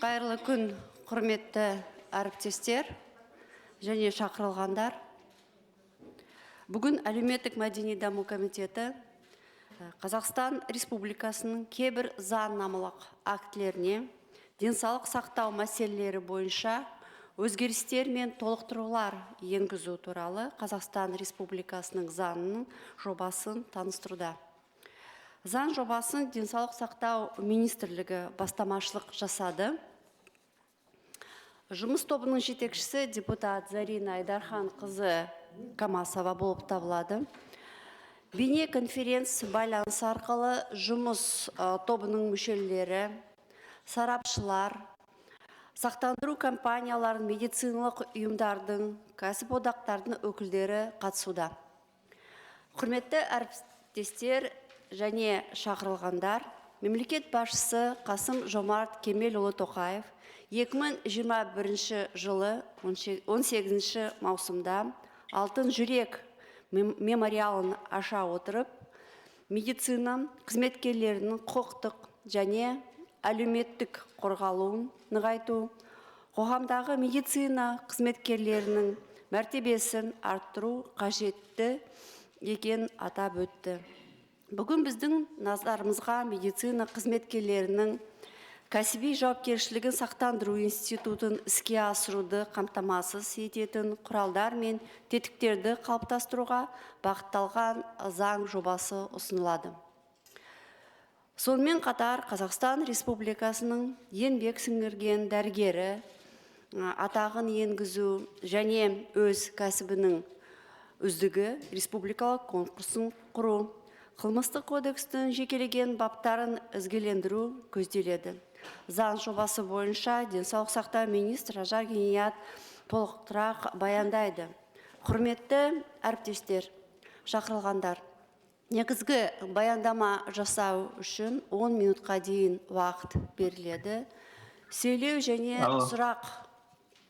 Қайырлы күн, құрметті әріптестер және шақырылғандар. Бүгін әлеуметтік мәдени даму комитеті Қазақстан Республикасының кейбір заңнамалық актілеріне денсаулық сақтау мәселелері бойынша өзгерістер мен толықтырулар енгізу туралы Қазақстан Республикасының заңының жобасын таныстыруда. Заң жобасын денсаулық сақтау министрлігі бастамашылық жасады. Жұмыс тобының жетекшісі депутат Зарина Айдархан қызы Камасова болып табылады. Бейне конференц байланыс арқылы жұмыс тобының мүшелері, сарапшылар, сақтандыру компанияларын, медициналық ұйымдардың, кәсіподақтардың өкілдері қатысуда. Құрметті әріптестер және шақырылғандар, мемлекет басшысы Қасым-Жомарт Кемелұлы Тоқаев 2021 жылы 18 маусымда Алтын жүрек мемориалын аша отырып, медицина қызметкерлерінің құқықтық және әлеуметтік қорғалуын нығайту, қоғамдағы медицина қызметкерлерінің мәртебесін арттыру қажетті екенін атап өтті. Бүгін біздің назарымызға медицина қызметкерлерінің кәсіби жауапкершілігін сақтандыру институтын іске асыруды қамтамасыз ететін құралдар мен тетіктерді қалыптастыруға бағытталған заң жобасы ұсынылады. Сонымен қатар Қазақстан Республикасының еңбек сіңірген дәрігері атағын енгізу және өз кәсібінің үздігі республикалық конкурсын құру, қылмыстық кодекстің жекелеген баптарын ізгілендіру көзделеді. Заң жобасы бойынша денсаулық сақтау министрі Ажар Ғиният толықтырақ баяндайды. Құрметті әріптестер, шақырылғандар, негізгі баяндама жасау үшін 10 минутқа дейін уақыт беріледі. Сөйлеу және сұрақ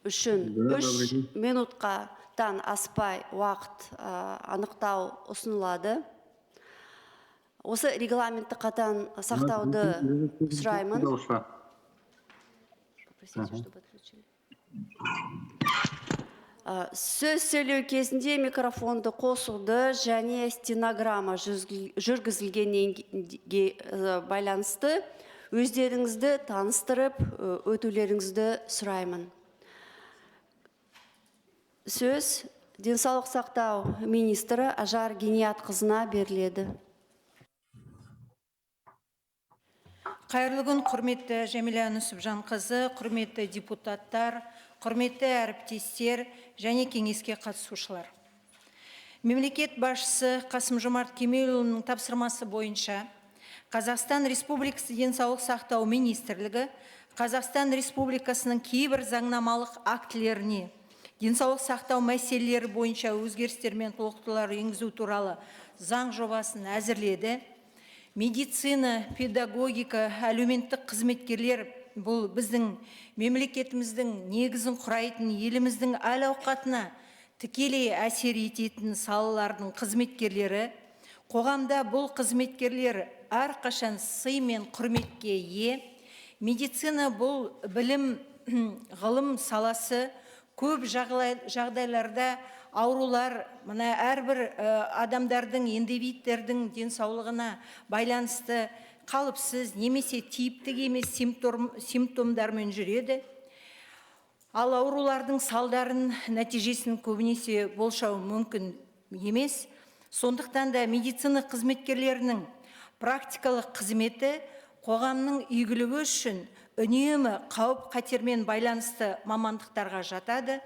үшін 3 минуттан аспай уақыт анықтау ұсынылады. Осы регламентті қатаң сақтауды сұраймын. Сөз сөйлеу кезінде микрофонды қосуды және стенограмма жүргізілгеннен байланысты өздеріңізді таныстырып өтулеріңізді сұраймын. Сөз денсаулық сақтау министрі Ажар Ғиният қызына беріледі. Қайырлы күн, құрметті Жәмила Нүсіпжан қызы, құрметті депутаттар, құрметті әріптестер және кеңеске қатысушылар. Мемлекет басшысы Қасым-Жомарт Кемелұлының тапсырмасы бойынша Қазақстан Республикасы денсаулық сақтау министрлігі Қазақстан Республикасының кейбір заңнамалық актілеріне денсаулық сақтау мәселелері бойынша өзгерістер мен толықтырулар енгізу туралы заң жобасын әзірледі. Медицина, педагогика, әлеуметтік қызметкерлер бұл біздің мемлекетіміздің негізін құрайтын, еліміздің әл-ауқатына тікелей әсер ететін салалардың қызметкерлері. Қоғамда бұл қызметкерлер әрқашан сый мен құрметке ие. Медицина бұл білім, ғылым саласы. Көп жағдайларда аурулар, әрбір адамдардың, индивидтердің денсаулығына байланысты қалыпсыз, немесе типтік емес симптомдармен жүреді. Ал аурулардың салдарын, нәтижесін көбінесе болшау мүмкін емес. Сондықтан да медицина қызметкерлерінің практикалық қызметі қоғамның игілігі үшін үнемі қауіп қатермен байланысты мамандықтарға жатады.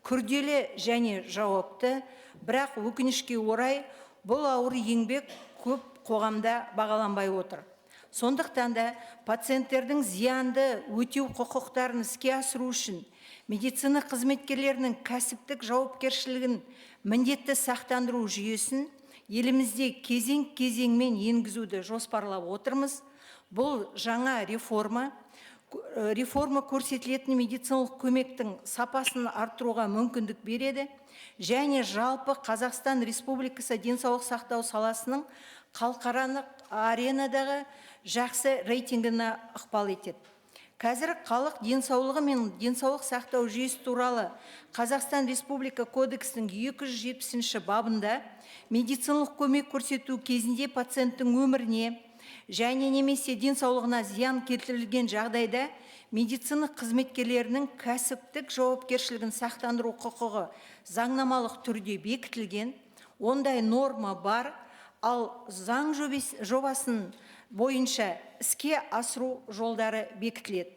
Күрделі және жауапты, бірақ өкінішке орай бұл ауыр еңбек көп қоғамда бағаланбай отыр. Сондықтан да пациенттердің зиянды өтеу құқықтарын іске асыру үшін медицина қызметкерлерінің кәсіптік жауапкершілігін міндетті сақтандыру жүйесін елімізде кезең-кезеңмен енгізуді жоспарлап отырмыз. Бұл жаңа реформа көрсетілетін медициналық көмектің сапасын арттыруға мүмкіндік береді және жалпы Қазақстан Республикасы денсаулық сақтау саласының халықаралық аренадағы жақсы рейтингіне ықпал етеді. Қазір халық денсаулығы мен денсаулық сақтау жүйесі туралы Қазақстан Республика кодексінің 270 бабында медициналық көмек көрсету кезінде пациенттің өміріне және немесе денсаулығына зиян келтірілген жағдайда медицина қызметкерлерінің кәсіптік жауапкершілігін сақтандыру құқығы заңнамалық түрде бекітілген, ондай норма бар, ал заң жобасын бойынша іске асыру жолдары бекітіледі.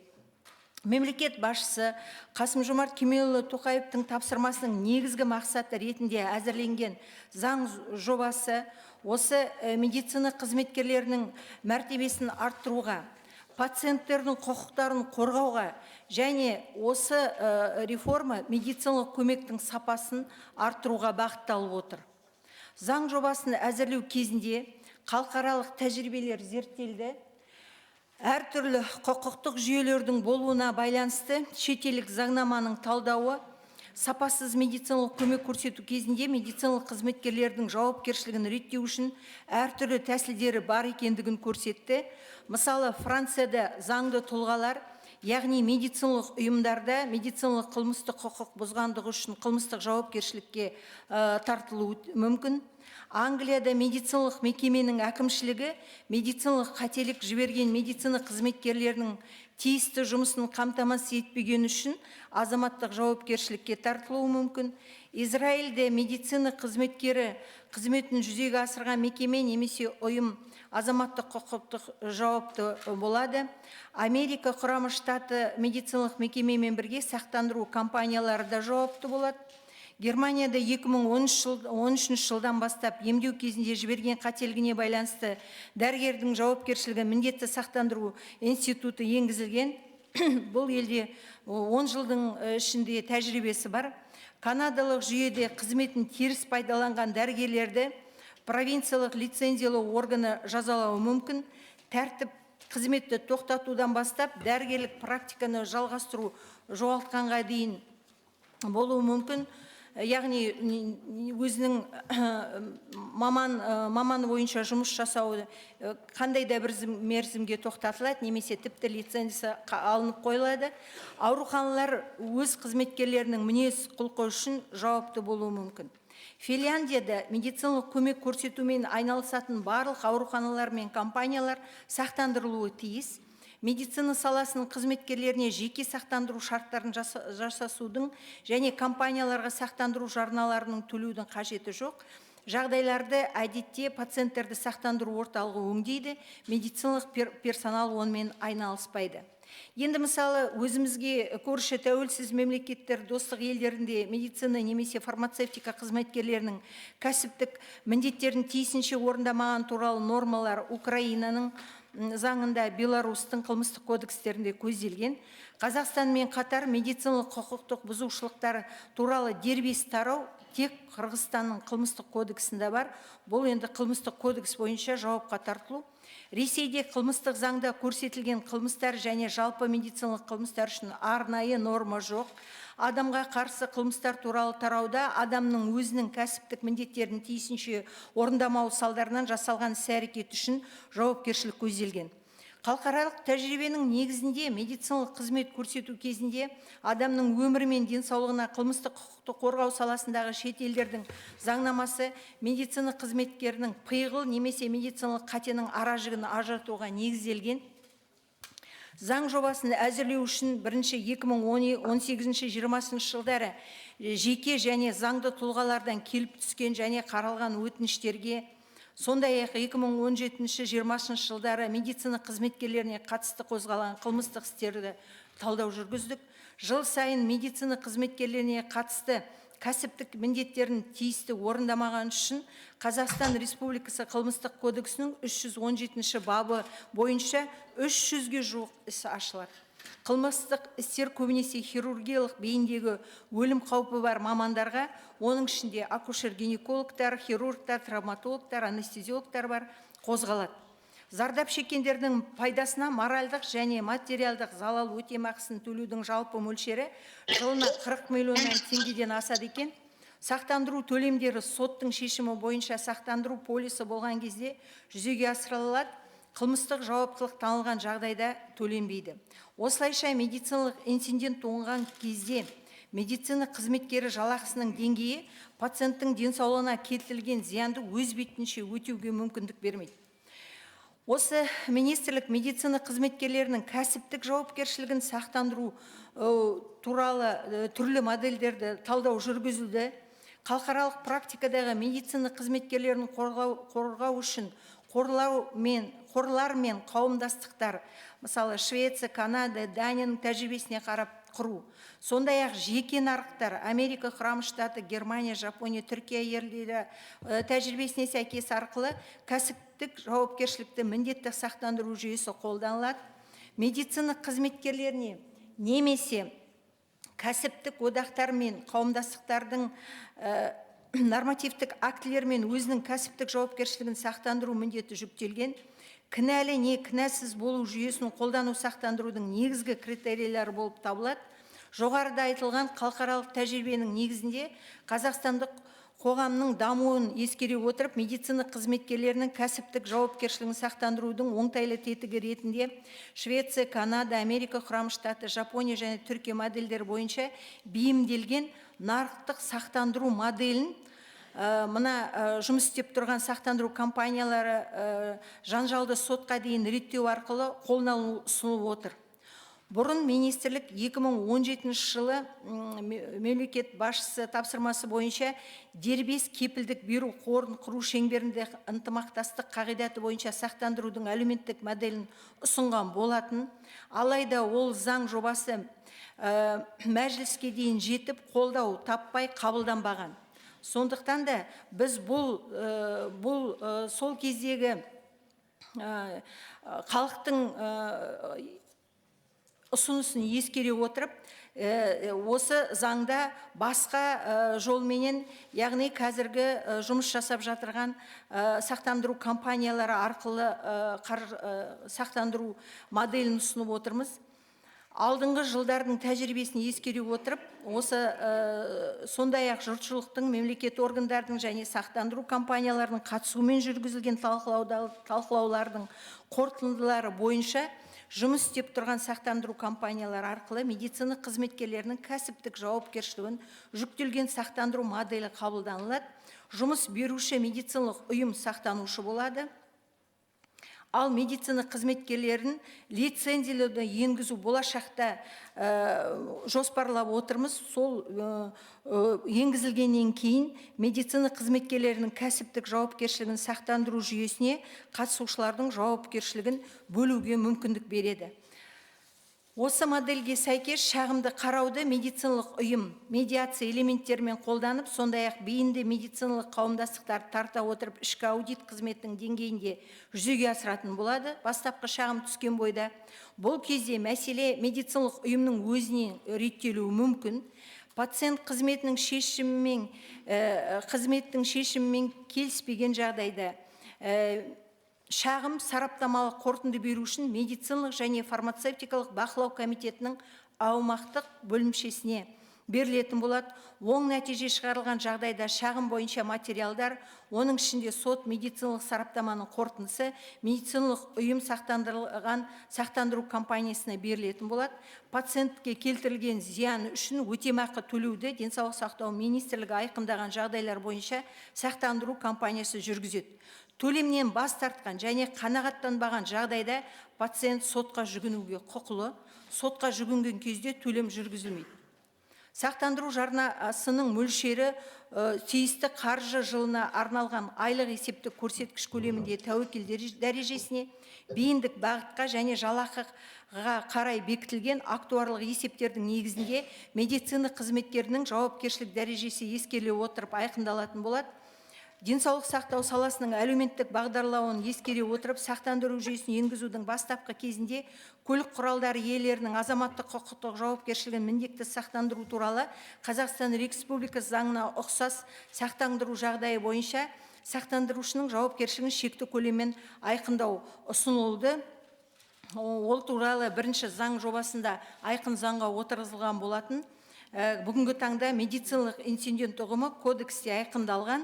Мемлекет басшысы Қасым-Жомарт Кемелұлы Тоқаевтың тапсырмасының негізгі мақсаты ретінде әзірленген заң жобасы осы медицина қызметкерлерінің мәртебесін арттыруға, пациенттердің құқықтарын қорғауға және осы реформа медициналық көмектің сапасын арттыруға бағытталып отыр. Заң жобасын әзірлеу кезінде халықаралық тәжірибелер зерттелді. Әртүрлі құқықтық жүйелердің болуына байланысты шетелдік заңнаманың талдауы сапасыз медициналық көмек көрсету кезінде медициналық қызметкерлердің жауапкершілігін реттеу үшін әртүрлі тәсілдері бар екендігін көрсетті. Мысалы, Францияда заңды тұлғалар, яғни медициналық ұйымдарда медициналық қылмыстық құқық бұзғандығы үшін қылмыстық жауапкершілікке тартылуы мүмкін. Англияда медициналық мекеменің әкімшілігі медициналық қателік жіберген медицина қызметкерлерінің тиісті жұмысын қамтамасыз етпеген үшін азаматтық жауапкершілікке тартылуы мүмкін. Израильде медицина қызметкері қызметін жүзеге асырған мекеме немесе ұйым азаматтық құқықтық жауапты болады. Америка құрама штаты медициналық мекемемен бірге сақтандыру компаниялары да жауапты болады. Германияда 2013 жылдан бастап емдеу кезінде жіберген қателігіне байланысты дәрігердің жауапкершілігі міндетті сақтандыру институты енгізілген. Бұл елде 10 жылдың ішінде тәжірибесі бар. Канадалық жүйеде қызметін теріс пайдаланған дәрігерлерді провинциялық лицензиялау органы жазалауы мүмкін. Тәртіп қызметті тоқтатудан бастап дәрігерлік практиканы жалғастыру жоғалтқанға дейін болуы мүмкін. Яғни өзінің маманы бойынша жұмыс жасауы қандай да бір мерзімге тоқтатылады, немесе тіпті лицензия алынып қойылады. Ауруханалар өз қызметкерлерінің мінез құлқы үшін жауапты болуы мүмкін. Финляндияда медициналық көмек көрсетумен айналысатын барлық ауруханалар мен компаниялар сақтандырылуы тиіс. Медицина саласының қызметкерлеріне жеке сақтандыру шарттарын жасасудың және компанияларға сақтандыру жарналарының төлеудің қажеті жоқ. Жағдайларды әдетте пациенттерді сақтандыру орталығы өңдейді, медициналық персонал онымен айналыспайды. Енді мысалы өзімізге көрші тәуелсіз мемлекеттер достық елдерінде медицина немесе фармацевтика қызметкерлерінің кәсіптік міндеттерін тиісінше орындамаған туралы нормалар Украинаның заңында, Беларусьтың қылмыстық кодекстерінде көзделген. Қазақстанмен қатар медициналық құқықтық бұзушылықтар туралы дербес тарау тек Қырғызстанның қылмыстық кодексінде бар. Бұл енді қылмыстық кодекс бойынша жауапқа тартылу. Ресейде қылмыстық заңда көрсетілген қылмыстар және жалпы медициналық қылмыстар үшін арнайы норма жоқ. Адамға қарсы қылмыстар туралы тарауда адамның өзінің кәсіптік міндеттерін тиісінше орындамау салдарынан жасалған іс-әрекет үшін жауапкершілік көзделген. Халықаралық тәжірибенің негізінде медициналық қызмет көрсету кезінде адамның өмірі мен денсаулығына қылмыстық құқықты қорғау саласындағы шет елдердің заңнамасы медицина қызметкерінің пиғыл немесе медициналық қатенің аражігін ажыратуға негізделген. Заң жобасын әзірлеу үшін бірінші 2018-20 жылдары жеке және заңды тұлғалардан келіп түскен және қаралған өтініштерге, сондай-ақ 2017-20 жылдары медицина қызметкерлеріне қатысты қозғалған қылмыстық істерді талдау жүргіздік. Жыл сайын медицина қызметкерлеріне қатысты кәсіптік міндеттерін тиісті орындамаған үшін Қазақстан Республикасы қылмыстық кодексінің 317 бабы бойынша 300-ге жуық іс ашылады. Қылмыстық істер көбінесе хирургиялық бейіндегі өлім қаупі бар мамандарға, оның ішінде акушер-гинекологтар, хирургтар, травматологтар, анестезиологтар бар, қозғалады. Зардап шеккендердің пайдасына моральдық және материалдық залал өтемақысын төлеудің жалпы мөлшері жылына 40 миллионнан теңгеден асады екен. Сақтандыру төлемдері соттың шешімі бойынша сақтандыру полисі болған кезде жүзеге асырылады. Қылмыстық жауаптылық танылған жағдайда төленбейді. Осылайша медициналық инцидент туындаған кезде медицина қызметкері жалақысының деңгейі пациенттің денсаулығына келтірілген зиянды өз бетінше өтеуге мүмкіндік бермейді. Осы министрлік медицина қызметкерлерінің кәсіптік жауапкершілігін сақтандыру туралы түрлі модельдерді талдау жүргізілді. Халықаралық практикадағы медицина қызметкерлерін қорғау үшін қорлар мен қауымдастықтар, мысалы Швеция, Канада, Данияның тәжірибесіне қарап құру. Сондай-ақ жеке нарықтар, Америка Құрама Штаты, Германия, Жапония, Түркия елдері тәжірибесіне сәйкес арқылы кәсіптік жауапкершілікті міндетті сақтандыру жүйесі қолданылады. Медицина қызметкерлеріне немесе кәсіптік одақтар мен қауымдастықтардың нормативтік актілермен өзінің кәсіптік жауапкершілігін сақтандыру міндеті жүктелген. Кінәлі не кінәсіз болу жүйесін қолдану сақтандырудың негізгі критерийлері болып табылады. Жоғарыда айтылған халықаралық тәжірибенің негізінде қазақстандық қоғамның дамуын ескере отырып, медицина қызметкерлерінің кәсіптік жауапкершілігін сақтандырудың оңтайлы тетігі ретінде Швеция, Канада, Америка Құрама Штаты, Жапония және Түркия модельдері бойынша бейімделген нарықтық сақтандыру моделін мына жұмыс істеп тұрған сақтандыру компаниялары жанжалды сотқа дейін реттеу арқылы қолданылу ұсынылып отыр. Бұрын министрлік 2017 жылы мемлекет басшысы тапсырмасы бойынша дербес кепілдік беру қорын құру шеңберінде ынтымақтастық қағидаты бойынша сақтандырудың әлеуметтік моделін ұсынған болатын. Алайда ол заң жобасы мәжіліске дейін жетіп, қолдау таппай қабылданбаған. Сондықтан да біз бұл сол кездегі халықтың ұсынысын ескере отырып, осы заңда басқа жолменен, яғни қазіргі жұмыс жасап жатырған сақтандыру компаниялары арқылы сақтандыру моделін ұсынып отырмыз. Алдыңғы жылдардың тәжірибесін ескере отырып, осы сондай-ақ жұртшылықтың, мемлекет органдардың және сақтандыру компанияларының қатысуымен жүргізілген талқылаулардың қорытындылары бойынша жұмыс істеп тұрған сақтандыру компаниялары арқылы медицина қызметкерлерінің кәсіптік жауапкершілігін жүктелген сақтандыру моделі қабылданылады. Жұмыс беруші медициналық ұйым сақтанушы болады. Ал медицина қызметкерлерін лицензиялауды енгізу болашақта жоспарлап отырмыз. Сол енгізілгеннен кейін медицина қызметкерлерінің кәсіптік жауапкершілігін сақтандыру жүйесіне қатысушылардың жауапкершілігін бөлуге мүмкіндік береді. Осы модельге сәйкес шағымды қарауды медициналық ұйым медиация элементтерімен қолданып, сондай-ақ бейінді медициналық қауымдастықтар тарта отырып, ішкі аудит қызметінің деңгейінде жүзеге асыратын болады. Бастапқы шағым түскен бойда бұл кезде мәселе медициналық ұйымның өзіне реттелуі мүмкін. Пациент қызметінің шешімімен келіспеген жағдайда шағым сараптамалық қорытынды беру үшін медициналық және фармацевтикалық бақылау комитетінің аумақтық бөлімшесіне берілетін болады. Оң нәтиже шығарылған жағдайда шағым бойынша материалдар, оның ішінде сот медициналық сараптаманың қорытындысы медициналық ұйым сақтандырылған сақтандыру компаниясына берілетін болады. Пациентке келтірілген зиян үшін өтемақы төлеуді денсаулық сақтау министрлігі айқындаған жағдайлар бойынша сақтандыру компаниясы жүргізеді. Төлемнен бас тартқан және қанағаттанбаған жағдайда пациент сотқа жүгінуге құқылы. Сотқа жүгінген кезде төлем жүргізілмейді. Сақтандыру жарнасының мөлшері тиісті қаржы жылына арналған айлық есептік көрсеткіш көлемінде тәуекел дәрежесіне, бейіндік бағытқа және жалақыға қарай бекітілген актуарлық есептердің негізінде медицина қызметкерінің жауапкершілік дәрежесі ескеріле отырып айқындалатын болады. Денсаулық сақтау саласының әлеуметтік бағдарлауын ескере отырып, сақтандыру жүйесін енгізудің бастапқы кезінде көлік құралдары иелерінің азаматтық құқықтық жауапкершілігін міндетті сақтандыру туралы Қазақстан Республикасы заңына ұқсас сақтандыру жағдайы бойынша сақтандырушының жауапкершілігін шекті көлеммен айқындау ұсынылды. Ол туралы бірінші заң жобасында айқын заңға отырғызылған болатын. Бүгінгі таңда медициналық инцидент ұғымы кодексте айқындалған.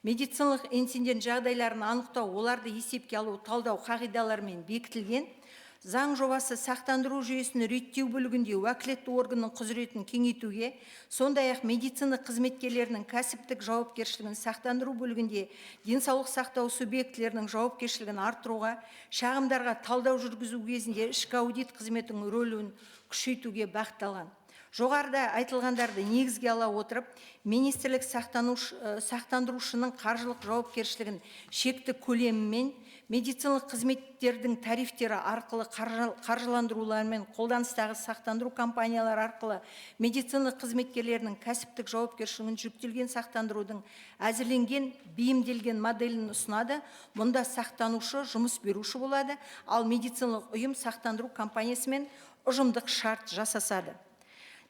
Медициналық инцидент жағдайларын анықтау, оларды есепке алу, талдау қағидаларымен бекітілген. Заң жобасы сақтандыру жүйесін реттеу бөлігінде уәкілетті органның құзыретін кеңейтуге, сондай-ақ медицина қызметкерлерінің кәсіптік жауапкершілігін сақтандыру бөлігінде денсаулық сақтау субъектілерінің жауапкершілігін арттыруға, шағымдарға талдау жүргізу кезінде ішкі аудит қызметінің рөлін күшейтуге бағытталған. Жоғарыда айтылғандарды негізге ала отырып, министрлік сақтандырушының қаржылық жауапкершілігін шекті көлемімен, медициналық қызметтердің тарифтері арқылы қаржыландыруларымен, қолданыстағы сақтандыру компаниялар арқылы медициналық қызметкерлерінің кәсіптік жауапкершілігін жүктелген сақтандырудың әзірленген, бейімделген моделін ұсынады. Мұнда сақтанушы жұмыс беруші болады, ал медициналық ұйым сақтандыру компаниясымен ұжымдық шарт жасасады.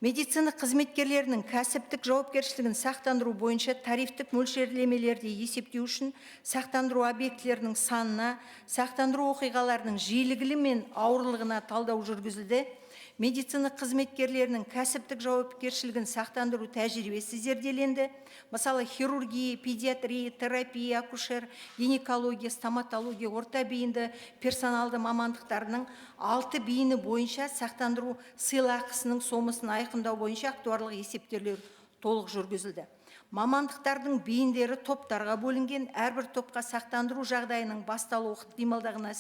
Медицина қызметкерлерінің кәсіптік жауапкершілігін сақтандыру бойынша тарифтік мөлшерлемелерді есептеу үшін сақтандыру объектілерінің санына, сақтандыру оқиғаларының жиілігілі мен ауырлығына талдау жүргізілді. Медицина қызметкерлерінің кәсіптік жауапкершілігін сақтандыру тәжірибесі зерделенді. Мысалы, хирургия, педиатрия, терапия, акушер, гинекология, стоматология, орта бейінді персоналды мамандықтарының 6 бейіні бойынша сақтандыру сыйлақысының сомасын айқындау бойынша актуарлық есептерлер толық жүргізілді. Мамандықтардың бейіндері топтарға бөлінген, әрбір топқа сақтандыру жағдайының басталу ықтималдығына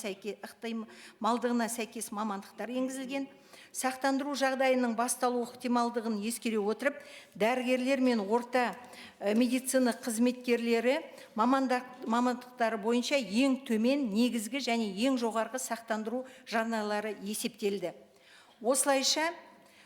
сәйкес мамандықтар енгізілген. Сақтандыру жағдайының басталу ықтималдығын ескере отырып, дәрігерлер мен орта медицина қызметкерлері мамандықтары бойынша ең төмен, негізгі және ең жоғарғы сақтандыру жарналары есептелді. Осылайша,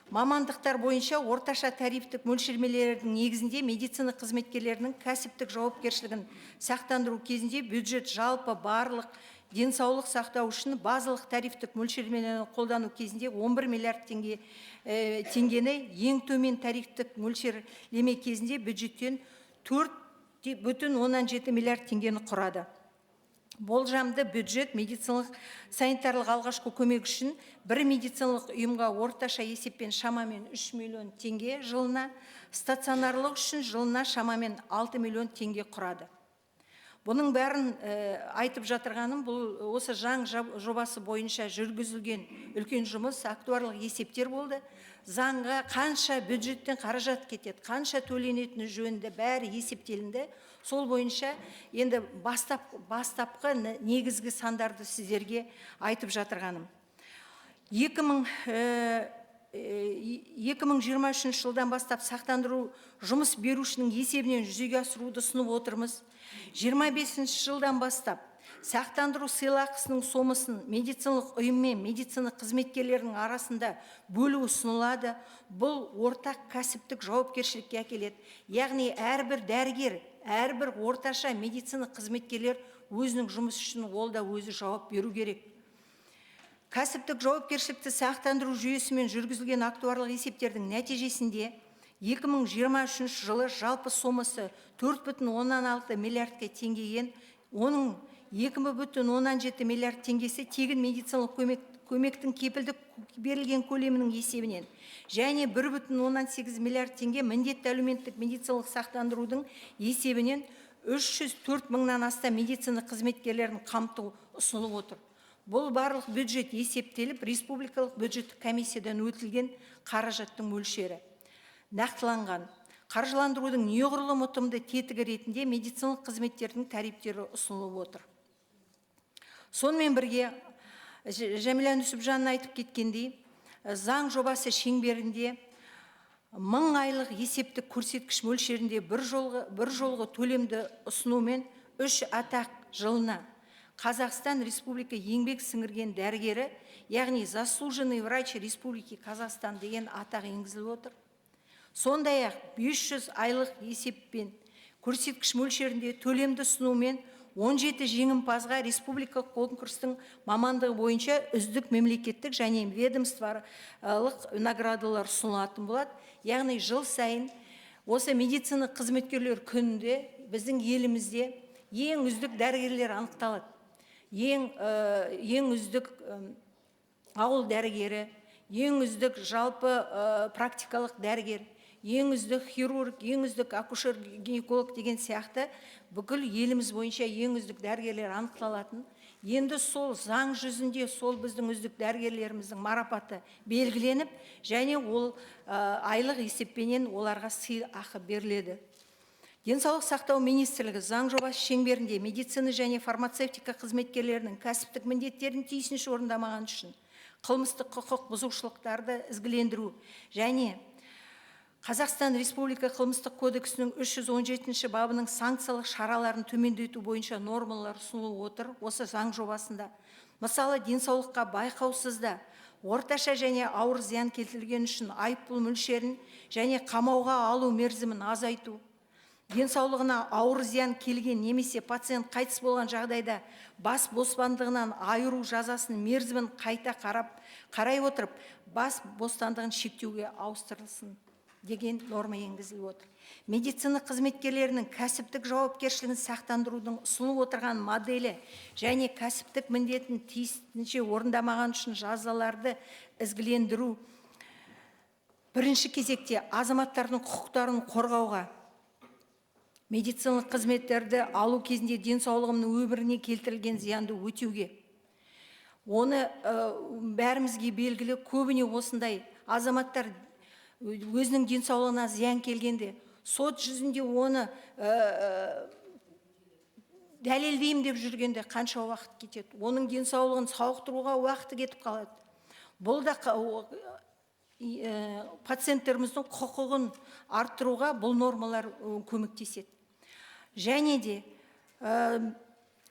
мамандықтар бойынша орташа тарифтік мөлшерлемелердің негізінде медицина қызметкерлерінің кәсіптік жауапкершілігін сақтандыру кезінде бюджет жалпы барлық денсаулық сақтау үшін базалық тарифтік мөлшерлемені қолдану кезінде 11 миллиард теңгені, ең төмен тарифтік мөлшерлеме кезінде бюджеттен 4,17 миллиард теңгені құрады. Болжамды бюджет медициналық санитарлық алғашқы көмек үшін бір медициналық ұйымға орташа есеппен шамамен 3 миллион теңге жылына, стационарлық үшін жылына шамамен 6 миллион теңге құрады. Бұның бәрін айтып жатырғаным, бұл осы заң жобасы бойынша жүргізілген үлкен жұмыс, актуарлық есептер болды. Заңға қанша бюджеттен қаражат кетеді, қанша төленетіні жөнінде бәрі есептелінді. Сол бойынша енді бастапқы негізгі сандарды сіздерге айтып жатырғаным. 2023 жылдан бастап сақтандыру жұмыс берушінің есебінен жүзеге асыруды ұсынып отырмыз. 25 жылдан бастап сақтандыру сыйлақысының сомасын медициналық ұйым мен медицина қызметкерлерінің арасында бөлу ұсынылады. Бұл ортақ кәсіптік жауапкершілікке әкеледі. Яғни әрбір дәрігер, әрбір орташа медицина қызметкерлер өзінің жұмыс үшін ол да өзі жауап беру керек. Кәсіптік жауапкершілікті сақтандыру жүйесімен жүргізілген актуарлық есептердің нәтижесінде 2023 жылы жалпы сомасы 4,16 миллиардқа теңгеген, оның 2,17 миллиард теңгесі тегін медициналық көмектің кепілдік берілген көлемінің есебінен және 1,18 миллиард теңге міндетті әлеуметтік медициналық сақтандырудың есебінен 304 мыңнан астам медицина қызметкерлерін қамту ұсынылып отыр. Бұл барлық бюджет есептеліп, республикалық бюджеттік комиссиядан өтілген қаражаттың мөлшері нақтыланған. Қаржыландырудың неғұрлым ұтымды тетігі ретінде медициналық қызметтердің тарифтері ұсынылып отыр. Сонымен бірге, Жәмилә Нүсіпжан айтып кеткендей, заң жобасы шеңберінде 1000 айлық есептік көрсеткіш мөлшерінде бір жолғы төлемді ұсынумен 3 атақ жылына Қазақстан Республика еңбек сіңірген дәрігері, яғни заслуженный врач Республики Казахстан деген атақ енгізіліп отыр. Сондай-ақ 500 айлық есеппен көрсеткіш мөлшерінде төлемді ұсынумен 17 жеңімпазға республикалық конкурстың мамандығы бойынша үздік мемлекеттік және ведомстволық наградалар ұсынылатын болады. Яғни жыл сайын осы медицина қызметкерлер күнінде біздің елімізде ең үздік дәрігерлер анықталады. Ең үздік ауыл дәрігері, ең үздік жалпы практикалық дәрігер, ең үздік хирург, ең үздік акушер гинеколог деген сияқты бүкіл еліміз бойынша ең үздік дәрігерлер анықталатын. Енді сол заң жүзінде сол біздің үздік дәрігерлеріміздің марапаты белгіленіп, және ол айлық есеппенен оларға сый ақы беріледі. Денсаулық сақтау министрлігі заң жобасы шеңберінде медицина және фармацевтика қызметкерлерінің кәсіптік міндеттерін тиісінше орындамаған үшін қылмыстық құқық бұзушылықтарды ізгілендіру және Қазақстан Республика қылмыстық кодексінің 317 бабының санкциялық шараларын төмендету бойынша нормалар ұсынылып отыр осы заң жобасында. Мысалы, денсаулыққа байқаусызда орташа және ауыр зиян келтірілген үшін айыппұл мөлшерін және қамауға алу мерзімін азайту, денсаулығына ауыр зиян келген немесе пациент қайтыс болған жағдайда бас бостандығынан айыру жазасын мерзімін қайта қарай отырып, бас бостандығын шектеуге ауыстырылсын деген норма енгізіліп отыр. Медицина қызметкерлерінің кәсіптік жауапкершілігін сақтандырудың ұсынылып отырған моделі және кәсіптік міндетін тиісінше орындамаған үшін жазаларды ізгілендіру бірінші кезекте азаматтардың құқықтарын қорғауға, медициналық қызметтерді алу кезінде денсаулығының өміріне келтірілген зиянды өтеуге. Оны бәрімізге белгілі, көбіне осындай азаматтар өзінің денсаулығына зиян келгенде сот жүзінде оны дәлелдеймін деп жүргенде қанша уақыт кетеді. Оның денсаулығын сауықтыруға уақыты кетіп қалады. Бұл да пациенттеріміздің құқығын арттыруға бұл нормалар көмектеседі. Және де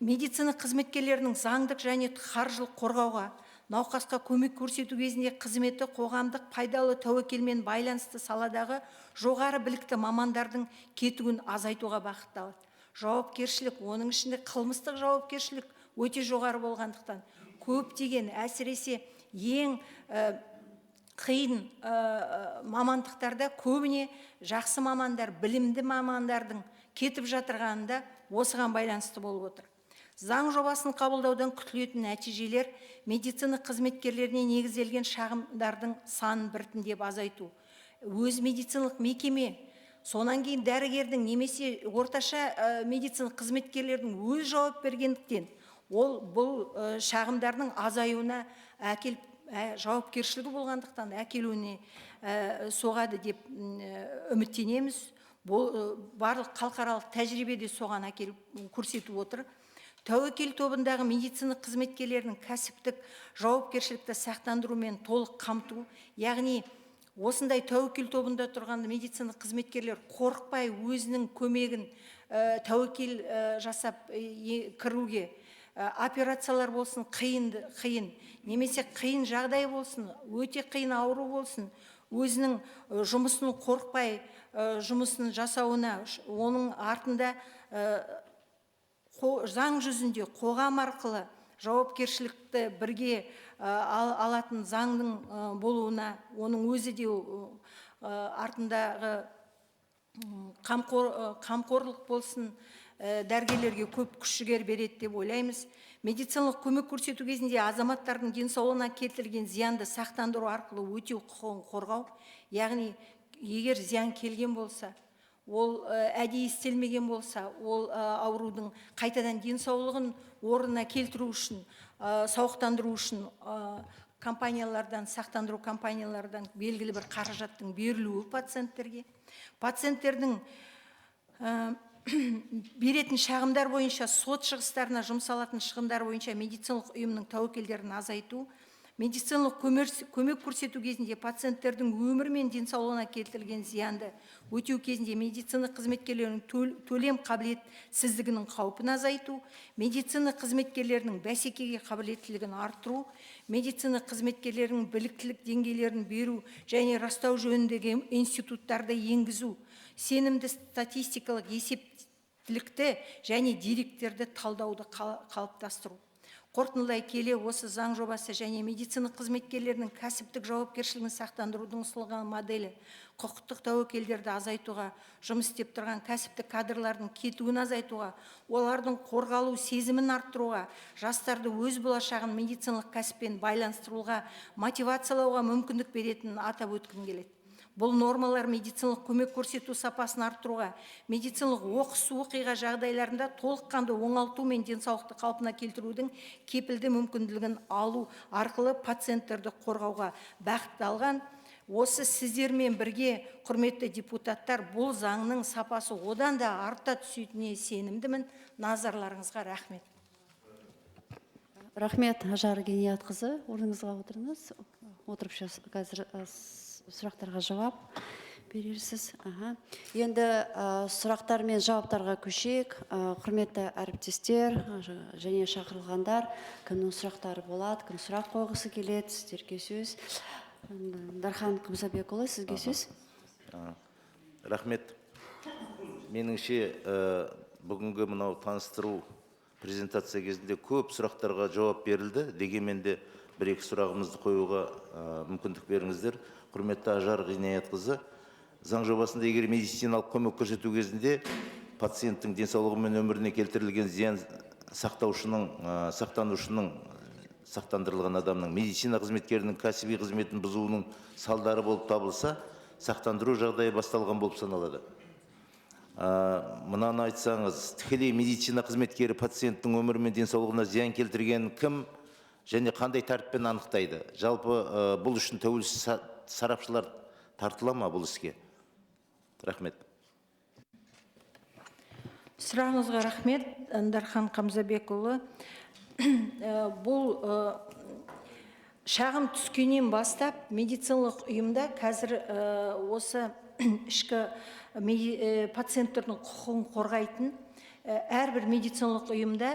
медицина қызметкерлерінің заңдық және қаржылық қорғауға, науқасқа көмек көрсету кезінде қызметі қоғамдық пайдалы тәуекелмен байланысты саладағы жоғары білікті мамандардың кетуін азайтуға бағытталады. Жауапкершілік, оның ішінде қылмыстық жауапкершілік өте жоғары болғандықтан, көптеген әсіресе ең қиын мамандықтарда көбіне жақсы мамандар, білімді мамандардың кетіп жатырғанында осыған байланысты болып отыр. Заң жобасын қабылдаудан күтілетін нәтижелер медицина қызметкерлеріне негізделген шағымдардың санын біртіндеп азайту. Өз медициналық мекеме, сонан кейін дәрігердің немесе орташа медицина қызметкерлердің өз жауап бергендіктен, бұл шағымдардың азаюына әкеліп, жауапкершілігі болғандықтан әкелуіне соғады деп үміттенеміз. Барлық халықаралық тәжірибеде соған әкеліп көрсетіп отыр. Тәуекел тобындағы медицина қызметкерлерінің кәсіптік жауапкершілікті сақтандырумен толық қамту, яғни осындай тәуекел тобында тұрған медицина қызметкерлер қорықпай өзінің көмегін тәуекел жасап кіруге, операциялар болсын қиын, немесе қиын жағдай болсын, өте қиын ауру болсын, өзінің жұмысын қорықпай жұмысын жасауына, оның артында заң жүзінде қоғам арқылы жауапкершілікті бірге алатын заңның болуына, оның өзі де артындағы қамқорлық болсын, дәрігерлерге көп күш-жігер береді деп ойлаймыз. Медициналық көмек көрсету кезінде азаматтардың денсаулығына келтірілген зиянды сақтандыру арқылы өтеу құқығын қорғау, яғни егер зиян келген болса, ол әдейі істелмеген болса, ол аурудың қайтадан денсаулығын орнына келтіру үшін, сауықтандыру үшін компаниялардан, сақтандыру компаниялардан белгілі бір қаражаттың берілуі пациенттерге. Пациенттердің беретін шағымдар бойынша сот шығыстарына жұмсалатын шығындар бойынша медициналық ұйымның тәуекелдерін азайту, медициналық көмек көрсету кезінде пациенттердің өмірі мен денсаулығына келтірілген зиянды өтеу кезінде медицина қызметкерлерінің төлем қабілетсіздігінің қаупін азайту, медицина қызметкерлерінің бәсекеге қабілеттілігін арттыру, медицина қызметкерлерінің біліктілік деңгейлерін беру және растау жөніндегі институттарды енгізу, сенімді статистикалық есептілікті және деректерді талдауды қалыптастыру. Қорытындылай келе, осы заң жобасы және медицина қызметкерлерінің кәсіптік жауапкершілігін сақтандырудың ұсынылған моделі құқықтық тәуекелдерді азайтуға, жұмыс істеп тұрған кәсіптік кадрлардың кетуін азайтуға, олардың қорғалу сезімін арттыруға, жастарды өз болашағын медициналық кәсіппен байланыстыруға, мотивациялауға мүмкіндік беретінін атап өткім келеді. Бұл нормалар медициналық көмек көрсету сапасын арттыруға, медициналық оқыс оқиға жағдайларында толыққанды оңалту мен денсаулықты қалпына келтірудің кепілді мүмкіндігін алу арқылы пациенттерді қорғауға бағытталған. Осы сіздермен бірге, құрметті депутаттар, бұл заңның сапасы одан да арта түсетініне сенімдімін. Назарларыңызға рахмет. Рахмет, Ажар Гениятқызы. Орныңызға отырыңыз. Отырып қазір сұрақтарға жауап берерсіз. Енді сұрақтар мен жауаптарға көшейік. Құрметті әріптестер және шақырылғандар, кімнің сұрақтары болады, кім сұрақ қойғысы келеді, сіздерге сөз. Дархан Қамзабекұлы, сізге сөз. Рахмет. Меніңше, бүгінгі мынау таныстыру презентация кезінде көп сұрақтарға жауап берілді. Дегенмен де бір-екі сұрағымызды қоюға мүмкіндік беріңіздер. Құрметті Ажар Ғиниятқызы, заң жобасында егер медициналық көмек көрсету кезінде пациенттің денсаулығы мен өміріне келтірілген зиян сақтанушының сақтандырылған адамның медицина қызметкерінің кәсіби қызметін бұзуының салдары болып табылса, сақтандыру жағдайы басталған болып саналады. Мынаны айтсаңыз, тікелей медицина қызметкері пациенттің өмірі мен денсаулығына зиян келтірген кім және қандай тәртіппен анықтайды? Жалпы бұл үшін тәуелсіз сарапшылар тартыла ма бұл іске? Рахмет. Сұрағыңызға рахмет, Дархан Қамзабекұлы. Бұл шағым түскеннен бастап медициналық ұйымда қазір осы ішкі пациенттердің құқығын қорғайтын, әрбір медициналық ұйымда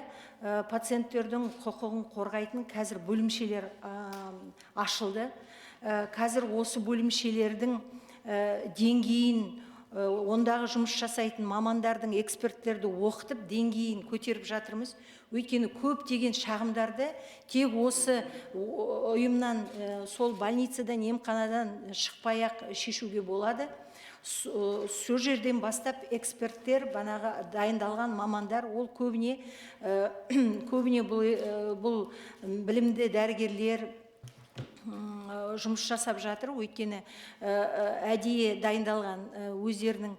пациенттердің құқығын қорғайтын қазір бөлімшелер ашылды. Қазір осы бөлімшелердің деңгейін, ондағы жұмыс жасайтын мамандардың, эксперттерді оқытып, деңгейін көтеріп жатырмыз. Өйткені көптеген шағымдарды тек осы ұйымнан, сол больницадан, емханадан шықпай-ақ шешуге болады. Сол жерден бастап эксперттер, банаға дайындалған мамандар, ол көбіне бұл білімді дәрігерлер жұмыс жасап жатыр. Өйткені әдейі дайындалған өздерінің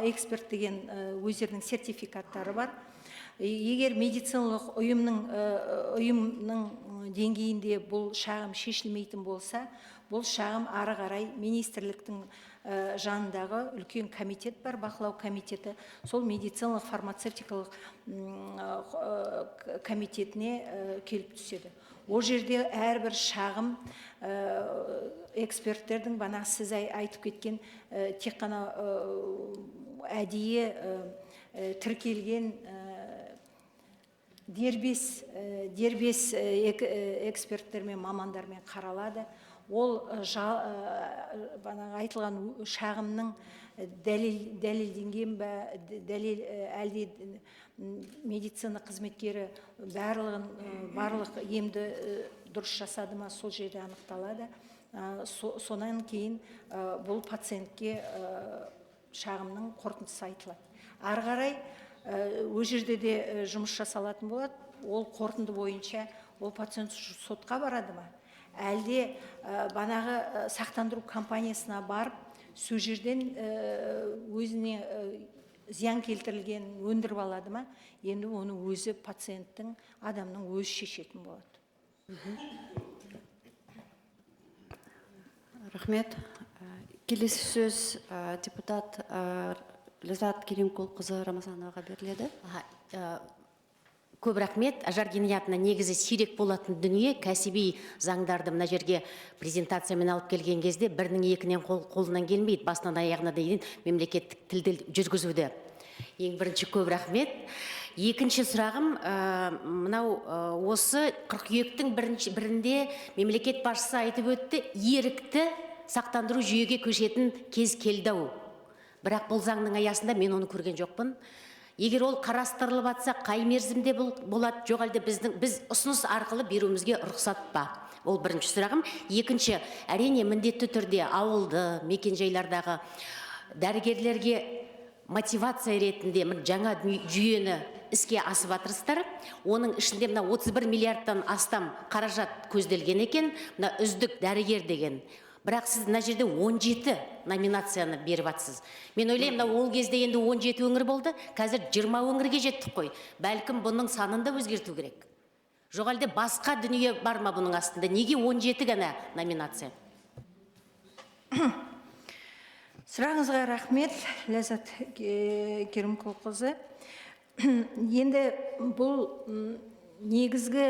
эксперт деген өздерінің сертификаттары бар. Егер медициналық ұйымның деңгейінде бұл шағым шешілмейтін болса, бұл шағым ары қарай министрліктің жанындағы үлкен комитет бар, бақылау комитеті, сол медициналық фармацевтикалық комитетіне келіп түседі. Ол жерде әрбір шағым эксперттердің, бана сіз айтып кеткен, тек қана әдейі тіркелген дербес эксперттермен, мамандармен қаралады. Ол айтылған шағымның дәлелденген бә, әлде медицина қызметкері барлық емді дұрыс жасады ма, сол жерде анықталады. Сонан кейін бұл пациентке шағымның қорытындысы айтылады. Ары қарай өз жерде де жұмыс жасалатын болады. Ол қорытынды бойынша ол пациент сотқа барады ма? Әлде банағы сақтандыру компаниясына барып, сол жерден өзіне зиян келтірілген өндіріп алады ма? Енді оны өзі пациенттің, адамның өзі шешетін болады. Рахмет. Келесі сөз депутат Ләззат Керимқұлқызы Рамазановаға беріледі. Көп рахмет. Ажар Гениятына негізі сирек болатын дүние, кәсіби заңдарды мына жерге презентациямен алып келген кезде бірінің екінен қолынан келмейді, басынан аяғына дейін мемлекеттік тілді жүргізуді. Ең бірінші көп рахмет. Екінші сұрағым, мынау осы қыркүйектің бірінде мемлекет басшысы айтып өтті, ерікті сақтандыру жүйеге көшетін кез келді. Бірақ бұл заңның аясында мен оны көрген жоқпын. Егер ол қарастырылып атса, қай мерзімде болады, жоқ әлде біз ұсыныс арқылы беруімізге рұқсат па? Ол бірінші сұрағым. Екінші, әрине міндетті түрде ауылды, мекенжайлардағы дәрігерлерге мотивация ретінде жаңа жүйені іске асып атырсыздар. Оның ішінде 31 миллиардтан астам қаражат көзделген екен. Үздік дәрігер деген Бірақ сіз мына жерде 17 номинацияны беріп атсыз. Мен ойлаймын, мына ол кезде енді 17 өңір болды, қазір 20 өңірге жеттік қой. Бәлкім бұның санын да өзгерту керек. Жоқ әлде басқа дүние бар ма бұның астында? Неге 17 ғана номинация? Сұрағыңызға рахмет, Ләззат Керімқұлқызы. Енді бұл негізгі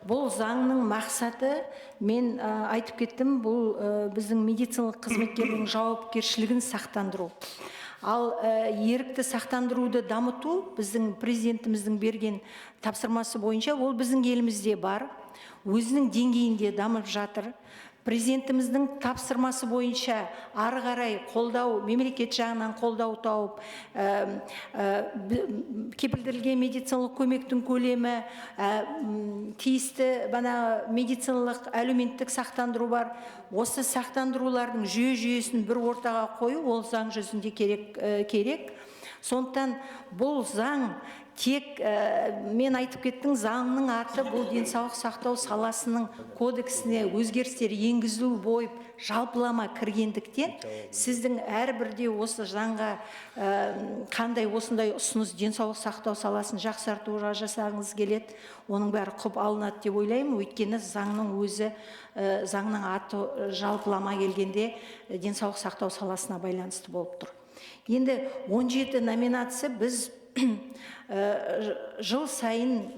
бұл заңның мақсаты, мен айтып кеттім, бұл біздің медициналық қызметкердің жауапкершілігін сақтандыру. Ал ерікті сақтандыруды дамыту біздің президентіміздің берген тапсырмасы бойынша ол біздің елімізде бар, өзінің деңгейінде дамып жатыр. Президентіміздің тапсырмасы бойынша ары қарай қолдау, мемлекет жағынан қолдау тауып, кепілдірілген медициналық көмектің көлемі, тиісті медициналық әлеуметтік сақтандыру бар. Осы сақтандырулардың жүйесін бір ортаға қою, ол заң жүзінде керек. Сондықтан бұл заң тек мен айтып кеттім, заңның аты бұл денсаулық сақтау саласының кодексіне өзгерістер енгізу бойып жалпылама кіргендіктен, сіздің әрбірде осы заңға қандай осындай ұсыныс денсаулық сақтау саласын жақсартуға жасағыңыз келеді, оның бәрі құп алынады деп ойлаймын. Өйткені заңның өзі, заңның аты жалпылама келгенде денсаулық сақтау саласына байланысты болып тұр. Енді 17 номинация біз жыл сайын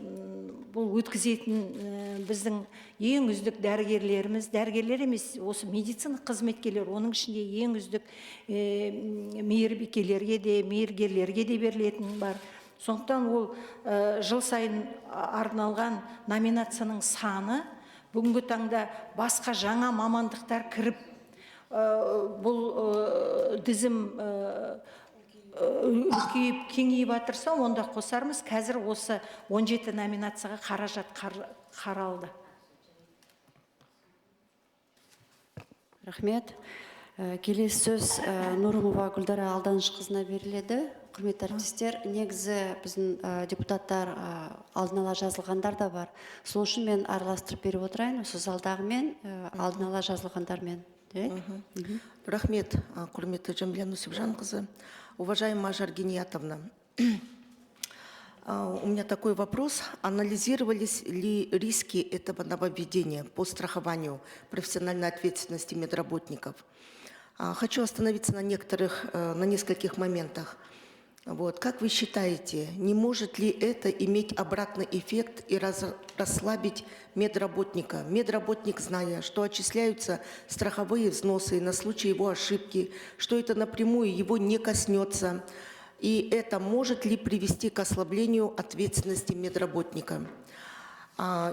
бұл өткізетін біздің ең үздік дәрігерлеріміз, дәрігерлер емес, осы медицина қызметкерлер, оның ішінде ең үздік мейірбикелерге де, мейіргерлерге де берілетін бар. Сондықтан ол жыл сайын арналған номинацияның саны бүгінгі таңда басқа жаңа мамандықтар кіріп, бұл тізім үлкейіп, кеңейіп жатырса, онда қосармыз. Қазір осы 17 номинацияға қаражат қаралды. Рахмет. Келесі сөз Нұрымова Гүлдара Алданышқызына беріледі. Құрметті әріптестер, негізі біздің депутаттар алдын ала жазылғандар да бар. Сол үшін мен араластырып беріп отырайын, осы залдағымен алдын ала жазылғандармен. Рахмет, құрметті Жамиля Нусипжанқызы. Уважаемая Ажар Гениятовна, у меня такой вопрос. Анализировались ли риски этого нововведения по страхованию профессиональной ответственности медработников? Хочу остановиться на нескольких моментах. Как вы считаете, не может ли это иметь обратный эффект и расслабить медработника? Медработник, зная, что отчисляются страховые взносы на случай его ошибки, что это напрямую его не коснется, и это может ли привести к ослаблению ответственности медработника?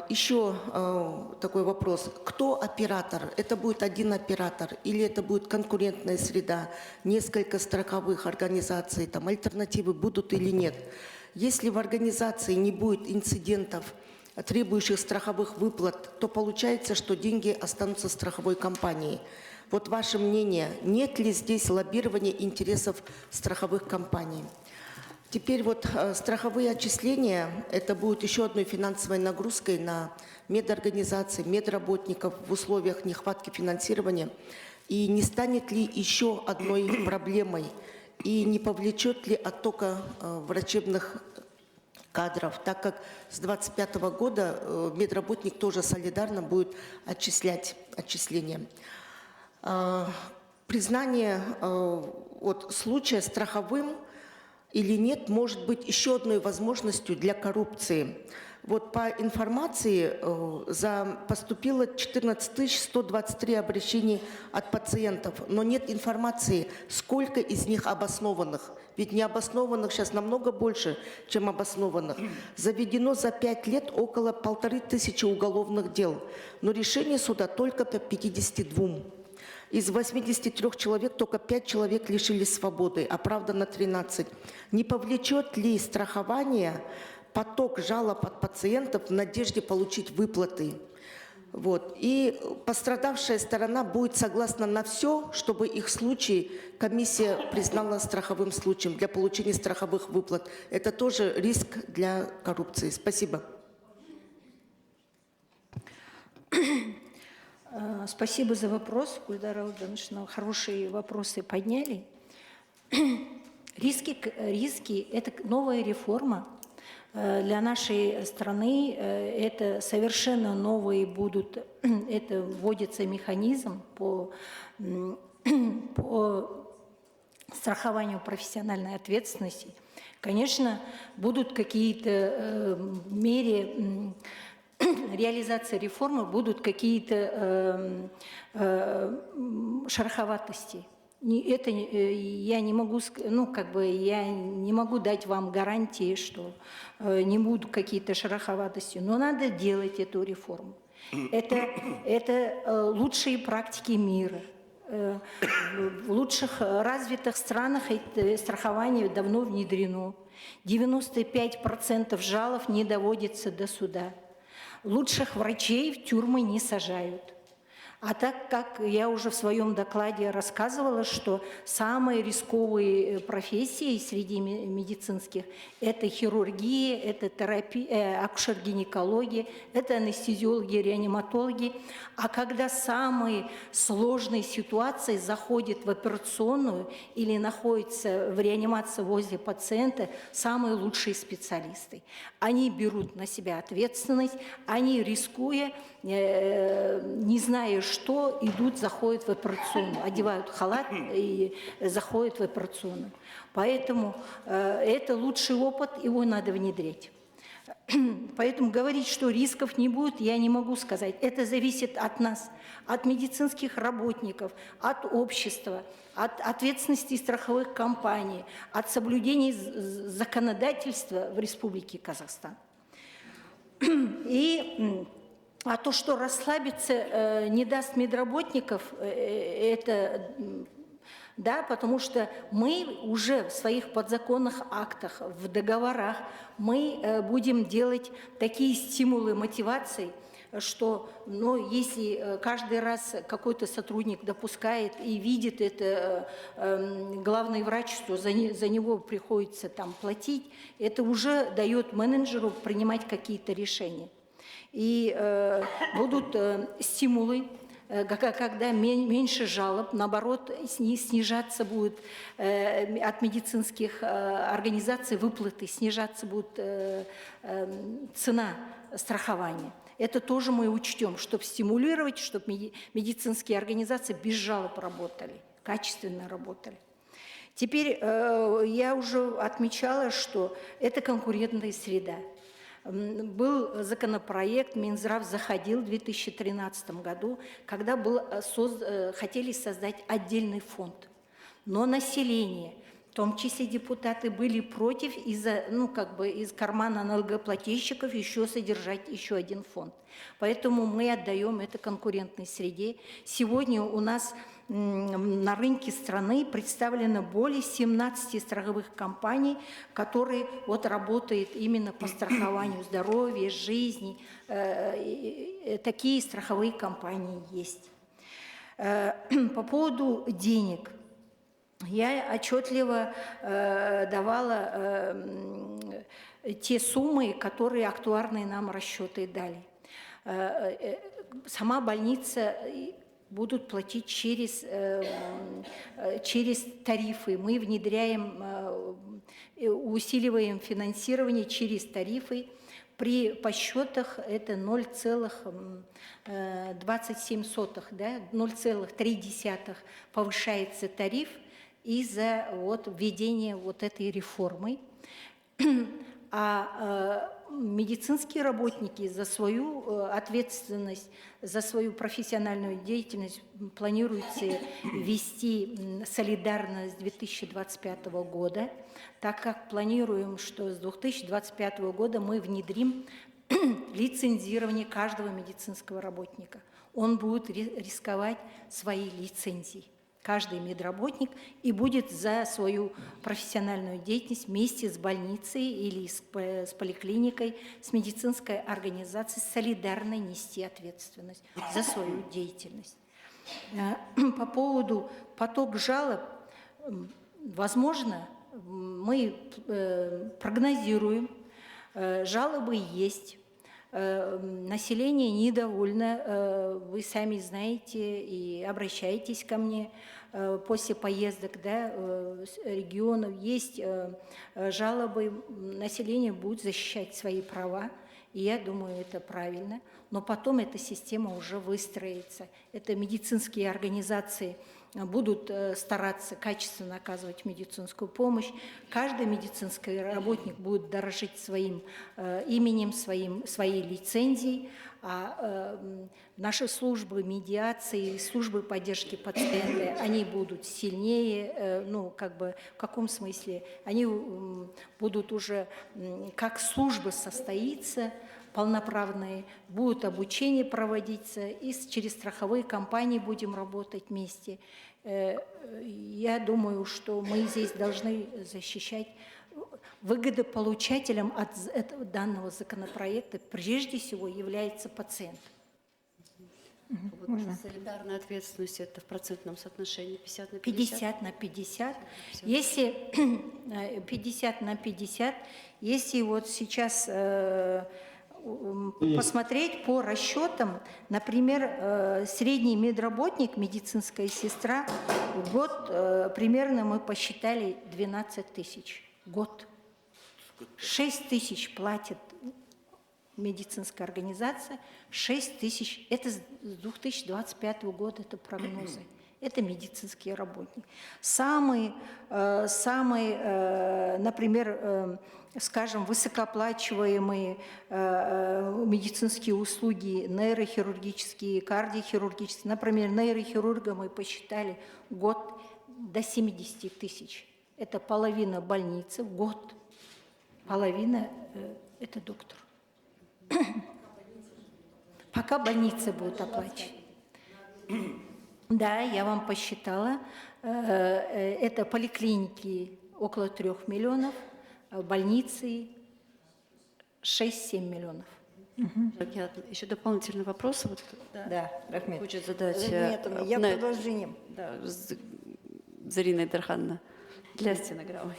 Еще такой вопрос. Кто оператор? Это будет один оператор или это будет конкурентная среда, несколько страховых организаций, там альтернативы будут или нет? Если в организации не будет инцидентов, требующих страховых выплат, то получается, что деньги останутся страховой компанией. Вот ваше мнение, нет ли здесь лоббирования интересов страховых компаний? Теперь страховые отчисления, это будет еще одной финансовой нагрузкой на медорганизации, медработников в условиях нехватки финансирования. И не станет ли еще одной проблемой? И не повлечет ли оттока врачебных кадров, так как с 2025 года медработник тоже солидарно будет отчислять отчисления? Признание случая страховым или нет, может быть еще одной возможностью для коррупции. По информации поступило 14 123 обращений от пациентов, но нет информации, сколько из них обоснованных. Ведь необоснованных сейчас намного больше, чем обоснованных. Заведено за 5 лет около 1500 уголовных дел, но решение суда только по 52. Из 83 человек только 5 человек лишились свободы, оправдано 13. Не повлечет ли страхование поток жалоб от пациентов в надежде получить выплаты? И пострадавшая сторона будет согласна на все, чтобы их случай комиссия признала страховым случаем для получения страховых выплат. Это тоже риск для коррупции. Спасибо. Спасибо за вопрос, Гульдара Ульяновна. Хорошие вопросы подняли. Риски – это новая реформа. Для нашей страны это совершенно новые будут, это вводится механизм по страхованию профессиональной ответственности. Конечно, будут какие-то меры реализации реформы, будут какие-то шероховатости. Это я не могу, я не могу дать вам гарантии, что не будут какие-то шероховатости, но надо делать эту реформу. Это лучшие практики мира. В лучших развитых странах это страхование давно внедрено. 95% жалоб не доводится до суда. Лучших врачей в тюрьмы не сажают. А так как я уже в своем докладе рассказывала, что самые рисковые профессии среди медицинских – это хирургия, это терапия, акушер-гинекология, это анестезиологи, реаниматологи. А когда самые сложные ситуации заходят в операционную или находятся в реанимации возле пациента, самые лучшие специалисты. Они берут на себя ответственность, они, рискуя, не зная, что, идут, заходят в операционную, одевают халат и заходят в операционную. Поэтому это лучший опыт, его надо внедрять. Поэтому говорить, что рисков не будет, я не могу сказать. Это зависит от нас, от медицинских работников, от общества, от ответственности страховых компаний, от соблюдения законодательства в Республике Казахстан. А то, что расслабиться не даст медработников, это да, потому что мы уже в своих подзаконных актах, в договорах, мы будем делать такие стимулы мотивации, что, если каждый раз какой-то сотрудник допускает и видит это главный врач, что за него приходится там платить, это уже дает менеджеру принимать какие-то решения. И будут стимулы, когда меньше жалоб, наоборот, снижаться будет от медицинских организаций выплаты, снижаться будет цена страхования. Это тоже мы учтем, чтобы стимулировать, чтобы медицинские организации без жалоб работали, качественно работали. Теперь я уже отмечала, что это конкурентная среда. Был законопроект, Минздрав заходил в 2013 году, когда хотели создать отдельный фонд. Но население, в том числе депутаты, были против из кармана налогоплательщиков еще содержать еще один фонд. Поэтому мы отдаем это конкурентной среде. Сегодня у нас на рынке страны представлено более 17 страховых компаний, которые работают именно по страхованию здоровья, жизни. Такие страховые компании есть. По поводу денег. Я отчетливо давала те суммы, которые актуарные нам расчеты дали. Сама больница будут платить через тарифы. Мы внедряем, усиливаем финансирование через тарифы. При подсчетах это 0,27, да, 0,3 повышается тариф из-за введения этой реформы. А медицинские работники за свою ответственность, за свою профессиональную деятельность планируется ввести солидарность с 2025 года, так как планируем, что с 2025 года мы внедрим лицензирование каждого медицинского работника. Он будет рисковать своей лицензией. Каждый медработник и будет за свою профессиональную деятельность вместе с больницей или с поликлиникой, с медицинской организацией солидарно нести ответственность за свою деятельность. По поводу потока жалоб, возможно, мы прогнозируем, жалобы есть. Население недовольно, вы сами знаете и обращаетесь ко мне после поездок, да, с регионов. Есть жалобы, население будет защищать свои права, и я думаю, это правильно. Но потом эта система уже выстроится. Это медицинские организации будут стараться качественно оказывать медицинскую помощь. Каждый медицинский работник будет дорожить своим именем, своей лицензией. А наши службы медиации, службы поддержки пациента, они будут сильнее, ну, как бы, в каком смысле? Они будут уже, как служба состоится, полноправные, будут обучение проводиться, и через страховые компании будем работать вместе. Я думаю, что мы здесь должны защищать выгодополучателем от данного законопроекта прежде всего является пациент. Вот солидарная ответственность это в процентном соотношении 50 на 50? 50 на 50. Если 50 на 50, если вот сейчас посмотреть по расчетам, например, средний медработник, медицинская сестра, в год примерно мы посчитали 12 тысяч. Год. 6 тысяч платит медицинская организация, 6 тысяч, это с 2025 года, это прогнозы. Это медицинские работники. Самые, например, скажем, высокооплачиваемые медицинские услуги, нейрохирургические, кардиохирургические. Например, нейрохирурга мы посчитали год до 70 тысяч. Это половина больницы в год. Половина – это доктор. Пока больница будет оплачивать. Да, я вам посчитала. Это поликлиники около 3 миллионов, больницы 6-7 миллионов. Еще дополнительный вопрос. Вот, Да, Рахмет. хочет задать Рахметовна, я продолжением. Да, Зарина Айдархановна для стенограммы.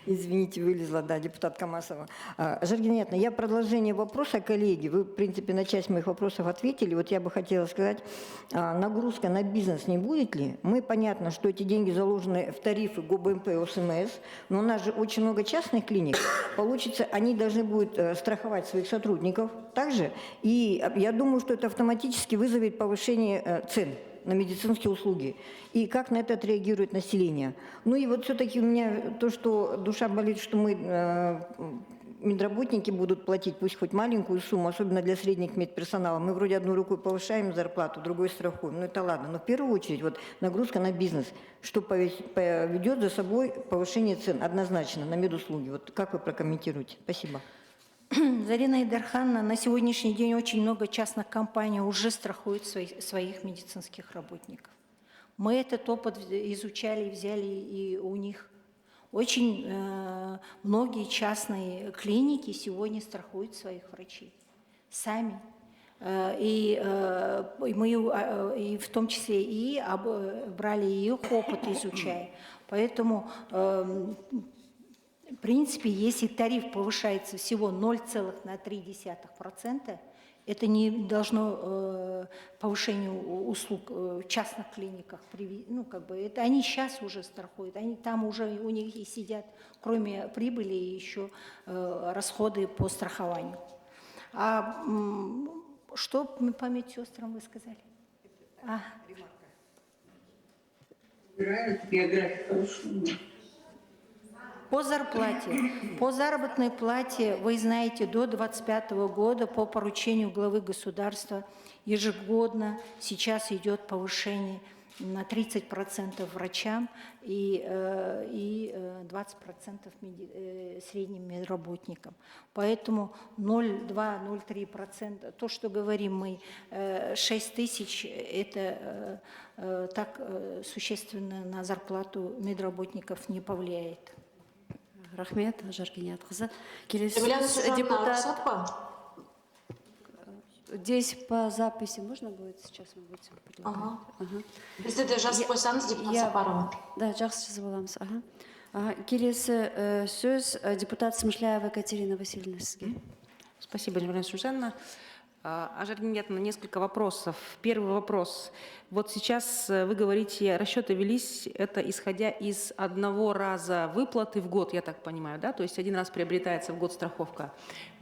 Извините, вылезла, да, депутат Камасова. Жаргинетна, я продолжение вопроса коллеги. Вы, в принципе, на часть моих вопросов ответили. Вот я бы хотела сказать, нагрузка на бизнес не будет ли? Мы, понятно, что эти деньги заложены в тарифы ГОБМП и ОСМС, но у нас же очень много частных клиник. Получится, они должны будут страховать своих сотрудников также. И я думаю, что это автоматически вызовет повышение цен на медицинские услуги. И как на это отреагирует население. Ну и вот все-таки у меня то, что душа болит, что мы, медработники будут платить, пусть хоть маленькую сумму, особенно для средних медперсонала. Мы вроде одной рукой повышаем зарплату, другой страхуем. Ну это ладно. Но в первую очередь вот нагрузка на бизнес, что поведет за собой повышение цен однозначно на медуслуги. Вот как вы прокомментируете? Спасибо. Зарина Айдархановна, на сегодняшний день очень много частных компаний уже страхуют своих медицинских работников. Мы этот опыт изучали, взяли и у них. Очень многие частные клиники сегодня страхуют своих врачей сами. И мы и в том числе и брали их опыт, изучая. Поэтому в принципе, если тариф повышается всего 0,3%, это не должно повышению услуг в частных клиниках привести. Ну, как бы, это они сейчас уже страхуют, они там уже у них и сидят, кроме прибыли, еще расходы по страхованию. А что по медсестрам вы сказали? Биография хорошо. По зарплате, по заработной плате, вы знаете, до 2025 года по поручению главы государства ежегодно сейчас идет повышение на 30% врачам и 20% средним медработникам. Поэтому 0,2-0,3%, то, что говорим мы, 6 тысяч, это так существенно на зарплату медработников не повлияет. Рахмет, Жаргинят қызы. Келесі депутат. Здесь по записи можно будет сейчас мы будем предлагать? Бізді де жазып қойсаңыз, депутат Сапарова. Да, жақсы жазып аламыз. Келесі сөз депутат Смышляева Екатерина Васильевна сізге. Спасибо, Джамиль Сюзанна. Ажаргин Ятовна, несколько вопросов. Первый вопрос. Вот сейчас вы говорите, расчеты велись, это исходя из одного раза выплаты в год, я так понимаю, да? То есть один раз приобретается в год страховка.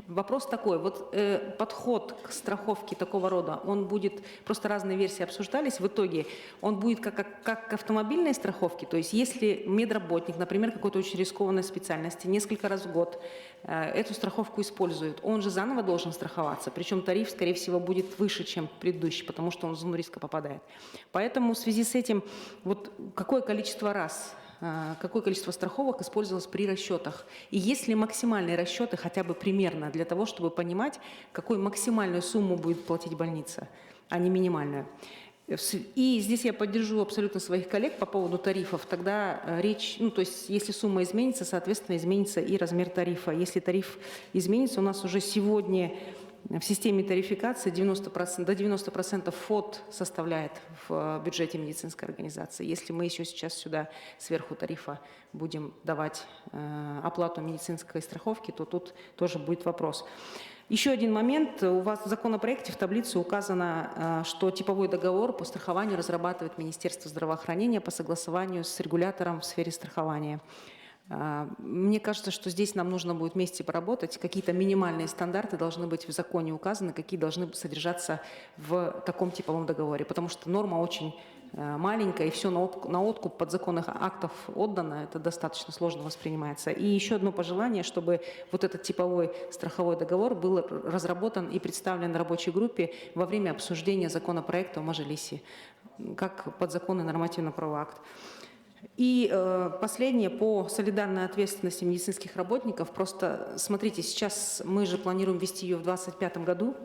Вопрос такой, вот подход к страховке такого рода, он будет, просто разные версии обсуждались, в итоге он будет как к автомобильной страховке, то есть если медработник, например, какой-то очень рискованной специальности, несколько раз в год эту страховку использует, он же заново должен страховаться, причем тариф, скорее всего, будет выше, чем предыдущий, потому что он в зону риска попадает. Поэтому в связи с этим, вот какое количество раз, какое количество страховок использовалось при расчетах? И есть ли максимальные расчеты, хотя бы примерно, для того, чтобы понимать, какую максимальную сумму будет платить больница, а не минимальную? И здесь я поддержу абсолютно своих коллег по поводу тарифов. Тогда речь, ну то есть если сумма изменится, соответственно, изменится и размер тарифа. Если тариф изменится, у нас уже сегодня в системе тарификации 90%, до 90% ФОД составляет в бюджете медицинской организации. Если мы еще сейчас сюда сверху тарифа будем давать оплату медицинской страховки, то тут тоже будет вопрос. Еще один момент. У вас в законопроекте в таблице указано, что типовой договор по страхованию разрабатывает Министерство здравоохранения по согласованию с регулятором в сфере страхования. Мне кажется, что здесь нам нужно будет вместе поработать. Какие-то минимальные стандарты должны быть в законе указаны, какие должны содержаться в таком типовом договоре, потому что норма очень маленькая, и все на откуп подзаконных актов отдано, это достаточно сложно воспринимается. И еще одно пожелание, чтобы вот этот типовой страховой договор был разработан и представлен рабочей группе во время обсуждения законопроекта в Мажилисе, как подзаконный нормативно-правовой акт. И последнее по солидарной ответственности медицинских работников. Просто смотрите, сейчас мы же планируем ввести ее в 2025 году,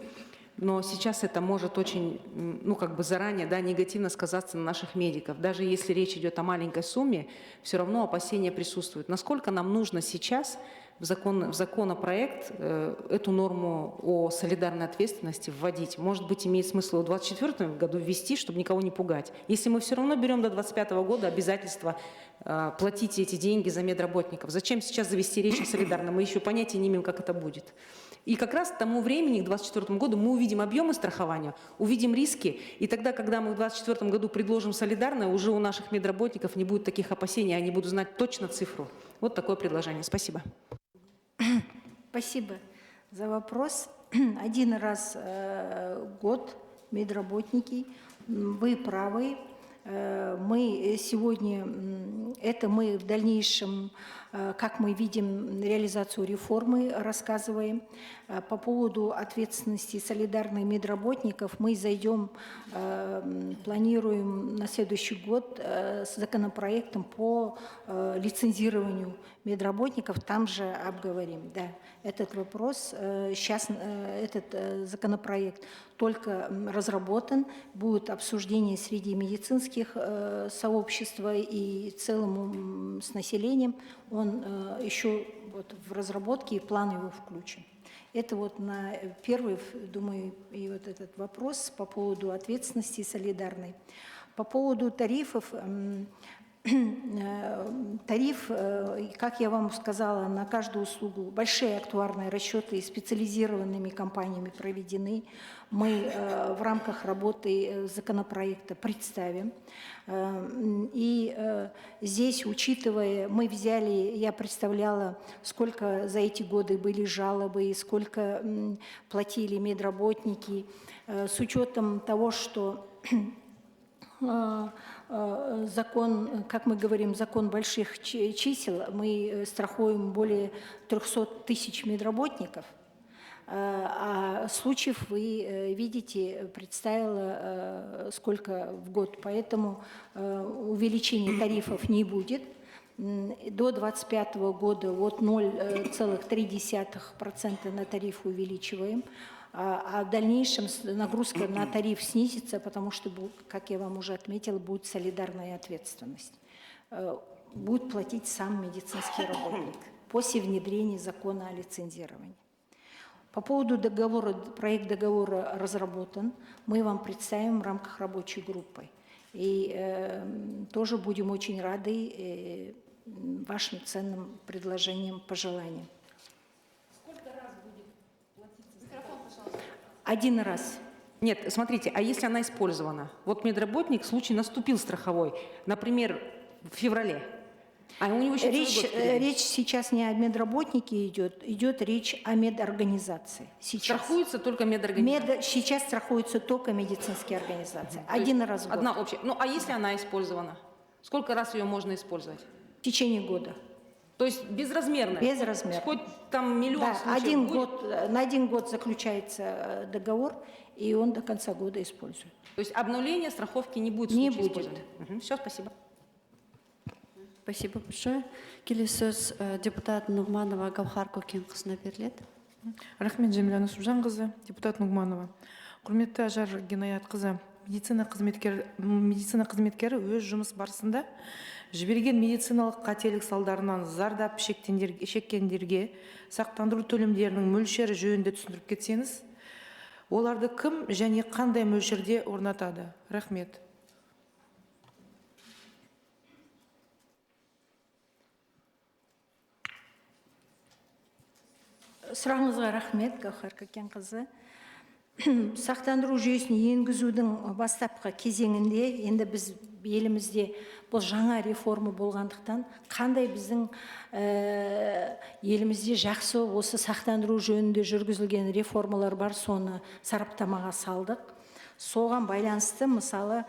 но сейчас это может очень, ну как бы заранее, да, негативно сказаться на наших медиков. Даже если речь идет о маленькой сумме, все равно опасения присутствуют. Насколько нам нужно сейчас в законопроект эту норму о солидарной ответственности вводить? Может быть, имеет смысл в 2024 году ввести, чтобы никого не пугать. Если мы все равно берем до 2025 года обязательство платить эти деньги за медработников, зачем сейчас завести речь о солидарном? Мы еще понятия не имеем, как это будет. И как раз к тому времени, к 2024 году, мы увидим объемы страхования, увидим риски, и тогда, когда мы в 2024 году предложим солидарное, уже у наших медработников не будет таких опасений, они будут знать точно цифру. Вот такое предложение. Спасибо. Спасибо за вопрос. Один раз в год медработники, вы правы. Мы сегодня, это мы в дальнейшем, как мы видим реализацию реформы, рассказываем. По поводу ответственности солидарных медработников мы зайдем, планируем на следующий год с законопроектом по лицензированию медработников, там же обговорим. Да, этот вопрос, сейчас этот законопроект только разработан, будет обсуждение среди медицинских сообщества и в целом с населением. Он еще вот в разработке, и план его включен. Это вот на первый, думаю, и вот этот вопрос по поводу ответственности солидарной. По поводу тарифов, тариф, как я вам сказала, на каждую услугу большие актуарные расчеты специализированными компаниями проведены. Мы в рамках работы законопроекта представим. И здесь, учитывая, мы взяли, я представляла, сколько за эти годы были жалобы, сколько платили медработники, с учетом того, что закон, как мы говорим, закон больших чисел, мы страхуем более 300 тысяч медработников, а случаев вы видите, представила сколько в год, поэтому увеличения тарифов не будет. До 2025 года вот 0,3% на тариф увеличиваем, а в дальнейшем нагрузка на тариф снизится, потому что, как я вам уже отметила, будет солидарная ответственность. Будет платить сам медицинский работник после внедрения закона о лицензировании. По поводу договора, проект договора разработан, мы вам представим в рамках рабочей группы. И тоже будем очень рады вашим ценным предложениям, пожеланиям. Сколько раз будет платиться один раз. Нет, смотрите, а если она использована? Вот медработник, случай наступил страховой, например, в феврале, а у него еще целый год впереди. Речь сейчас не о медработнике идет речь о медорганизации. Сейчас. Страхуется только медорганизация. Сейчас страхуются только медицинские организации. Один раз в год. Одна общая. Ну, а если она использована? Сколько раз ее можно использовать? В течение года. То есть безразмерная? Безразмерно. Хоть там миллион Да, случаев будет? на 1 год заключается договор, и он до конца года использует. То есть обнуления страховки не будет в Не случае будет. использования? Все, спасибо. Спасибо большое. Келесі сөз депутат Нұғманова Гаухар Көкенқызына беріледі. Рахмет, Жамиля Нусупжанқызы, депутат Нұғманова. Құрметті Ажар Гинаятқызы, медицина қызметкері өз жұмыс барысында жіберген медициналық қателік салдарынан зардап шеккендерге сақтандыру төлемдерінің мөлшері жөнінде түсіндіріп кетсеңіз, оларды кім және қандай мөлшерде орнатады? Рахмет. Сұрағыңызға рахмет, Гаухар Көкенқызы. Сақтандыру жүйесін енгізудің бастапқы кезеңінде, енді біз елімізде бұл жаңа реформа болғандықтан, қандай біздің елімізде жақсы осы сақтандыру жөнінде жүргізілген реформалар бар, соны сараптамаға салдық. Соған байланысты, мысалы,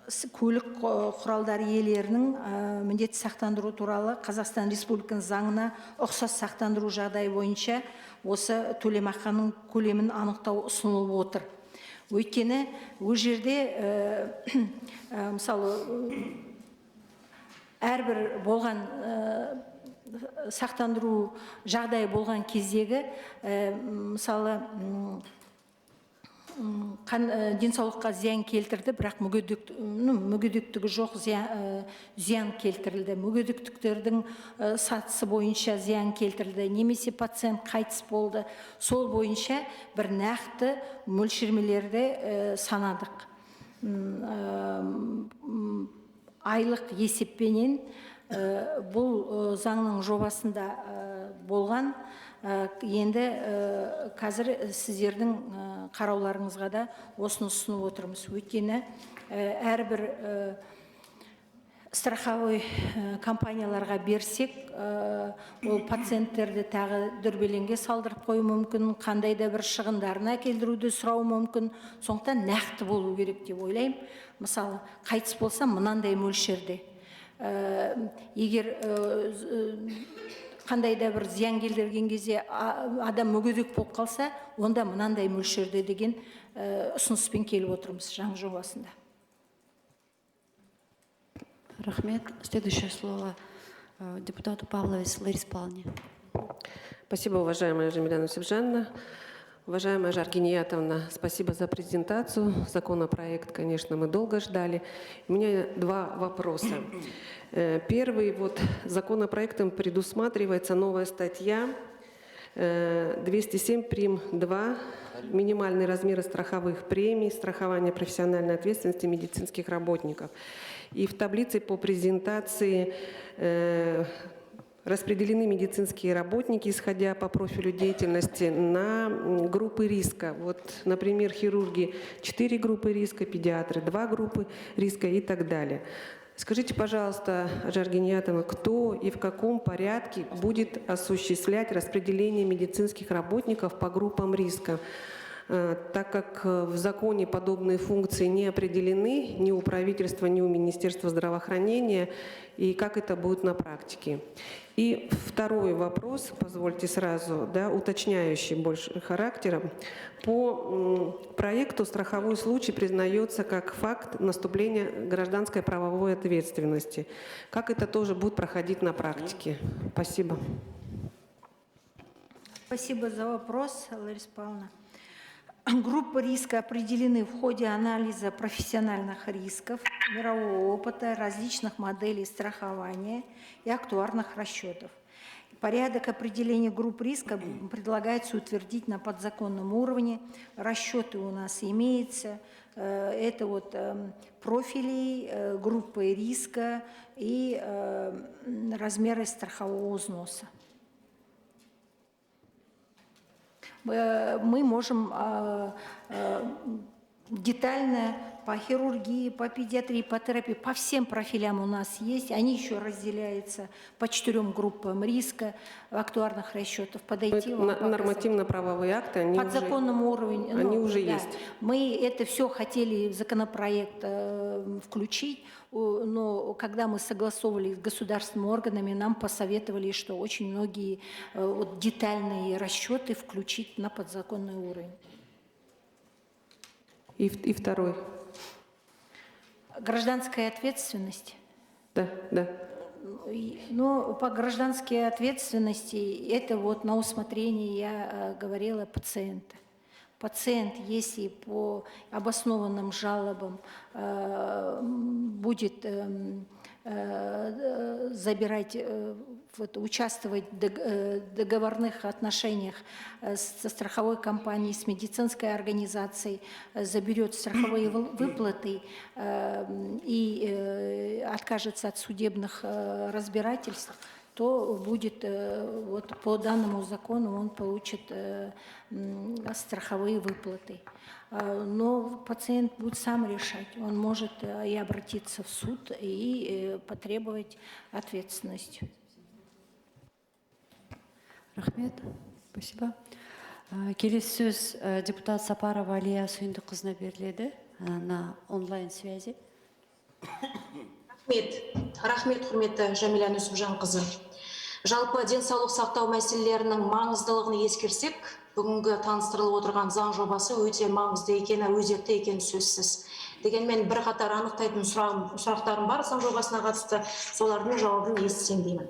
көлік құралдары иелерінің міндетті сақтандыру туралы Қазақстан Республикасының заңына ұқсас сақтандыру жағдайы бойынша осы төлемақының көлемін анықтау ұсынылып отыр. Өйткені ол жерде мысалы әрбір болған сақтандыру жағдайы болған кездегі мысалы денсаулыққа зиян келтірді, бірақ мүгедектігі жоқ зиян келтірілді. Мүгедектіктердің сатысы бойынша зиян келтірілді, немесе пациент қайтыс болды. Сол бойынша бір нақты мөлшерлемелерді санадық. Айлық есеппенен бұл заңның жобасында болған. Енді қазір сіздердің қарауларыңызға да осыны ұсынып отырмыз. Өйткені әрбір страховой компанияларға берсек, ол пациенттерді тағы дүрбелеңге салдырып қою мүмкін, қандай да бір шығындарына келдіруді сұрау мүмкін. Сондықтан нақты болу керек деп ойлаймын. Мысалы, қайтыс болса, мынандай мөлшерде. Егер қандай да бір зиян келтірген кезде адам мүгедек болып қалса, онда мынандай мөлшерде деген ұсыныспен келіп отырмыз заң жобасында. Рахмет. Следующее слово депутату Павловой Ларисе Павловне. Спасибо, уважаемая Жамиля Нусипжановна. Уважаемая Ажар Гиниятовна, спасибо за презентацию. Законопроект, конечно, мы долго ждали. У меня два вопроса. Первый, вот законопроектом предусматривается новая статья 207 прим. 2, минимальные размеры страховых премий, страхование профессиональной ответственности медицинских работников. И в таблице по презентации распределены медицинские работники, исходя по профилю деятельности, на группы риска. Вот, например, хирурги 4 группы риска, педиатры 2 группы риска и так далее. Скажите, пожалуйста, Ажар Гиниятовна, кто и в каком порядке будет осуществлять распределение медицинских работников по группам риска? Так как в законе подобные функции не определены ни у правительства, ни у Министерства здравоохранения, и как это будет на практике. И второй вопрос, позвольте сразу, да, уточняющий больше характером. По проекту страховой случай признается как факт наступления гражданской правовой ответственности. Как это тоже будет проходить на практике? Спасибо. Спасибо за вопрос, Лариса Павловна. Группы риска определены в ходе анализа профессиональных рисков, мирового опыта, различных моделей страхования и актуарных расчетов. Порядок определения групп риска предлагается утвердить на подзаконном уровне. Расчеты у нас имеются. Это вот профили, группы риска и размеры страхового взноса. мы можем детально по хирургии, по педиатрии, по терапии, по всем профилям у нас есть. Они еще разделяются по 4 группам риска, актуарных расчетов. Подойти вам показать. Нормативно-правовые акты, они уже, подзаконному уровню. они уже да. есть. Мы это все хотели в законопроект включить, но когда мы согласовывали с государственными органами, нам посоветовали, что очень многие вот, детальные расчеты включить на подзаконный уровень. И второй. Гражданская ответственность. Да, да. Ну, по гражданской ответственности, это вот на усмотрение, я говорила, пациента. Пациент, если по обоснованным жалобам будет забирать, участвовать в договорных отношениях со страховой компанией, с медицинской организацией, заберет страховые выплаты и откажется от судебных разбирательств, то будет вот, по данному закону он получит страховые выплаты. Но пациент будет сам решать. Он может и обратиться в суд, и потребовать ответственности. Рахмет. Спасибо. Келесі сөз депутат Сапарова Алия Сүйіндікқызына беріледі на онлайн связи. Рахмет, құрметті Жәмилә Нүсіпжанқызы. Жалпы денсаулық сақтау мәселелерінің маңыздылығын ескерсек, бүгінгі таныстырылып отырған заң жобасы өте маңызды екені, өзекті екені сөзсіз. Дегенмен бірқатар анықтайтын сұрақтарым бар заң жобасына қатысты, солардың жауабын естісем деймін.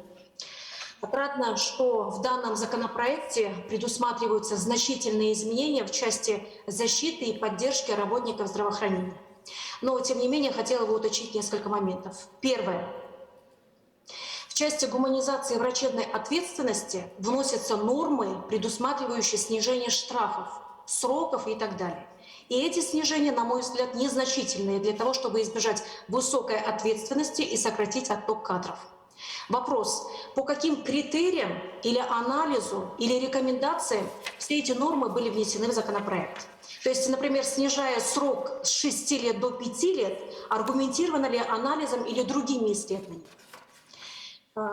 Отрадно, что в данном законопроекте предусматриваются значительные изменения в части защиты и поддержки работников здравоохранения. Но, тем не менее, хотела бы уточнить несколько моментов. Первое. В части гуманизации врачебной ответственности вносятся нормы, предусматривающие снижение штрафов, сроков и так далее. И эти снижения, на мой взгляд, незначительные для того, чтобы избежать высокой ответственности и сократить отток кадров. Вопрос, по каким критериям или анализу, или рекомендациям все эти нормы были внесены в законопроект? То есть, например, снижая срок с 6 лет до 5 лет, аргументировано ли анализом или другими исследованиями?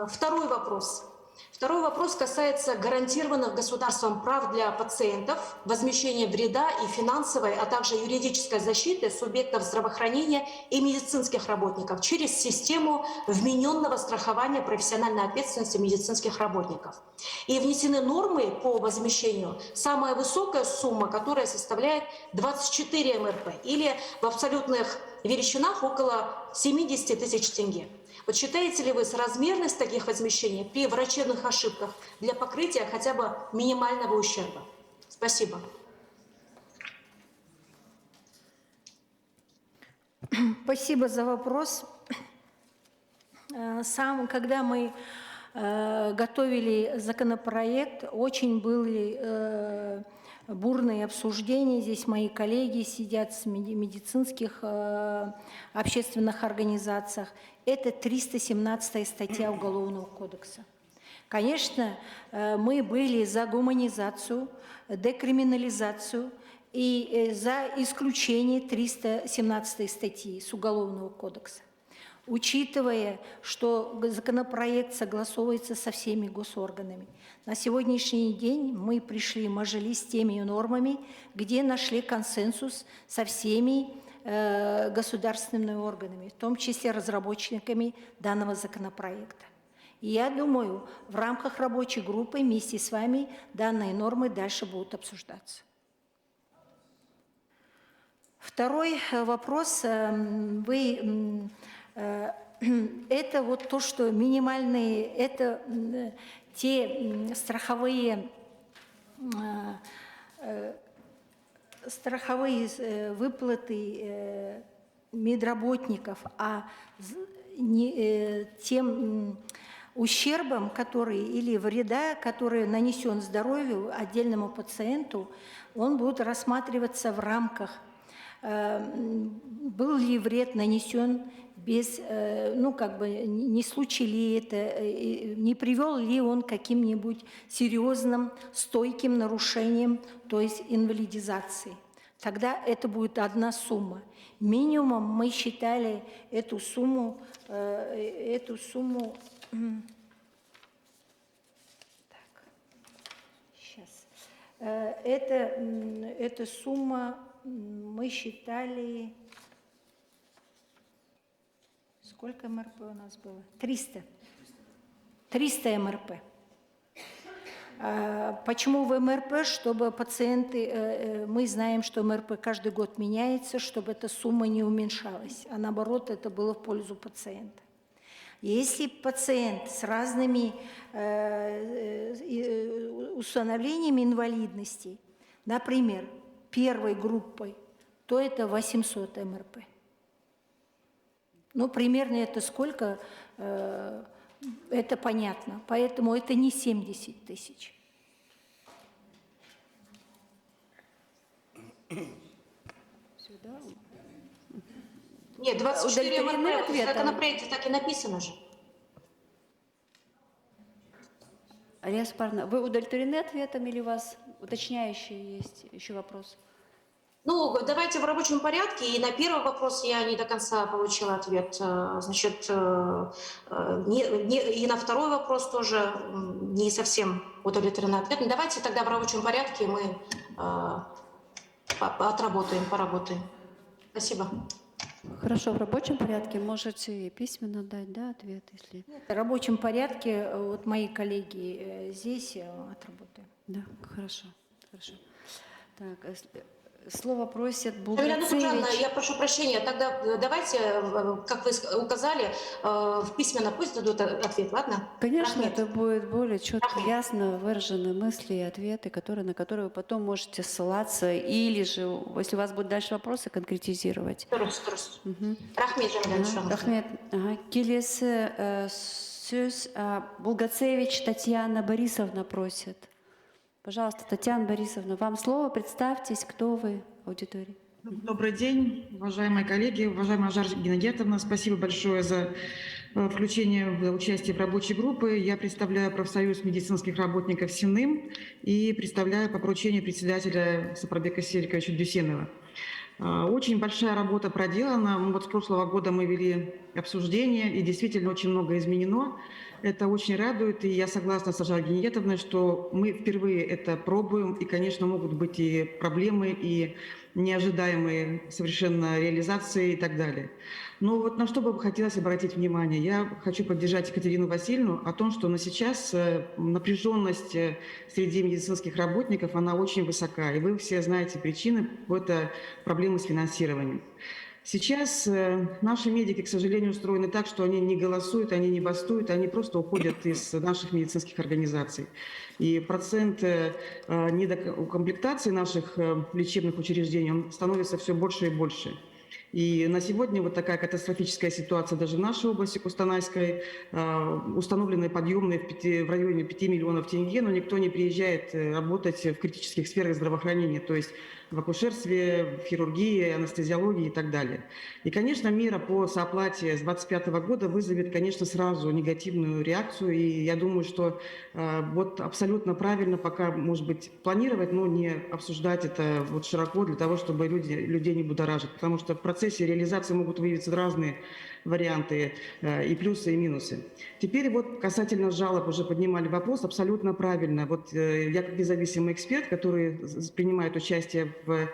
Второй вопрос. Второй вопрос касается гарантированных государством прав для пациентов, возмещения вреда и финансовой, а также юридической защиты субъектов здравоохранения и медицинских работников через систему вмененного страхования профессиональной ответственности медицинских работников. И внесены нормы по возмещению. Самая высокая сумма, которая составляет 24 МРП, или в абсолютных величинах около 70 тысяч тенге. Вот считаете ли вы соразмерность таких возмещений при врачебных ошибках для покрытия хотя бы минимального ущерба? Спасибо. Спасибо за вопрос. Когда мы готовили законопроект, очень были бурные обсуждения. Здесь мои коллеги сидят с медицинских общественных организациях. Это 317 статья Уголовного кодекса. Конечно, мы были за гуманизацию, декриминализацию и за исключение 317 статьи с Уголовного кодекса. Учитывая, что законопроект согласовывается со всеми госорганами, на сегодняшний день мы пришли в Мажилис с теми нормами, где нашли консенсус со всеми государственными органами, в том числе разработчиками данного законопроекта. И я думаю, в рамках рабочей группы вместе с вами данные нормы дальше будут обсуждаться. Второй вопрос. Это вот то, что минимальные, это те страховые выплаты медработников, а тем ущербом, который или вреда, который нанесен здоровью отдельному пациенту, он будет рассматриваться в рамках был ли вред нанесен без, не случай ли это, не привел ли он к каким-нибудь серьезным, стойким нарушениям, то есть инвалидизации. Тогда это будет одна сумма. Минимум мы считали эту сумму эта сумма мы считали... Сколько МРП у нас было? 300. 300 МРП. Почему в МРП? Чтобы пациенты, мы знаем, что МРП каждый год меняется, чтобы эта сумма не уменьшалась, а наоборот, это было в пользу пациента. Если пациент с разными установлениями инвалидности, например, первой группой, то это 800 МРП. Ну, примерно это сколько, это понятно, поэтому это не 70 тысяч. Нет, 24 Удовлетворены МРП, в ответом? законопроекте так и написано же. Алия Спарна, вы удовлетворены ответом или у вас уточняющие есть еще вопрос? Ну, давайте в рабочем порядке. И на первый вопрос я не до конца получила ответ. Значит, и на второй вопрос тоже не совсем удовлетворена ответом. Давайте тогда в рабочем порядке мы поработаем. Спасибо. Хорошо, в рабочем порядке можете письменно дать, да, ответ, если... В рабочем порядке вот мои коллеги здесь отработаем. Да, хорошо. Так, слово просит Жамиля Нусупжановна, Булгацевич. я прошу прощения, тогда давайте, как вы указали, в письменно пусть дадут ответ, ладно? Конечно, Рахмет. это будет более четко, Рахмет. ясно выражены мысли и ответы, на которые вы потом можете ссылаться, или же, если у вас будут дальше вопросы, конкретизировать. Дұрыс. Рахмет, Жамиля Нусупжановна. Рахмет. Келесі сөз Булгацевич Татьяна Борисовна просит. Пожалуйста, Татьяна Борисовна, вам слово. Представьтесь, кто вы в аудитории. Добрый день, уважаемые коллеги, уважаемая Ажар Геннадьевна. Спасибо большое за включение в участие в рабочей группе. Я представляю профсоюз медицинских работников СИНЫМ и представляю по поручению председателя Сапарбека Сериковича Дюсенова. Очень большая работа проделана. Вот с прошлого года мы вели обсуждение, и действительно очень много изменено. Это очень радует, и я согласна с Ажар Геннадьевной, что мы впервые это пробуем, и, конечно, могут быть и проблемы, и неожидаемые совершенно реализации и так далее. Но вот на что бы хотелось обратить внимание. Я хочу поддержать Екатерину Васильевну о том, что на сейчас напряженность среди медицинских работников, она очень высока. И вы все знаете причины, это проблемы с финансированием. Сейчас наши медики, к сожалению, устроены так, что они не голосуют, они не бастуют, они просто уходят из наших медицинских организаций. И процент недокомплектации наших лечебных учреждений он становится все больше и больше. И на сегодня вот такая катастрофическая ситуация даже в нашей области Кустанайской. Установлены подъемные в районе 5 миллионов тенге, но никто не приезжает работать в критических сферах здравоохранения, то есть в акушерстве, в хирургии, анестезиологии и так далее. И, конечно, мера по сооплате с 2025 года вызовет, конечно, сразу негативную реакцию. И я думаю, что вот абсолютно правильно пока, может быть, планировать, но не обсуждать это вот широко для того, чтобы людей не будоражить. Потому что в процессе реализации могут выявиться разные варианты, и плюсы, и минусы. Теперь вот касательно жалоб уже поднимали вопрос, абсолютно правильно. Вот я как независимый эксперт, который принимает участие в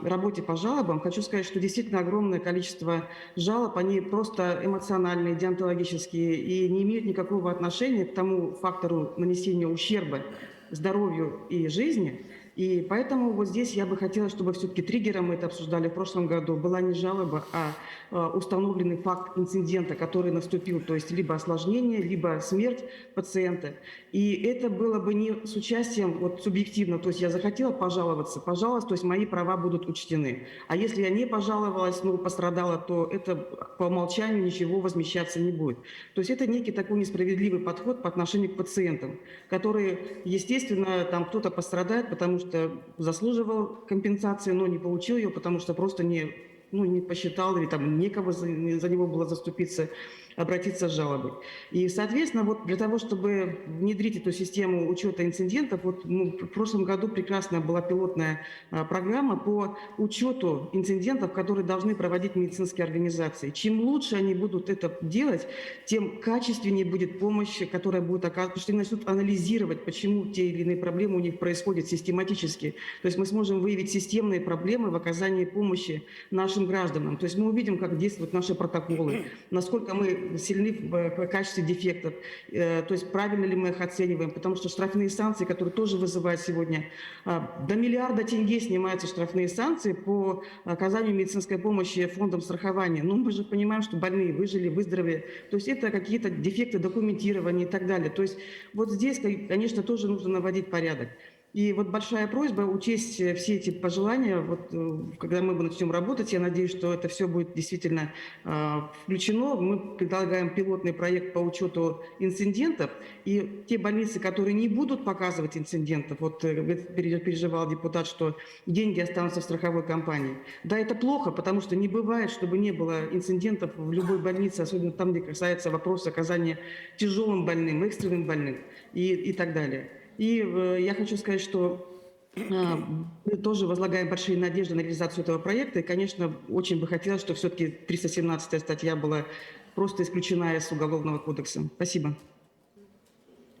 работе по жалобам, хочу сказать, что действительно огромное количество жалоб, они просто эмоциональные, деонтологические и не имеют никакого отношения к тому фактору нанесения ущерба здоровью и жизни. И поэтому вот здесь я бы хотела, чтобы все-таки триггером, мы это обсуждали в прошлом году, была не жалоба, а установленный факт инцидента, который наступил, то есть либо осложнение, либо смерть пациента. И это было бы не с участием вот субъективно, то есть я захотела пожаловаться, пожалуйста, то есть мои права будут учтены. А если я не пожаловалась, пострадала, то это по умолчанию ничего возмещаться не будет. То есть это некий такой несправедливый подход по отношению к пациентам, которые, естественно, там кто-то пострадает, потому что заслуживал компенсации, но не получил ее, потому что просто не посчитал, или там некого за него было заступиться, обратиться с жалобой. И, соответственно, вот для того, чтобы внедрить эту систему учета инцидентов, вот в прошлом году прекрасная была пилотная программа по учету инцидентов, которые должны проводить медицинские организации. Чем лучше они будут это делать, тем качественнее будет помощь, которая будет оказываться, потому что они начнут анализировать, почему те или иные проблемы у них происходят систематически. То есть мы сможем выявить системные проблемы в оказании помощи нашим гражданам. То есть мы увидим, как действуют наши протоколы, насколько мы сильны в качестве дефектов, то есть правильно ли мы их оцениваем, потому что штрафные санкции, которые тоже вызывают сегодня, до миллиарда тенге снимаются штрафные санкции по оказанию медицинской помощи фондом страхования. Но мы же понимаем, что больные выжили, выздоровели, то есть это какие-то дефекты документирования и так далее. То есть вот здесь, конечно, тоже нужно наводить порядок. И вот большая просьба учесть все эти пожелания, вот, когда мы начнем работать, я надеюсь, что это все будет действительно включено. Мы предлагаем пилотный проект по учету инцидентов, и те больницы, которые не будут показывать инцидентов, вот переживал депутат, что деньги останутся в страховой компании. Да, это плохо, потому что не бывает, чтобы не было инцидентов в любой больнице, особенно там, где касается вопроса оказания тяжелым больным, экстренным больным и так далее. И я хочу сказать, что мы тоже возлагаем большие надежды на реализацию этого проекта. И, конечно, очень бы хотелось, чтобы все-таки 317-я статья была просто исключена из Уголовного кодекса. Спасибо.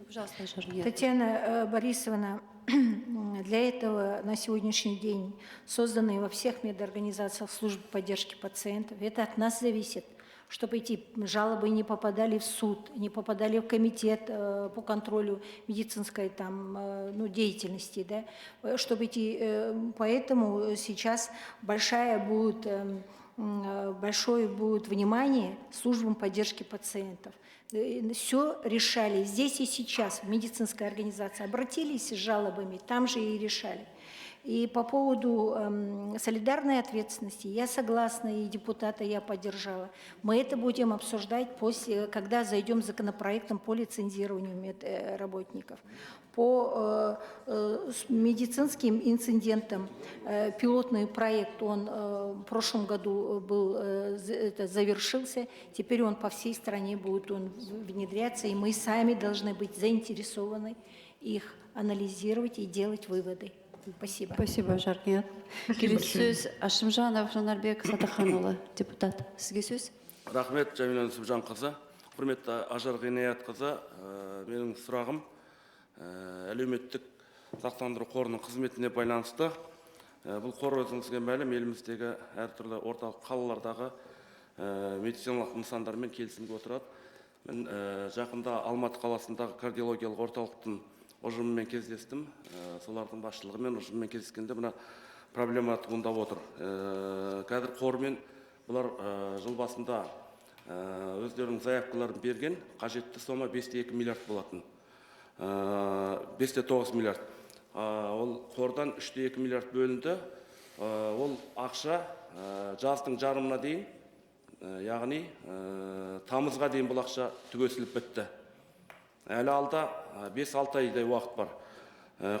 Пожалуйста, Жоргия. Татьяна Борисовна, для этого на сегодняшний день созданы во всех медорганизациях службы поддержки пациентов. Это от нас зависит, чтобы эти жалобы не попадали в суд, не попадали в комитет по контролю медицинской деятельности, да, чтобы поэтому сейчас большое будет внимание службам поддержки пациентов. Все решали здесь и сейчас, в медицинской организации. Обратились с жалобами, там же и решали. И по поводу солидарной ответственности я согласна, и депутата я поддержала. Мы это будем обсуждать когда зайдем с законопроектом по лицензированию медработников. По медицинским инцидентам пилотный проект, он в прошлом году завершился, теперь он по всей стране будет внедряться, и мы сами должны быть заинтересованы их анализировать и делать выводы. Спасибо. Спасибо, Жоргия. Келесі сөз Ашымжанов Жанарбек Садыханұлы, депутат. Сізге сөз. Рахмет, Жамиля Нусипжанқызы. Құрметті Ажар Ғинаятқызы, менің сұрағым әлеуметтік сақтандыру қорының қызметіне байланысты. Бұл қор өзіңізге мәлім, еліміздегі әртүрлі орталық қалалардағы медициналық нысандармен келісімге отырады. Мен жақында Алматы қаласындағы кардиологиялық орталықтың ұжымымен кездестім. Солардың басшылығымен ұжыммен кездескенде мына проблема туындап отыр. Қазір қормен бұлар жыл басында өздерінің заявкаларын берген, қажетті сома 5,2 миллиард болатын. 5,9 миллиард. Ол қордан 3,2 миллиард бөлінді. Ол ақша жаздың жарымына дейін, яғни тамызға дейін бұл ақша түгесіліп бітті. Әлі алда 5-6 айдай уақыт бар.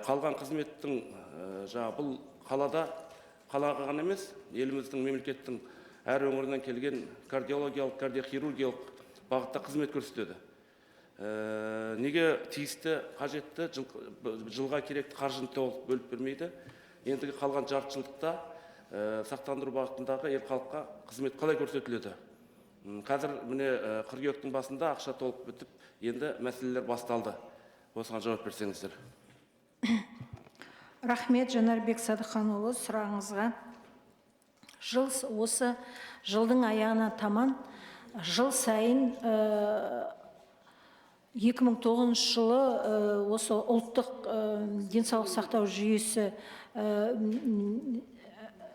Қалған қызметтің бұл қалаға ғана емес, еліміздің мемлекеттің әр өңірінен келген кардиологиялық, кардиохирургиялық бағытта қызмет көрсетеді. Неге тиісті қажетті жылға керекті қаржыны толық бөліп бермейді? Ендігі қалған жарты жылдықта сақтандыру бағытындағы ел халыққа қызмет қалай көрсетіледі? Қазір міне қыркүйектің басында ақша толық бітіп, енді мәселелер басталды. Осыған жауап берсеңіздер. Рахмет, Жанарбек Садыханұлы, сұрағыңызға. Осы жылдың аяғына таман жыл сайын 2009 жылы осы ұлттық денсаулық сақтау жүйесі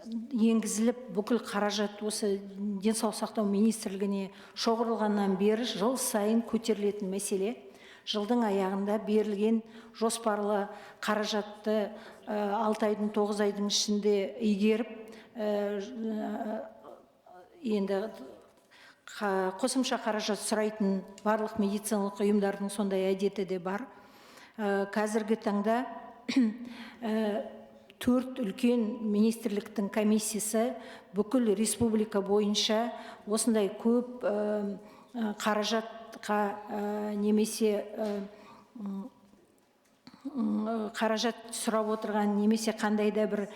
енгізіліп, бүкіл қаражат осы денсаулық сақтау министрлігіне шоғырылғаннан бері жыл сайын көтерілетін мәселе. Жылдың аяғында берілген жоспарлы қаражатты 6 айдың 9 айдың ішінде игеріп, енді қосымша қаражат сұрайтын барлық медициналық ұйымдардың сондай әдеті де бар. Қазіргі таңда 4 үлкен министрліктің комиссиясы бүкіл республика бойынша осындай көп қаражатқа немесе қаражат сұрап отырған немесе қандай да бір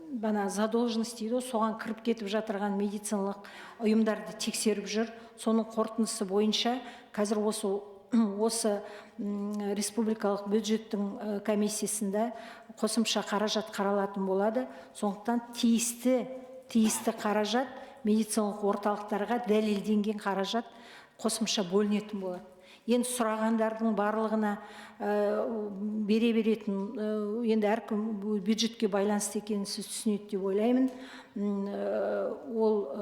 бана задолженность дейді, соған кіріп кетіп жатырған медициналық ұйымдарды тексеріп жүр. Соның қорытындысы бойынша қазір осы республикалық бюджеттің комиссиясында қосымша қаражат қаралатын болады. Сондықтан тиісті қаражат медициналық орталықтарға дәлелденген қаражат қосымша бөлінетін болады. Енді сұрағандардың барлығына бере беретін, енді әркім бюджетке байланысты екенін сіз түсінеді деп ойлаймын. Ол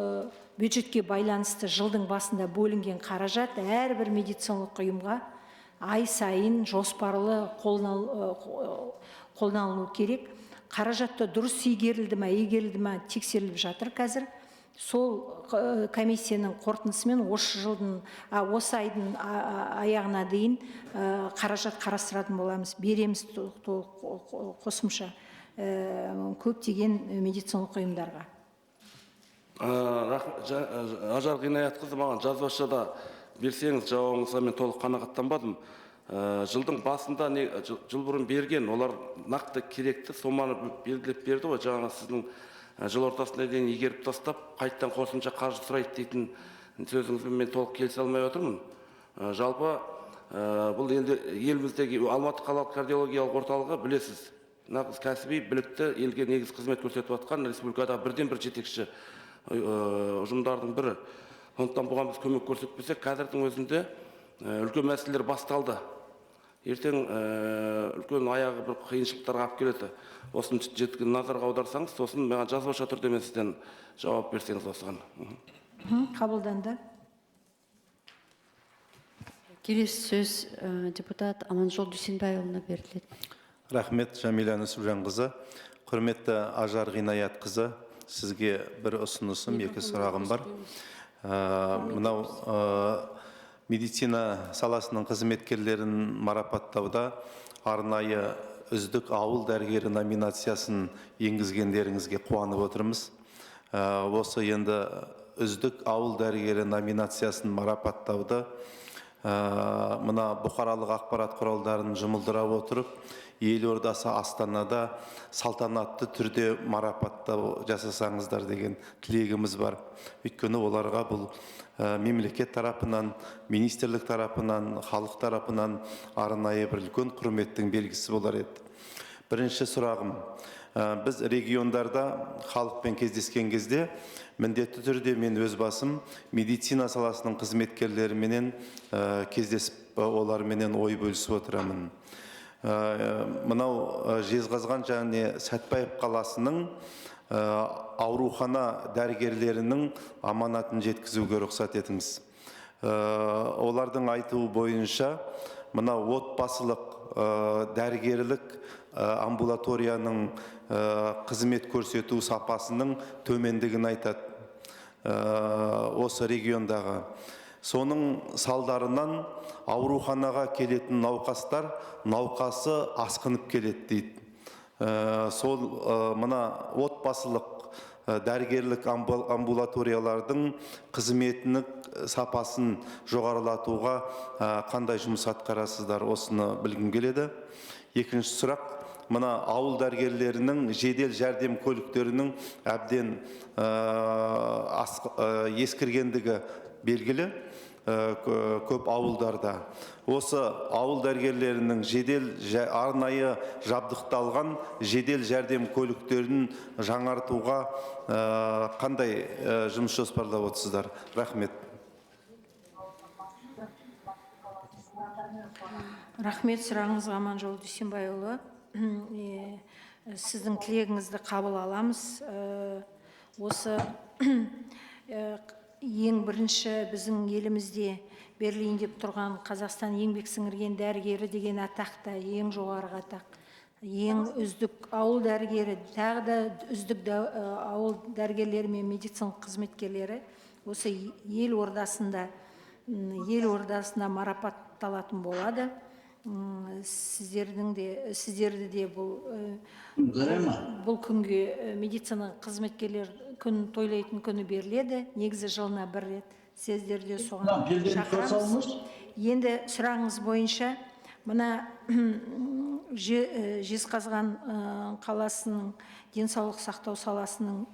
бюджетке байланысты жылдың басында бөлінген қаражат әрбір медициналық ұйымға ай сайын жоспарлы қолданылу керек. Қаражатты дұрыс игерілді ме тексеріліп жатыр қазір. Сол комиссияның қорытындысымен осы айдың аяғына дейін қаражат қарастыратын боламыз. Береміз қосымша көптеген медициналық ұйымдарға. Ажар Ғинаятқызы, маған жазбашада берсеңіз жауабыңызға мен толық қанағаттанбадым. Жылдың басында, жыл бұрын берген, олар нақты керекті соманы белгілеп берді ғой, жаңа сіздің жыл ортасына дейін егеріп тастап, қайттан қосымша қаржы сұрайды дейтін сөзіңізбен мен толық келісе алмай отырмын. Жалпы бұл енді еліміздегі Алматы қалалық кардиологиялық орталығы білесіз, нағыз кәсіби білікті елге негіз қызмет көрсетіп жатқан республикада бірден-бір жетекші ұжымдардың бірі. Сондықтан бұған біз көмек көрсетпесек, қазірдің өзінде үлкен мәселелер басталды. Ертең үлкен аяғы бір қиыншылықтарға алып келеді. Осын жеткен назарға аударсаңыз, сосын маған жазбаша түрде мен сізден жауап берсеңіз осыған. Қабылданды. Келесі сөз депутат Аманжол Дүйсенбайұлына беріледі. Рахмет, Жамиля Нүсіпжанқызы. Құрметті Ажар Ғинаятқызы, сізге бір ұсынысым, екі сұрағым бар. Мынау медицина саласының қызметкерлерін марапаттауда арнайы үздік ауыл дәрігері номинациясын енгізгендеріңізге қуанып отырмыз. Осы енді үздік ауыл дәрігері номинациясын марапаттауды мына бұқаралық ақпарат құралдарын жұмылдыра отырып, елордасы Астанада салтанатты түрде марапаттау жасасаңыздар деген тілегіміз бар. Өйткені оларға бұл мемлекет тарапынан, министрлік тарапынан, халық тарапынан арнайы бір үлкен құрметтің белгісі болар еді. Бірінші сұрағым, біз региондарда халықпен кездескен кезде міндетті түрде мен өз басым медицина саласының қызметкерлеріменен кездесіп, оларменен ой бөлісіп отырамын. Мынау Жезқазған және Сәтпаев қаласының аурухана дәрігерлерінің аманатын жеткізуге рұқсат етіңіз. Олардың айтуы бойынша мына отбасылық дәрігерлік амбулаторияның қызмет көрсету сапасының төмендігін айтады осы региондағы. Соның салдарынан ауруханаға келетін науқастар науқасы асқынып келеді дейді. Сол мына отбасылық дәрігерлік амбулаториялардың қызметінің сапасын жоғарылатуға қандай жұмыс атқарасыздар, осыны білгім келеді. Екінші сұрақ, мына ауыл дәрігерлерінің жедел жәрдем көліктерінің әбден ескіргендігі белгілі көп ауылдарда. Осы ауыл дәрігерлерінің арнайы жабдықталған жедел жәрдем көліктерін жаңартуға қандай жұмыс жоспарлап отырсыздар? Рахмет. Рахмет, сұрағыңызға Аманжол Дүйсенбайұлы. Сіздің тілегіңізді қабыл аламыз. Осы ең бірінші біздің елімізде Берлин деп тұрған Қазақстан еңбек сіңірген дәрігері деген атақта, ең жоғарғы атақ. Ең үздік ауыл дәрігері, тағы да үздік ауыл дәрігерлері мен медициналық қызметкерлері осы ел ордасында марапатталатын болады. сіздерді де бұл күнге медицина қызметкерлер күн тойлайтын күні беріледі. Негізі жылына бір рет. Сіздерде соған шақырамыз. Енді сұрағыңыз бойынша мына Жезқазған қаласының денсаулық сақтау саласының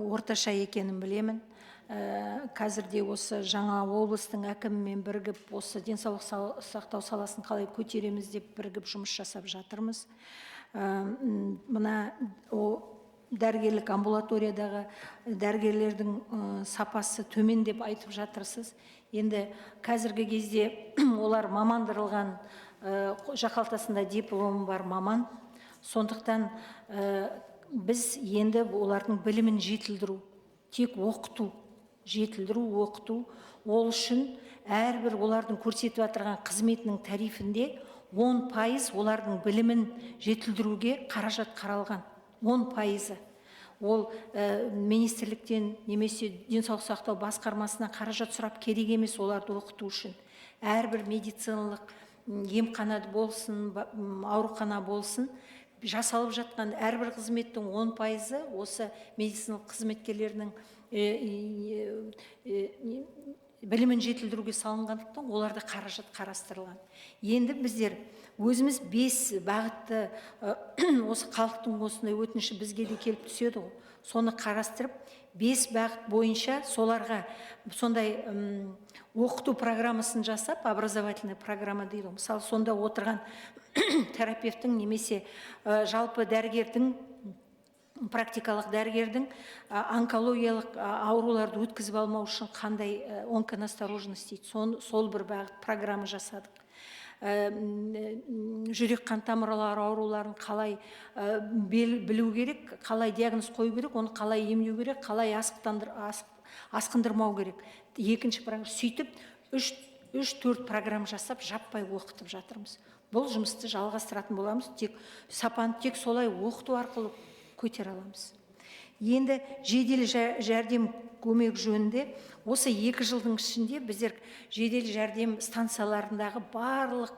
орташа екенін білемін. Қазірде осы жаңа облыстың әкімімен бірігіп, осы денсаулық сақтау саласын қалай көтереміз деп бірігіп жұмыс жасап жатырмыз. Мына дәрігерлік амбулаториядағы дәрігерлердің сапасы төмен деп айтып жатырсыз. Енді қазіргі кезде олар мамандырылған, жақалтасында дипломы бар маман. Сондықтан біз енді олардың білімін жетілдіру, тек оқыту, ол үшін әрбір олардың көрсетіп отырған қызметінің тарифінде 10% олардың білімін жетілдіруге қаражат қаралған. 10%. Ол министрліктен немесе денсаулық сақтау басқармасына қаражат сұрап керек емес оларды оқыту үшін. Әрбір медициналық емхана болсын, аурухана болсын, жасалып жатқан әрбір қызметтің 10% осы медициналық қызметкерлерінің білімін жетілдіруге салынғандықтан оларда қаражат қарастырылған. Енді біздер өзіміз 5 бағытты осы халықтың осындай өтініші бізге де келіп түседі ғой. Соны қарастырып, 5 бағыт бойынша соларға сондай оқыту программасын жасап, образовательный программа дейді. Мысалы, сонда отырған терапевтің немесе жалпы дәрігердің, практикалық дәрігердің онкологиялық ауруларды өткізіп алмау үшін қандай онконасторожность дейді. Сол бір бағыт программа жасадық. Жүрек қан тамырлары ауруларын қалай білу керек, қалай диагноз қою керек, оны қалай емдеу керек, қалай асқындырмау керек. Екінші программа сөйтіп 3-4 программа жасап, жаппай оқытып жатырмыз. Бұл жұмысты жалғастыратын боламыз. Тек сапаны тек солай оқыту арқылы көтер аламыз. Енді жедел жәрдем көмек жөнінде осы 2 жылдың ішінде біздер жедел жәрдем станцияларындағы барлық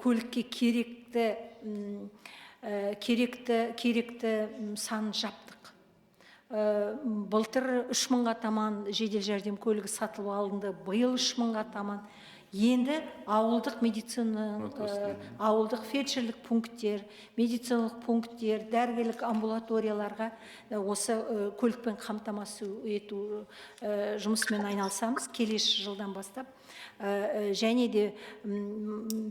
көлікке керекті санын жаптық. Былтыр 3000-ға таман жедел жәрдем көлігі сатылып алынды, биыл 3000-ға таман. Енді ауылдық медицина, ауылдық фельдшерлік пункттер, медициналық пункттер, дәрігерлік амбулаторияларға осы көлікпен қамтамасыз ету жұмысымен айналысамыз келесі жылдан бастап. Және де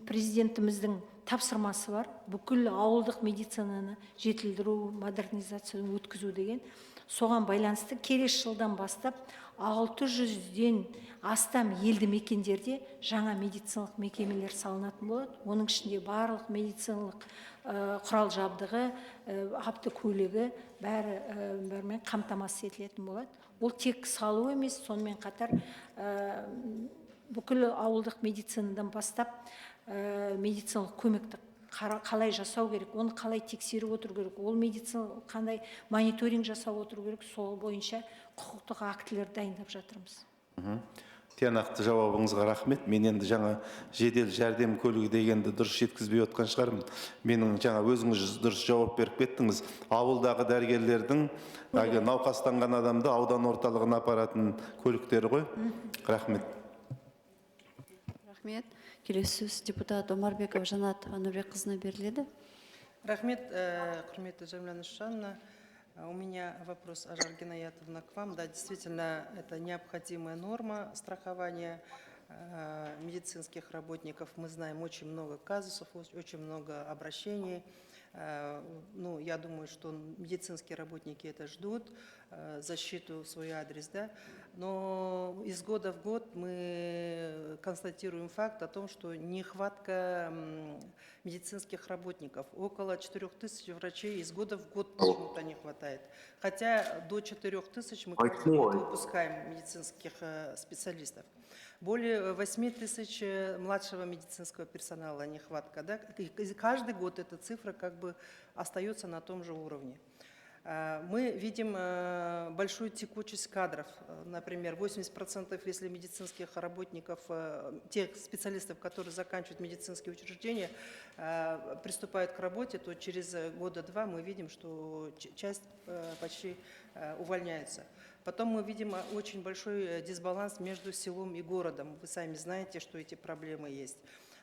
президентіміздің тапсырмасы бар, бүкіл ауылдық медицинаны жетілдіру, модернизацияны өткізу деген. Соған байланысты келесі жылдан бастап 600-ден астам елді мекендерде жаңа медициналық мекемелер салынатын болады. Оның ішінде барлық медициналық құрал жабдығы, автокөлігі бәрімен қамтамасыз етілетін болады. Ол тек салу емес, сонымен қатар бүкіл ауылдық медицинадан бастап медициналық көмекті қалай жасау керек, оны қалай тексеріп отыру керек, ол медицина қандай мониторинг жасап отыру керек, сол бойынша құқықтық актілер дайындап жатырмыз. Тиянақты жауабыңызға рахмет. Мен енді жаңа жедел жәрдем көлігі дегенді дұрыс жеткізбей отқан шығармын. Менің жаңа өзіңіз дұрыс жауап беріп кеттіңіз. Ауылдағы дәрігерлердің науқастанған адамды аудан орталығына апаратын көліктері ғой. Рахмет. Рахмет. Келесі сөз депутат Омарбекова Жанат Анубекқызына беріледі. Рахмет, құрметті Жамиля Нуршановна. У меня вопрос, Ажар Гинаятовна, к вам. Да, действительно, это необходимая норма страхования медицинских работников. Мы знаем очень много казусов, очень много обращений. Ну, я думаю, что медицинские работники это ждут, защиту в свой адрес, да. Но из года в год мы констатируем факт о том, что нехватка медицинских работников. Около 4000 врачей из года в год почему-то не хватает. Хотя до 4000 мы выпускаем медицинских специалистов. Более 8000 младшего медицинского персонала нехватка. Да? И каждый год эта цифра как бы остается на том же уровне. Мы видим большую текучесть кадров. Например, 80%, если медицинских работников, тех специалистов, которые заканчивают медицинские учреждения, приступают к работе, то через года-два мы видим, что часть почти увольняется. Потом мы видим очень большой дисбаланс между селом и городом. Вы сами знаете, что эти проблемы есть.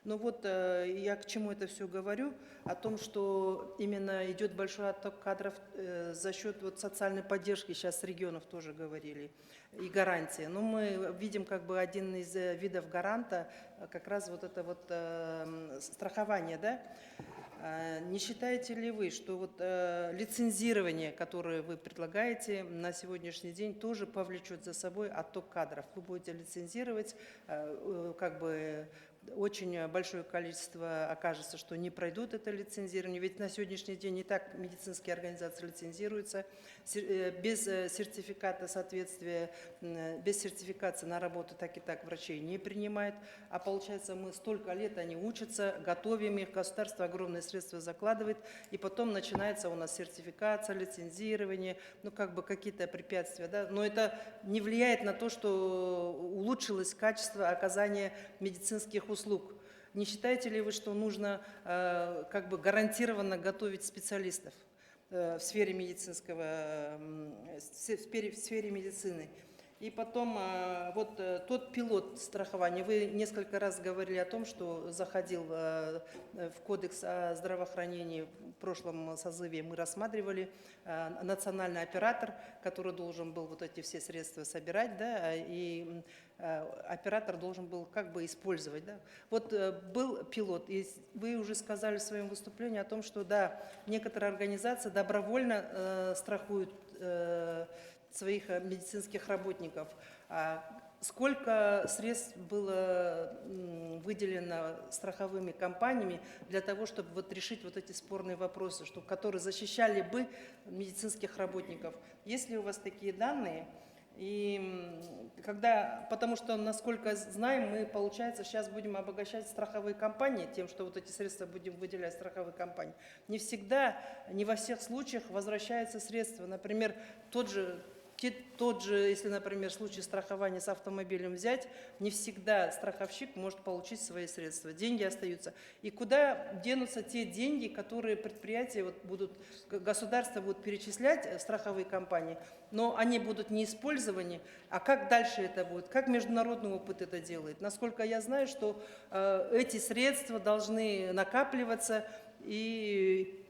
Но вот я к чему это все говорю? О том, что именно идет большой отток кадров за счет вот социальной поддержки, сейчас с регионов тоже говорили, и гарантии. Но мы видим как бы один из видов гаранта, как раз вот это вот страхование, да? Не считаете ли вы, что вот лицензирование, которое вы предлагаете на сегодняшний день, тоже повлечет за собой отток кадров? Вы будете лицензировать, как бы очень большое количество окажется, что не пройдут это лицензирование. Ведь на сегодняшний день не так медицинские организации лицензируются. Без сертификата соответствия, без сертификации на работу так и так врачей не принимают. А получается, мы столько лет они учатся, готовим их, государство огромные средства закладывает, и потом начинается у нас сертификация, лицензирование, ну как бы какие-то препятствия. Да? Но это не влияет на то, что улучшилось качество оказания медицинских услуг. Не считаете ли вы, что нужно как бы гарантированно готовить специалистов в сфере медицинского, в сфере медицины? И потом вот тот пилот страхования, вы несколько раз говорили о том, что заходил в кодекс о здравоохранении в прошлом созыве, мы рассматривали национальный оператор, который должен был вот эти все средства собирать, да, и оператор должен был как бы использовать. Да. Вот был пилот, и вы уже сказали в своем выступлении о том, что да, некоторые организации добровольно страхуют своих медицинских работников. Сколько средств было выделено страховыми компаниями для того, чтобы вот решить вот эти спорные вопросы, которые защищали бы медицинских работников? Есть ли у вас такие данные? И потому что, насколько знаем, мы, получается, сейчас будем обогащать страховые компании тем, что вот эти средства будем выделять страховые компании. Не всегда, не во всех случаях возвращаются средства. Например, тот же, если, например, в случае страхования с автомобилем взять, не всегда страховщик может получить свои средства. Деньги остаются. И куда денутся те деньги, которые предприятия государство будет перечислять в страховые компании, но они будут не использованы. А как дальше это будет? Как международный опыт это делает? Насколько я знаю, что эти средства должны накапливаться и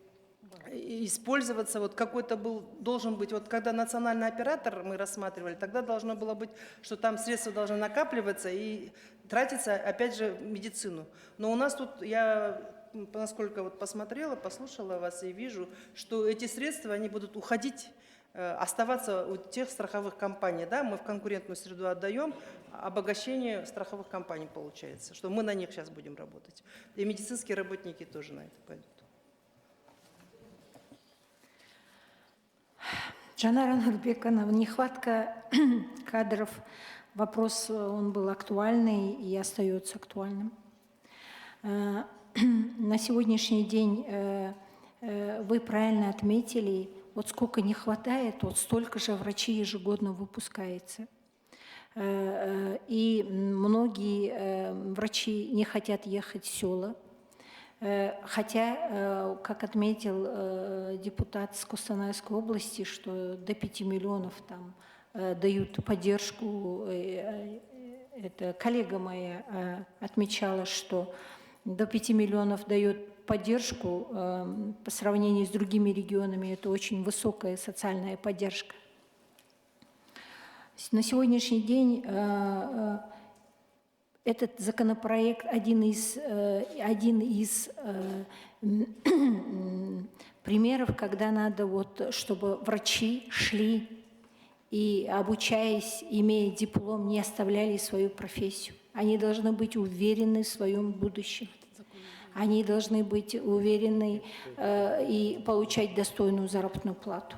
использоваться, вот какой-то должен быть, вот когда национальный оператор мы рассматривали, тогда должно было быть, что там средства должны накапливаться и тратиться, опять же, в медицину. Но у нас тут, я, насколько вот посмотрела, послушала вас и вижу, что эти средства, они будут уходить, оставаться у тех страховых компаний, да, мы в конкурентную среду отдаем, обогащение страховых компаний получается, что мы на них сейчас будем работать. И медицинские работники тоже на это пойдут. Жанара Нурбековна, нехватка кадров, вопрос, он был актуальный и остается актуальным. На сегодняшний день вы правильно отметили, вот сколько не хватает, вот столько же врачей ежегодно выпускается. И многие врачи не хотят ехать в села. Хотя, как отметил депутат с Костанайской области, что до 5 миллионов там дают поддержку, это коллега моя отмечала, что до 5 миллионов дает поддержку по сравнению с другими регионами, это очень высокая социальная поддержка. На сегодняшний день этот законопроект один из примеров, когда надо, вот, чтобы врачи шли и, обучаясь, имея диплом, не оставляли свою профессию. Они должны быть уверены в своем будущем. Они должны быть уверены и получать достойную заработную плату.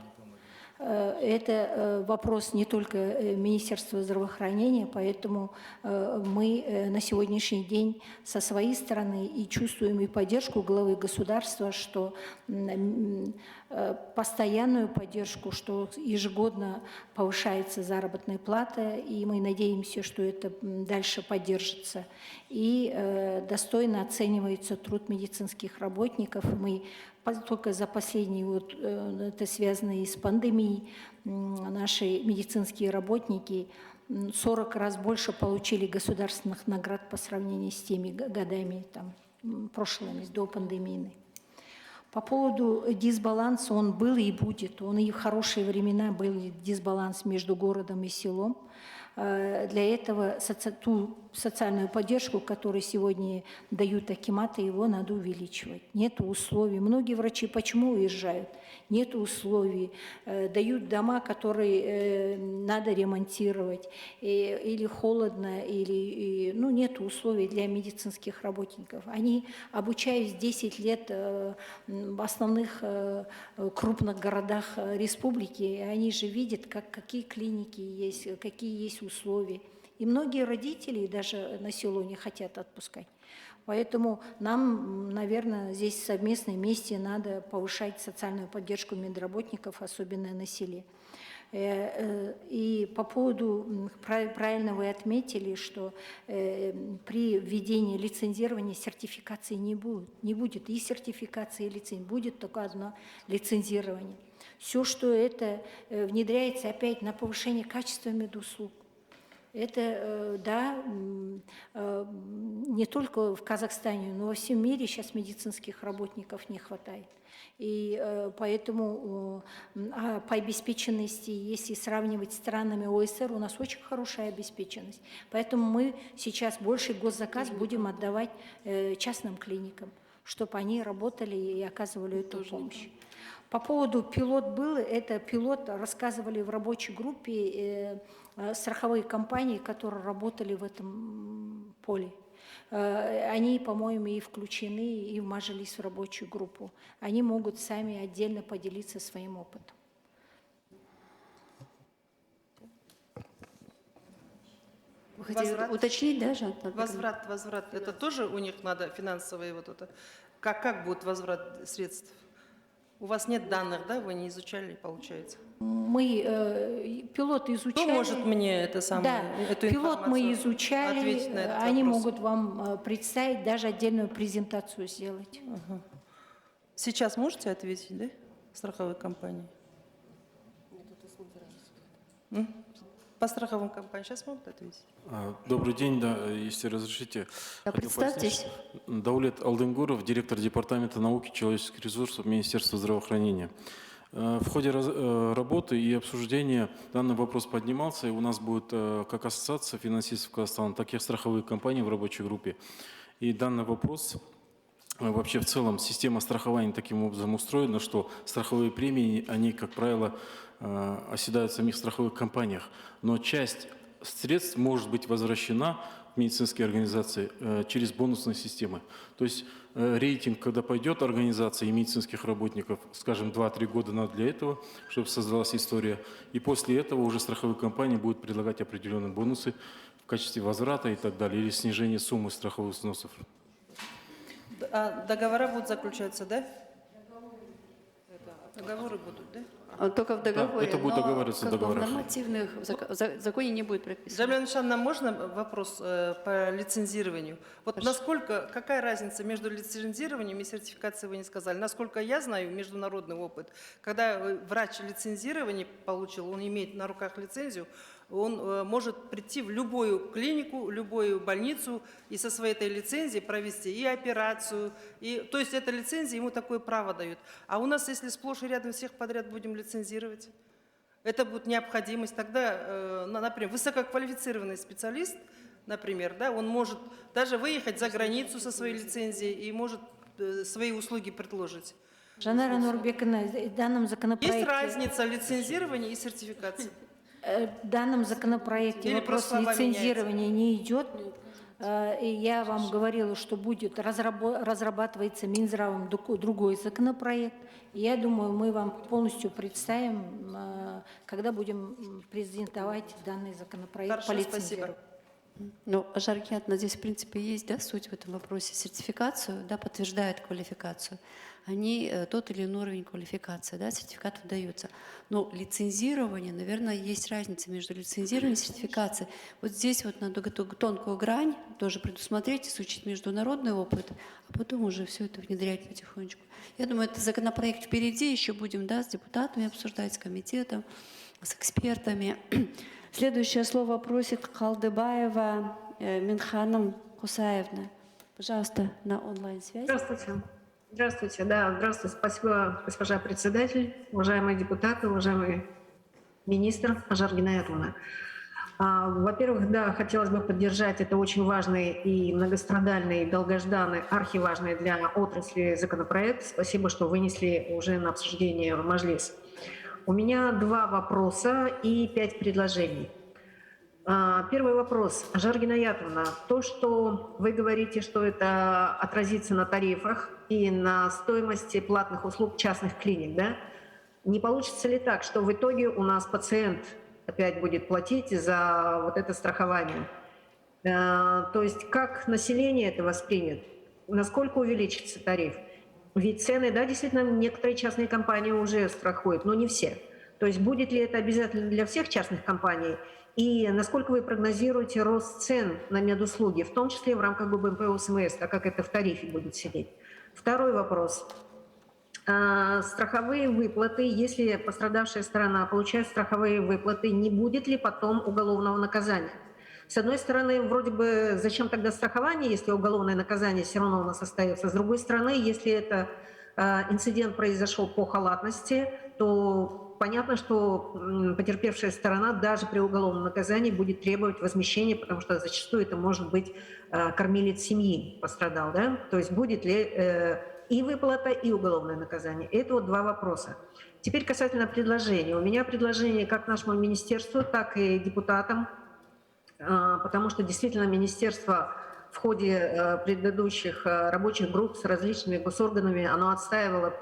Это вопрос не только Министерства здравоохранения, поэтому мы на сегодняшний день со своей стороны и чувствуем и поддержку главы государства, что постоянную поддержку, что ежегодно повышается заработная плата, и мы надеемся, что это дальше поддержится. И достойно оценивается труд медицинских работников. Мы только за последний год, это связано и с пандемией, наши медицинские работники 40 раз больше получили государственных наград по сравнению с теми годами прошлыми, до пандемийной. По поводу дисбаланса, он был и будет. Он и в хорошие времена был дисбаланс между городом и селом. Для этого ту социальную поддержку, которую сегодня дают акиматы, его надо увеличивать. Нет условий. Многие врачи почему уезжают? Нет условий. Дают дома, которые надо ремонтировать. Или холодно, или нет условий для медицинских работников. Они, обучаясь 10 лет в основных крупных городах республики, они же видят, какие клиники есть, какие есть условия. И многие родители даже на село не хотят отпускать. Поэтому нам, наверное, здесь совместно вместе надо повышать социальную поддержку медработников, особенно на селе. И по поводу, правильно вы отметили, что при введении лицензирования сертификации не будет. И сертификации, и лицензии. Будет только одно лицензирование. Все, что это внедряется опять на повышение качества медуслуг. Это, да, не только в Казахстане, но во всем мире сейчас медицинских работников не хватает. И поэтому по обеспеченности, если сравнивать с странами ОСР, у нас очень хорошая обеспеченность. Поэтому мы сейчас больший госзаказ будем отдавать частным клиникам, чтобы они работали и оказывали эту помощь. По поводу пилот был, это пилот рассказывали в рабочей группе страховые компании, которые работали в этом поле. Они, по-моему, и включены, и вмажились в рабочую группу. Они могут сами отдельно поделиться своим опытом. Вы хотели уточнить, да, Жан? Возврат. Это тоже у них надо финансовые вот это. Как будет возврат средств? У вас нет данных, да? Вы не изучали, получается? Мы пилот изучали. Кто может мне это самое, да, эту пилот мы информацию изучали. ответить на этот Они вопрос? могут вам представить, даже отдельную презентацию сделать. Ага. Сейчас можете ответить, да? Страховой компании? По страховым компаниям сейчас могут ответить? Добрый день, да, если разрешите. Представьтесь. Даулет Алдынгуров, директор Департамента науки и человеческих ресурсов Министерства здравоохранения. В ходе работы и обсуждения данный вопрос поднимался, и у нас будет как Ассоциация финансистов Казахстана, так и страховые компании в рабочей группе. И данный вопрос, вообще в целом система страхования таким образом устроена, что страховые премии, они, как правило, оседают в самих страховых компаниях. Но часть средств может быть возвращена в медицинские организации через бонусные системы. То есть рейтинг, когда пойдет организация и медицинских работников, скажем, 2-3 года надо для этого, чтобы создалась история. И после этого уже страховые компании будут предлагать определенные бонусы в качестве возврата и так далее, или снижения суммы страховых взносов. А договора будут заключаться, да? Договоры будут, да? Только в договоре. Да, это будет договариваться в договорах. В нормативных законе не будет прописано. Джамиля Нишановна, можно вопрос по лицензированию? Вот насколько, какая разница между лицензированием и сертификацией, вы не сказали. Насколько я знаю, международный опыт, когда врач лицензирование получил, он имеет на руках лицензию, он может прийти в любую клинику, любую больницу и со своей этой лицензией провести и операцию. То есть эта лицензия ему такое право дает. А у нас, если сплошь и рядом всех подряд будем лицензировать, это будет необходимость. Тогда, например, высококвалифицированный специалист, например, да, он может даже выехать за границу со своей лицензией и может свои услуги предложить. Жанара Нурбековна, в данном законопроекте... Есть разница лицензирования и сертификации? В данном законопроекте Или вопрос просто слова лицензирования не идет. И я вам говорила, что будет разрабатывается Минздравом другой законопроект. И я думаю, мы вам полностью представим, когда будем презентовать данный законопроект по лицензированию. Ну, Ажар Геннадьевна, здесь, в принципе, есть, да, суть в этом вопросе. Сертификацию, да, подтверждает квалификацию. Они тот или иной уровень квалификации, да, сертификат выдается. Но лицензирование, наверное, есть разница между лицензированием и сертификацией. Вот здесь вот надо эту тонкую грань тоже предусмотреть, изучить международный опыт, а потом уже все это внедрять потихонечку. Я думаю, это законопроект впереди, еще будем, да, с депутатами обсуждать, с комитетом, с экспертами. Следующее слово просит Халдыбаева Минханым Кусаевна. Пожалуйста, на онлайн-связи. Здравствуйте. Здравствуйте. Да, здравствуйте. Спасибо, госпожа председатель, уважаемые депутаты, уважаемый министр Ажар Гинаятовна. Во-первых, да, хотелось бы поддержать, это очень важный и многострадальный, долгожданный, архиважный для отрасли законопроект. Спасибо, что вынесли уже на обсуждение в Маджлис. У меня 2 вопроса и 5 предложений. Первый вопрос. Ажар Гинаятовна, то, что вы говорите, что это отразится на тарифах и на стоимости платных услуг частных клиник, да? Не получится ли так, что в итоге у нас пациент опять будет платить за вот это страхование? То есть как население это воспримет? Насколько увеличится тариф? Ведь цены, да, действительно, некоторые частные компании уже страхуют, но не все. То есть будет ли это обязательно для всех частных компаний? И насколько вы прогнозируете рост цен на медуслуги, в том числе в рамках ГУБМП УСМС, так как это в тарифе будет сидеть? Второй вопрос. Страховые выплаты, если пострадавшая сторона получает страховые выплаты, не будет ли потом уголовного наказания? С одной стороны, вроде бы, зачем тогда страхование, если уголовное наказание все равно у нас остается? С другой стороны, если это инцидент произошел по халатности, то понятно, что потерпевшая сторона даже при уголовном наказании будет требовать возмещения, потому что зачастую это может быть кормилец семьи пострадал, да? То есть будет ли и выплата, и уголовное наказание? Это вот 2 вопроса. Теперь касательно предложений. У меня предложение как нашему министерству, так и депутатам, потому что действительно министерство в ходе предыдущих рабочих групп с различными госорганами, оно отстаивало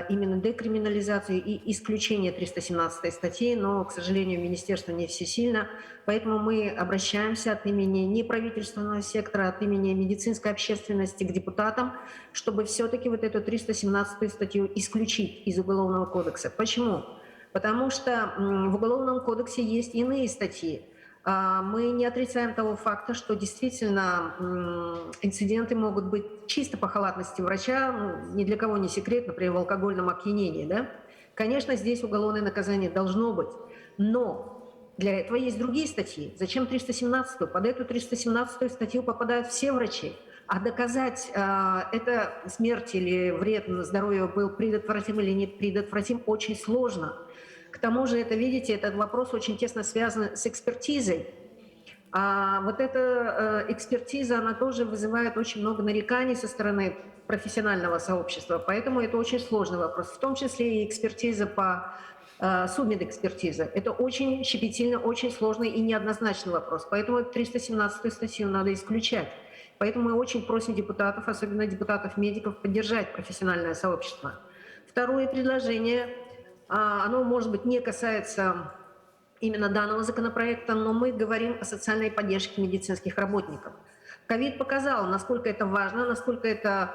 именно декриминализацию и исключение 317 статьи, но, к сожалению, министерство не всесильно. Поэтому мы обращаемся от имени неправительственного сектора, от имени медицинской общественности к депутатам, чтобы все-таки вот эту 317 статью исключить из Уголовного кодекса. Почему? Потому что в Уголовном кодексе есть иные статьи. Мы не отрицаем того факта, что действительно инциденты могут быть чисто по халатности врача, ни для кого не секрет, например, в алкогольном опьянении. Да? Конечно, здесь уголовное наказание должно быть, но для этого есть другие статьи. Зачем 317-ю? Под эту 317-ю статью попадают все врачи. А доказать, это смерть или вред здоровью был предотвратим или не предотвратим, очень сложно. К тому же, это, видите, этот вопрос очень тесно связан с экспертизой. А вот эта экспертиза, она тоже вызывает очень много нареканий со стороны профессионального сообщества. Поэтому это очень сложный вопрос. В том числе и экспертиза по судмедэкспертиза. Это очень щепетильно, очень сложный и неоднозначный вопрос. Поэтому 317 статью надо исключать. Поэтому мы очень просим депутатов, особенно депутатов-медиков, поддержать профессиональное сообщество. Второе предложение. Оно, может быть, не касается именно данного законопроекта, но мы говорим о социальной поддержке медицинских работников. Ковид показал, насколько это важно, насколько это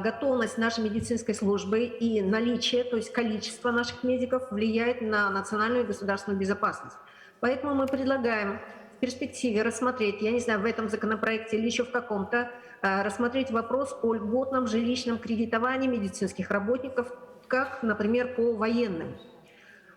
готовность нашей медицинской службы и наличие, то есть количество наших медиков влияет на национальную и государственную безопасность. Поэтому мы предлагаем в перспективе рассмотреть, я не знаю, в этом законопроекте или еще в каком-то, рассмотреть вопрос о льготном жилищном кредитовании медицинских работников, как, например, по военным.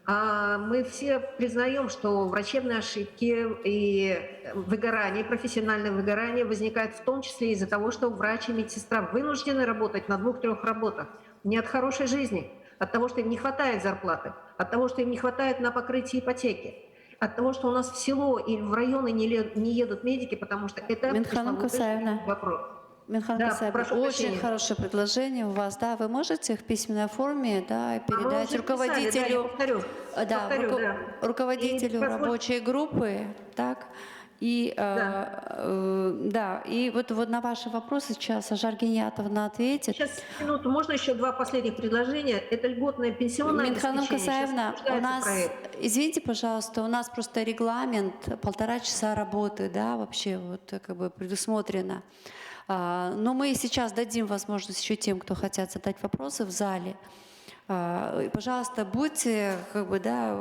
Мы все признаем, что врачебные ошибки и выгорание, профессиональное выгорание возникает в том числе из-за того, что врач и медсестра вынуждены работать на 2-3 работах. Не от хорошей жизни, от того, что им не хватает зарплаты, от того, что им не хватает на покрытие ипотеки, от того, что у нас в село или в районы не едут медики, потому что это вопрос. Минхан Касаевна, очень хорошее предложение у вас, да, вы можете в письменной форме, да, передать руководителю, руководителю рабочей группы, так, И, да, и вот на ваши вопросы сейчас Ажар Гениятовна ответит. Сейчас, минуту, можно еще два последних предложения? Это льготное пенсионное Минханум обеспечение. Касаевна, Сейчас у нас, проект. извините, пожалуйста, у нас просто регламент, 1,5 часа работы, да, вообще вот как бы предусмотрено. Но мы сейчас дадим возможность еще тем, кто хотят задать вопросы в зале. Пожалуйста, будьте как бы, да,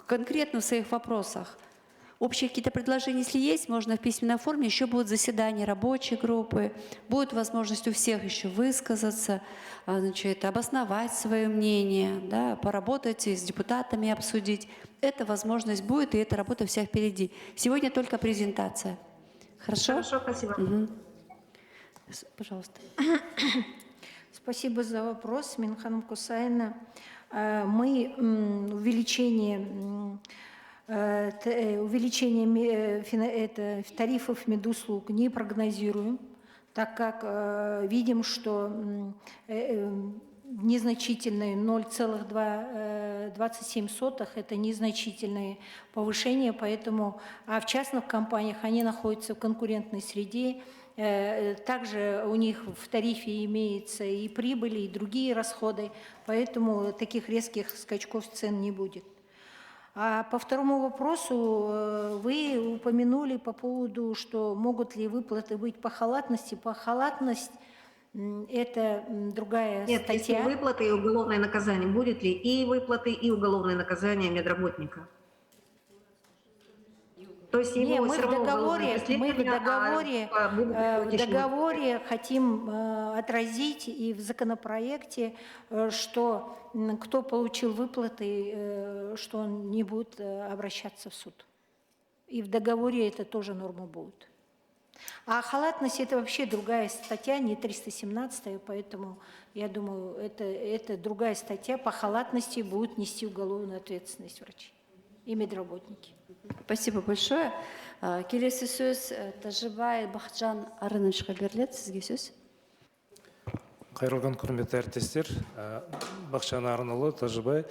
конкретны в своих вопросах. Общие какие-то предложения, если есть, можно в письменной форме. Еще будут заседания рабочей группы, будет возможность у всех еще высказаться, значит, обосновать свое мнение, да, поработать с депутатами, обсудить. Эта возможность будет, и эта работа вся впереди. Сегодня только презентация. Хорошо? Хорошо, спасибо. Угу. Пожалуйста. Спасибо за вопрос, Минханум Кусаевна. Мы увеличение тарифов медуслуг не прогнозируем, так как видим, что незначительные 0,27 это незначительное повышение, поэтому, а в частных компаниях они находятся в конкурентной среде, также у них в тарифе имеется и прибыли, и другие расходы, поэтому таких резких скачков цен не будет. А по второму вопросу вы упомянули по поводу, что могут ли выплаты быть по халатности. По халатности это другая статья. Нет, если выплаты и уголовное наказание, будет ли и выплаты, и уголовное наказание медработника? То есть Не, его мы все в равно договоре хотим отразить и в законопроекте, что кто получил выплаты, что он не будет обращаться в суд. И в договоре это тоже норма будет. А халатность это вообще другая статья, не 317, поэтому я думаю, это другая статья. По халатности будут нести уголовную ответственность врачи и медработники. Спасибо большое. Келесі сөз Тажибай Бақытжан Арыновичқа беріледі. Сізге сөз. Қайырлы құрметті әріптестер, Бақытжан Арынұлы, Тажибай,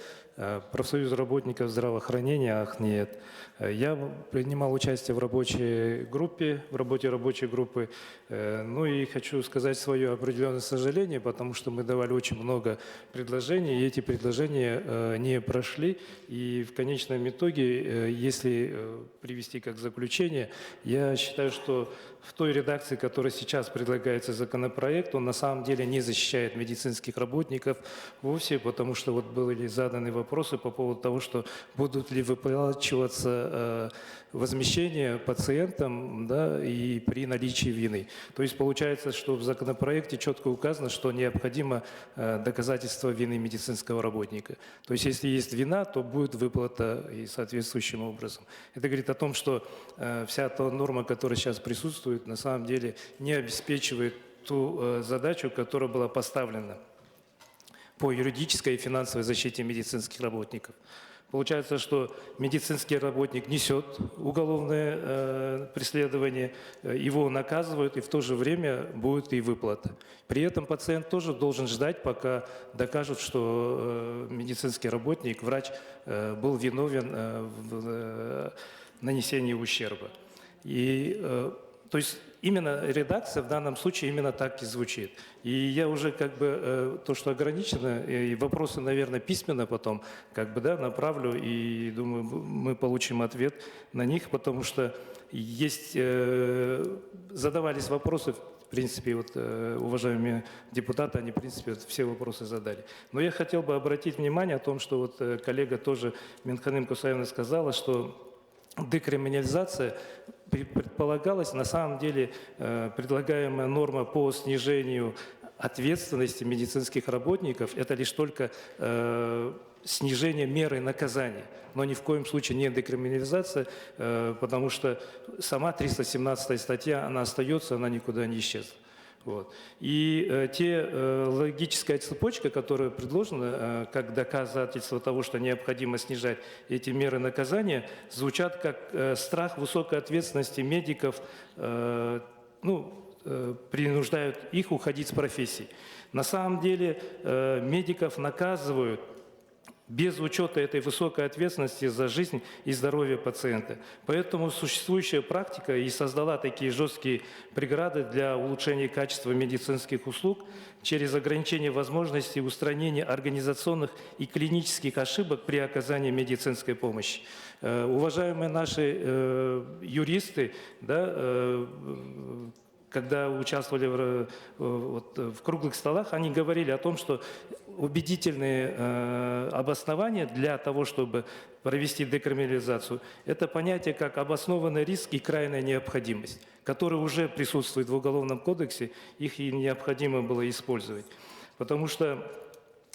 профсоюз работников здравоохранения Ахниет. Я принимал участие в работе рабочей группы. Ну и хочу сказать свое определенное сожаление, потому что мы давали очень много предложений, и эти предложения не прошли. И в конечном итоге, если привести как заключение, я считаю, что в той редакции, которая сейчас предлагается законопроект, он на самом деле не защищает медицинских работников вовсе, потому что вот были заданы вопросы по поводу того, что будут ли выплачиваться возмещения пациентам, да, и при наличии вины. То есть получается, что в законопроекте четко указано, что необходимо доказательство вины медицинского работника. То есть если есть вина, то будет выплата и соответствующим образом. Это говорит о том, что вся та норма, которая сейчас присутствует, на самом деле не обеспечивает ту задачу, которая была поставлена по юридической и финансовой защите медицинских работников. Получается, что медицинский работник несет уголовное преследование, его наказывают, и в то же время будет и выплата. При этом пациент тоже должен ждать, пока докажут, что медицинский работник, врач был виновен в нанесении ущерба. То есть именно редакция в данном случае именно так и звучит. И я уже как бы то, что ограничено, и вопросы, наверное, письменно потом как бы, да, направлю, и думаю, мы получим ответ на них, потому что есть, задавались вопросы, в принципе, вот уважаемые депутаты, они, в принципе, вот, все вопросы задали. Но я хотел бы обратить внимание о том, что вот коллега тоже, Минханум Кусаевна, сказала, что декриминализация предполагалась, на самом деле предлагаемая норма по снижению ответственности медицинских работников, это лишь только снижение меры наказания, но ни в коем случае не декриминализация, потому что сама 317 статья, она остается, она никуда не исчезла. Вот. И логическая цепочка, которая предложена как доказательство того, что необходимо снижать эти меры наказания, звучат как страх высокой ответственности медиков, принуждают их уходить с профессии. На самом деле медиков наказывают без учета этой высокой ответственности за жизнь и здоровье пациента. Поэтому существующая практика и создала такие жесткие преграды для улучшения качества медицинских услуг через ограничение возможностей устранения организационных и клинических ошибок при оказании медицинской помощи. Уважаемые наши юристы, да, когда участвовали в круглых столах, они говорили о том, что убедительные обоснования для того, чтобы провести декриминализацию, это понятие как обоснованный риск и крайняя необходимость, которые уже присутствуют в Уголовном кодексе, их и необходимо было использовать. Потому что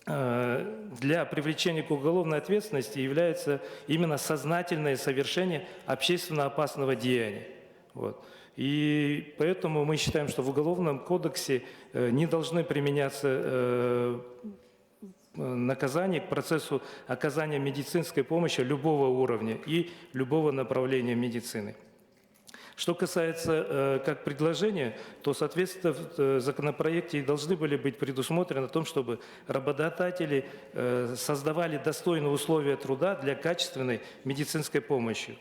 для привлечения к уголовной ответственности является именно сознательное совершение общественно опасного деяния. Вот. И поэтому мы считаем, что в Уголовном кодексе не должны применяться наказания к процессу оказания медицинской помощи любого уровня и любого направления медицины. Что касается как предложения, то, соответственно, в законопроекте должны были быть предусмотрены о том, чтобы работодатели создавали достойные условия труда для качественной медицинской помощи.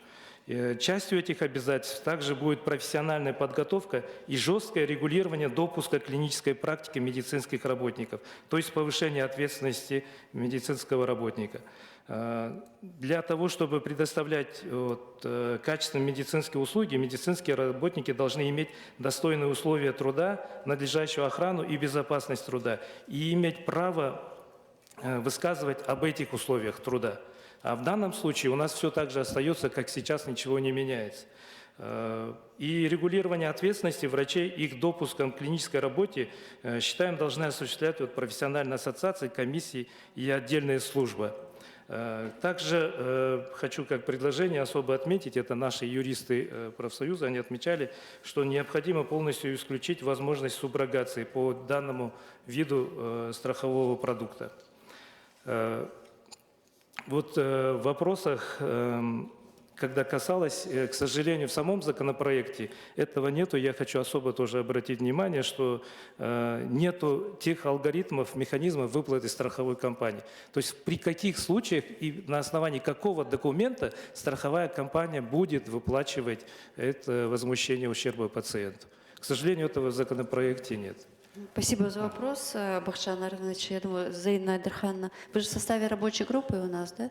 Частью этих обязательств также будет профессиональная подготовка и жесткое регулирование допуска клинической практики медицинских работников, то есть повышение ответственности медицинского работника. Для того, чтобы предоставлять качественные медицинские услуги, медицинские работники должны иметь достойные условия труда, надлежащую охрану и безопасность труда, и иметь право высказывать об этих условиях труда. А в данном случае у нас все так же остается, как сейчас, ничего не меняется. И регулирование ответственности врачей, их допуском к клинической работе, считаем, должны осуществлять профессиональные ассоциации, комиссии и отдельные службы. Также хочу как предложение особо отметить, это наши юристы профсоюза, они отмечали, что необходимо полностью исключить возможность суброгации по данному виду страхового продукта. Вот в вопросах, когда касалось, к сожалению, в самом законопроекте этого нету, я хочу особо тоже обратить внимание, что нету тех алгоритмов, механизмов выплаты страховой компании. То есть при каких случаях и на основании какого документа страховая компания будет выплачивать это возмещение ущерба пациенту. К сожалению, этого в законопроекте нет. Спасибо за вопрос, Бахчан Арвинович. Я думаю, Заина Айдархановна, вы же в составе рабочей группы у нас, да?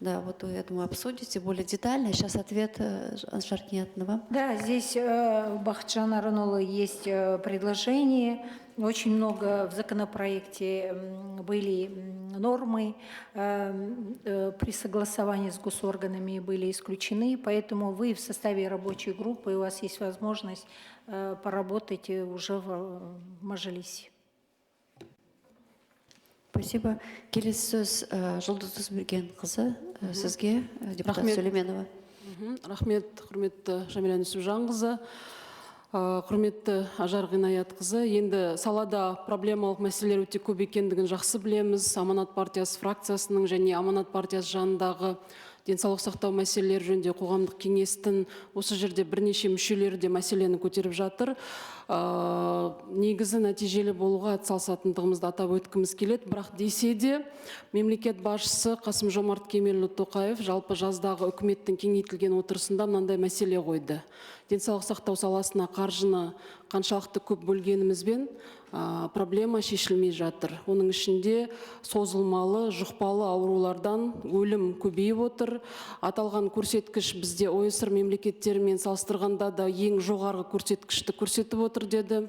Да, вот вы, я думаю, обсудите более детально. Сейчас ответ Жаргинаятовна. Да, здесь у Бахчана Арынулы есть предложение. Очень много в законопроекте были нормы, при согласовании с госорганами были исключены, поэтому вы в составе рабочей группы, у вас есть возможность поработать уже в Мажилисе. Спасибо. Келесі сөз Жұлдыз Досбергенқызы, сізге депутат Сүлейменова. Рахмет, құрметті Жамиля Нүсіпжанқызы. Құрметті Ажар Ғинаятқызы, енді салада проблемалық мәселелер өте көп екендігін жақсы білеміз. Аманат партиясы фракциясының және Аманат партиясы жанындағы денсаулық сақтау мәселелері жөнінде қоғамдық кеңестің осы жерде бірнеше мүшелері де мәселені көтеріп жатыр. Негізі нәтижелі болуға атсалысатындығымызды атап өткіміз келеді, бірақ десе де мемлекет басшысы Қасым-Жомарт Кемелұлы Тоқаев жалпы жаздағы үкіметтің кеңейтілген отырысында мынандай мәселе қойды. Денсаулық сақтау саласына қаржыны қаншалықты көп бөлгенімізбен проблема шешілмей жатыр. Оның ішінде созылмалы, жұқпалы аурулардан өлім көбейіп отыр. Аталған көрсеткіш бізде ОЕСР мемлекеттерімен салыстырғанда да ең жоғарғы көрсеткішті көрсетіп отыр деді.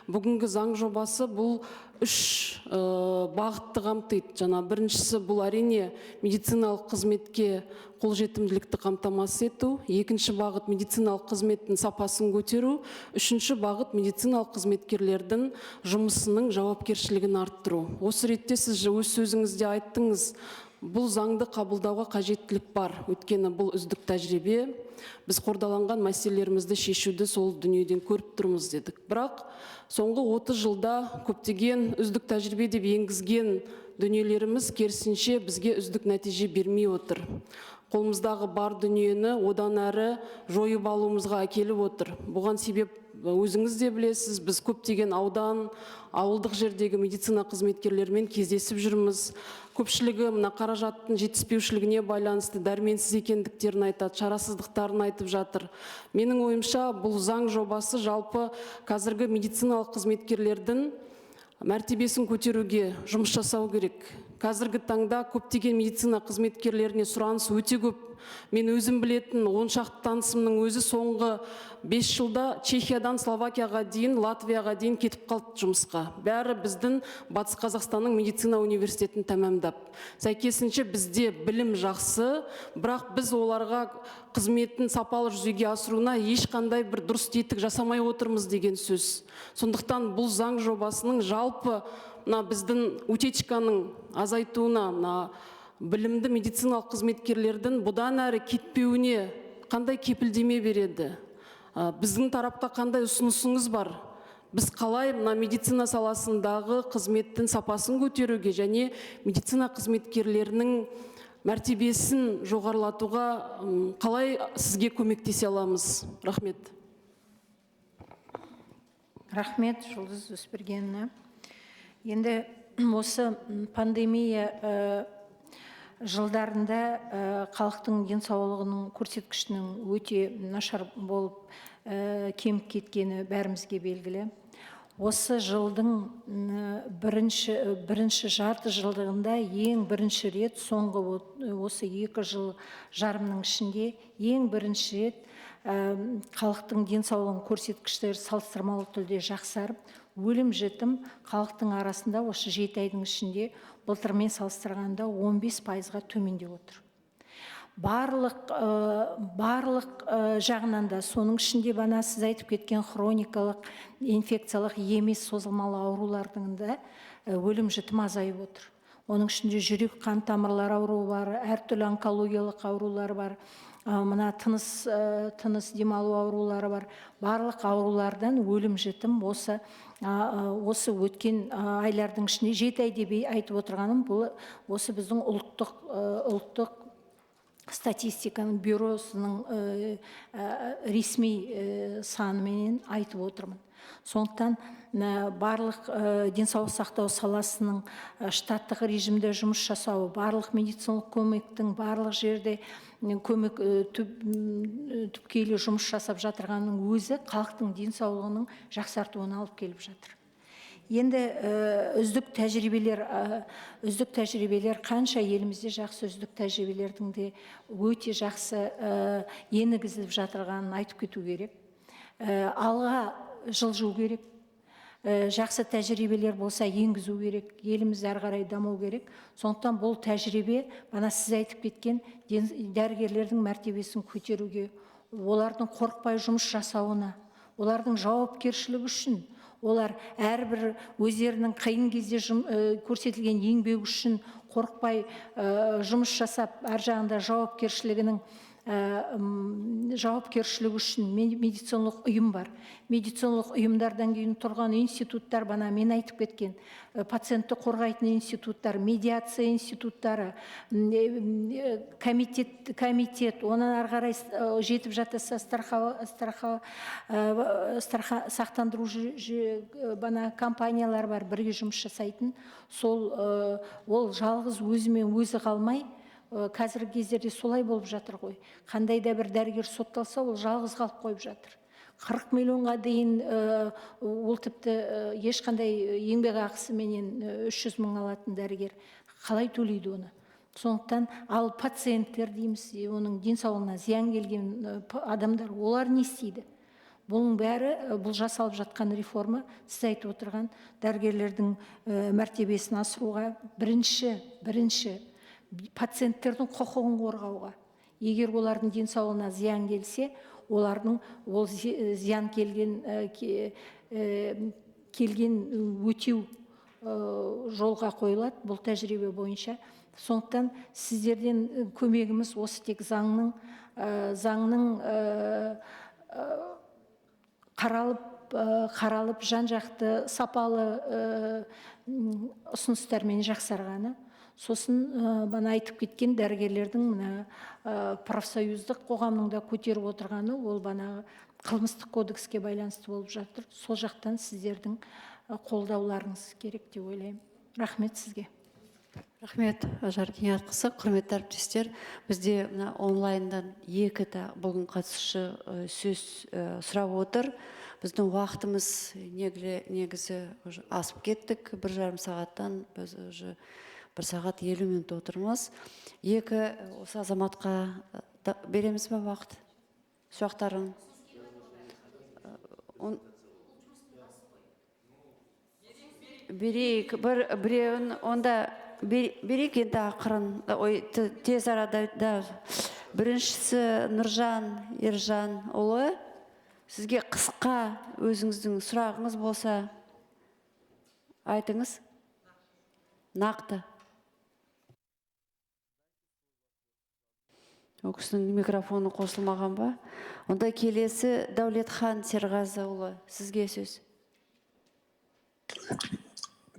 Бүгінгі заң жобасы бұл үш бағытты қамтиды. Жаңа біріншісі бұл әрине медициналық қызметке қолжетімділікті қамтамасыз ету, екінші бағыт медициналық қызметтің сапасын көтеру, үшінші бағыт медициналық қызметкерлердің жұмысының жауапкершілігін арттыру. Осы ретте сіз өз сөзіңізде айттыңыз, бұл заңды қабылдауға қажеттілік бар. Өйткені бұл үздік тәжірибе, біз қордаланған мәселелерімізді шешуді сол дүниеден көріп тұрмыз дедік. Бірақ соңғы 30 жылда көптеген үздік тәжірибе деп енгізген дүниелеріміз керісінше бізге үздік нәтиже бермей отыр. Қолымыздағы бар дүниені одан әрі жойып алуымызға әкеліп отыр. Бұған себеп өзіңіз де білесіз, біз көптеген аудан, ауылдық жердегі медицина қызметкерлерімен кездесіп жүрміз. Көпшілігі мына қаражаттың жетіспеушілігіне байланысты дәрменсіз екендіктерін айтады, шарасыздықтарын айтып жатыр. Менің ойымша, бұл заң жобасы жалпы қазіргі медициналық қызметкерлердің мәртебесін көтеруге жұмыс жасау керек. Қазіргі таңда көптеген медицина қызметкерлеріне сұраныс өте көп. Мен өзім білетін 10 шақты танысымның өзі соңғы 5 жылда Чехиядан Словакияға дейін, Латвияға дейін кетіп қалды жұмысқа. Бәрі біздің Батыс Қазақстанның медицина университетін тәмамдап. Сәйкесінше бізде білім жақсы, бірақ біз оларға қызметін сапалы жүзеге асыруына ешқандай бір дұрыс тетік жасамай отырмыз деген сөз. Сондықтан бұл заң жобасының жалпы біздің утечканың азайтуына, білімді медициналық қызметкерлердің бұдан әрі кетпеуіне қандай кепілдеме береді? Біздің тарапта қандай ұсынысыңыз бар? Біз қалай медицина саласындағы қызметтің сапасын көтеруге және медицина қызметкерлерінің мәртебесін жоғарылатуға қалай сізге көмектесе аламыз? Рахмет. Рахмет, Жұлдыз Өспіргеніне. Енді осы пандемия жылдарында халықтың денсаулығының көрсеткішінің өте нашар болып кеміп кеткені бәрімізге белгілі. Осы жылдың бірінші жарты жылдығында ең бірінші рет соңғы осы 2 жыл жарымның ішінде ең бірінші рет халықтың денсаулығының көрсеткіштері салыстырмалы түрде жақсарып, өлім жітім халықтың арасында осы 7 айдың ішінде былтырмен салыстырғанда 15%-ға төмендеп отыр. Барлық жағынан да, соның ішінде бана сіз айтып кеткен хроникалық, инфекциялық емес созылмалы аурулардың да өлім жітім азайып отыр. Оның ішінде жүрек қан тамырлар ауруы бар, әртүрлі онкологиялық аурулар бар, мына тыныс демалу аурулары бар. Барлық аурулардан өлім жітім осы өткен айлардың ішінде 7 ай деп айтып отырғаным, бұл осы біздің ұлттық статистиканың бюросының ресми саныменен айтып отырмын. Сондықтан барлық денсаулық сақтау саласының штаттық режимде жұмыс жасауы, барлық медициналық көмектің барлық жерде көмек түпкейлі жұмыс жасап жатырғанның өзі халықтың денсаулығының жақсартуына алып келіп жатыр. Енді үздік тәжірибелер қанша елімізде жақсы үздік тәжірибелердің де өте жақсы енгізіліп жатырғанын айтып кету керек. Алға жылжу керек. Жақсы тәжірибелер болса енгізу керек, еліміз әрі қарай даму керек. Сондықтан бұл тәжірибе, бана сіз айтып кеткен дәрігерлердің мәртебесін көтеруге, олардың қорықпай жұмыс жасауына, олардың жауапкершілігі үшін, олар әрбір өздерінің қиын кезде көрсетілген еңбегі үшін қорықпай жұмыс жасап, әр жағында жауапкершілігі үшін медициналық ұйым бар. Медициналық ұйымдардан кейін тұрған институттар, бана мен айтып кеткен, пациентті қорғайтын институттар, медиация институттары, комитет, онан ары қарай жетіп жатса сақтандыру бана компаниялар бар, бірге жұмыс жасайтын. Ол жалғыз өзімен өзі қалмай, қазіргі кездерде солай болып жатыр ғой. Қандай да бір дәрігер сотталса, ол жалғыз қалып қойып жатыр. 40 миллионға дейін ол тіпті ешқандай еңбек ақысы менен 300 мың алатын дәрігер қалай төлейді оны? Сондықтан ал пациенттер дейміз, оның денсаулығына зиян келген адамдар, олар не істейді? Бұның бәрі, бұл жасалып жатқан реформа, сіз айтып отырған дәрігерлердің мәртебесін асыруға, бірінші пациенттердің құқығын қорғауға. Егер олардың денсаулығына зиян келсе, олардың ол зиян келген өтеу жолға қойылады, бұл тәжірибе бойынша. Сондықтан сіздерден көмегіміз осы тек заңның қаралып жан-жақты сапалы ұсыныстармен жақсарғаны. Сосын бана айтып кеткен дәрігерлердің мына профсоюздық қоғамның да көтеріп отырғаны ол бана қылмыстық кодекске байланысты болып жатыр. Сол жақтан сіздердің қолдауларыңыз керек деп ойлаймын. Рахмет сізге. Рахмет, Ажар Гиниятқызы. Құрметті әріптестер, бізде мына онлайндан екі бүгін қатысушы сөз сұрап отыр. Біздің уақытымыз негізі асып кеттік. 1,5 сағаттан біз уже 1 сағат 50 минут отырмыз. Екі осы азаматқа береміз бе вақыт? Сұрақтарын? Берейік, біреуін онда берейік енді ақырын, тез арада. Біріншісі Нұржан Ержан ұлы, сізге қысқа өзіңіздің сұрағыңыз болса айтыңыз. Нақты. Ол кісінің микрофоны қосылмаған ба? Онда келесі Дәулетхан Серғазыұлы, сізге сөз.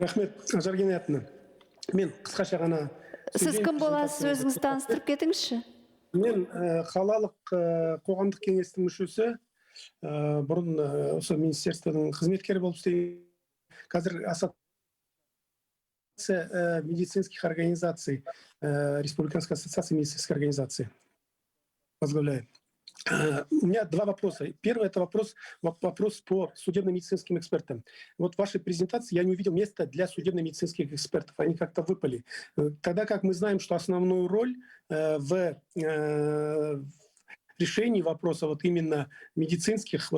Рахмет, Ажар Гиниятовна. Мен қысқаша ғана... Сіз кім боласыз, өзіңіз таныстырып кетіңізші? Мен қалалық қоғамдық кеңестің мүшесі, бұрын осы министерствоның қызметкері болып істеген, қазір ассоциация медицинских организаций, Республиканская ассоциация медицинских организаций. Возглавляю. У меня два вопроса. Первый — это вопрос по судебно-медицинским экспертам. Вот в вашей презентации я не увидел места для судебно-медицинских экспертов. Они как-то выпали. Тогда как мы знаем, что основную роль в решении вопроса вот именно медицинских,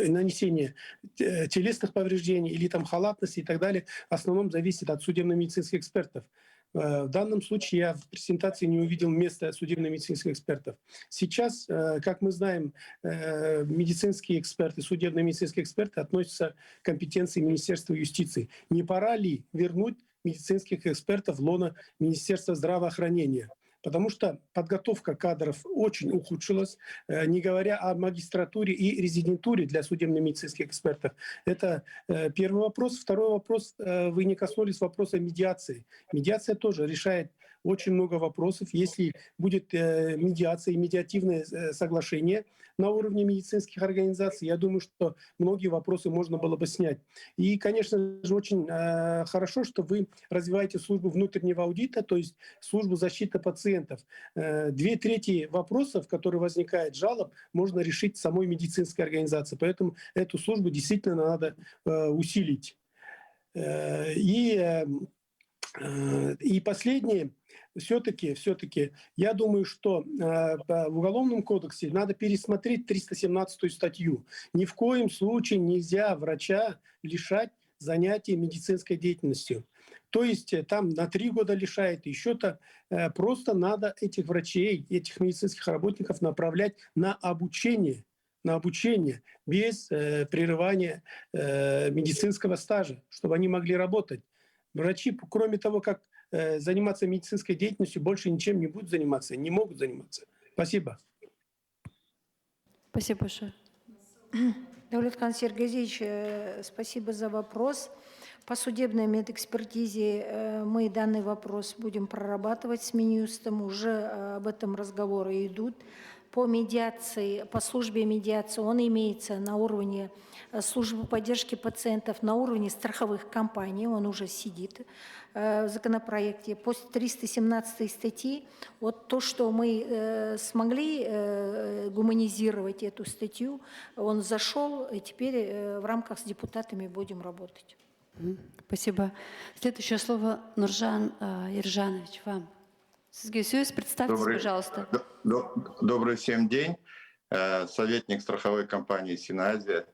нанесения телесных повреждений или там халатности и так далее, в основном зависит от судебно-медицинских экспертов. В данном случае я в презентации не увидел места судебно-медицинских экспертов. Сейчас, как мы знаем, медицинские эксперты, судебно-медицинские эксперты относятся к компетенции Министерства юстиции. Не пора ли вернуть медицинских экспертов в лоно Министерства здравоохранения? Потому что подготовка кадров очень ухудшилась, не говоря о магистратуре и резидентуре для судебно-медицинских экспертов. Это первый вопрос. Второй вопрос. Вы не коснулись вопроса медиации. Медиация тоже решает очень много вопросов. Если будет медиация и медиативное соглашение на уровне медицинских организаций, я думаю, что многие вопросы можно было бы снять. И, конечно же, очень хорошо, что вы развиваете службу внутреннего аудита, то есть службу защиты пациентов. 2/3 вопросов, которые возникают, жалоб, можно решить самой медицинской организации. Поэтому эту службу действительно надо усилить. И последнее. Все-таки, я думаю, что в Уголовном кодексе надо пересмотреть 317 статью. Ни в коем случае нельзя врача лишать занятий медицинской деятельностью. То есть там на 3 года лишает, еще-то. Просто надо этих врачей, этих медицинских работников направлять на обучение без прерывания медицинского стажа, чтобы они могли работать. Врачи, кроме того, как заниматься медицинской деятельностью, больше ничем не будут заниматься, не могут заниматься. Спасибо. Спасибо большое. Даулетхан Сергеевич, спасибо за вопрос. По судебной медэкспертизе мы данный вопрос будем прорабатывать с Минюстом, уже об этом разговоры идут. По медиации, по службе медиации он имеется на уровне службы поддержки пациентов, на уровне страховых компаний, он уже сидит в законопроекте. По 317 статьи, вот то, что мы смогли гуманизировать эту статью, он зашел, и теперь в рамках с депутатами будем работать. Спасибо. Следующее слово Нуржан Ержанович, вам. Сізге сөз, представьтесь, пожалуйста. Добрый всем день. Советник страховой компании «Синазия».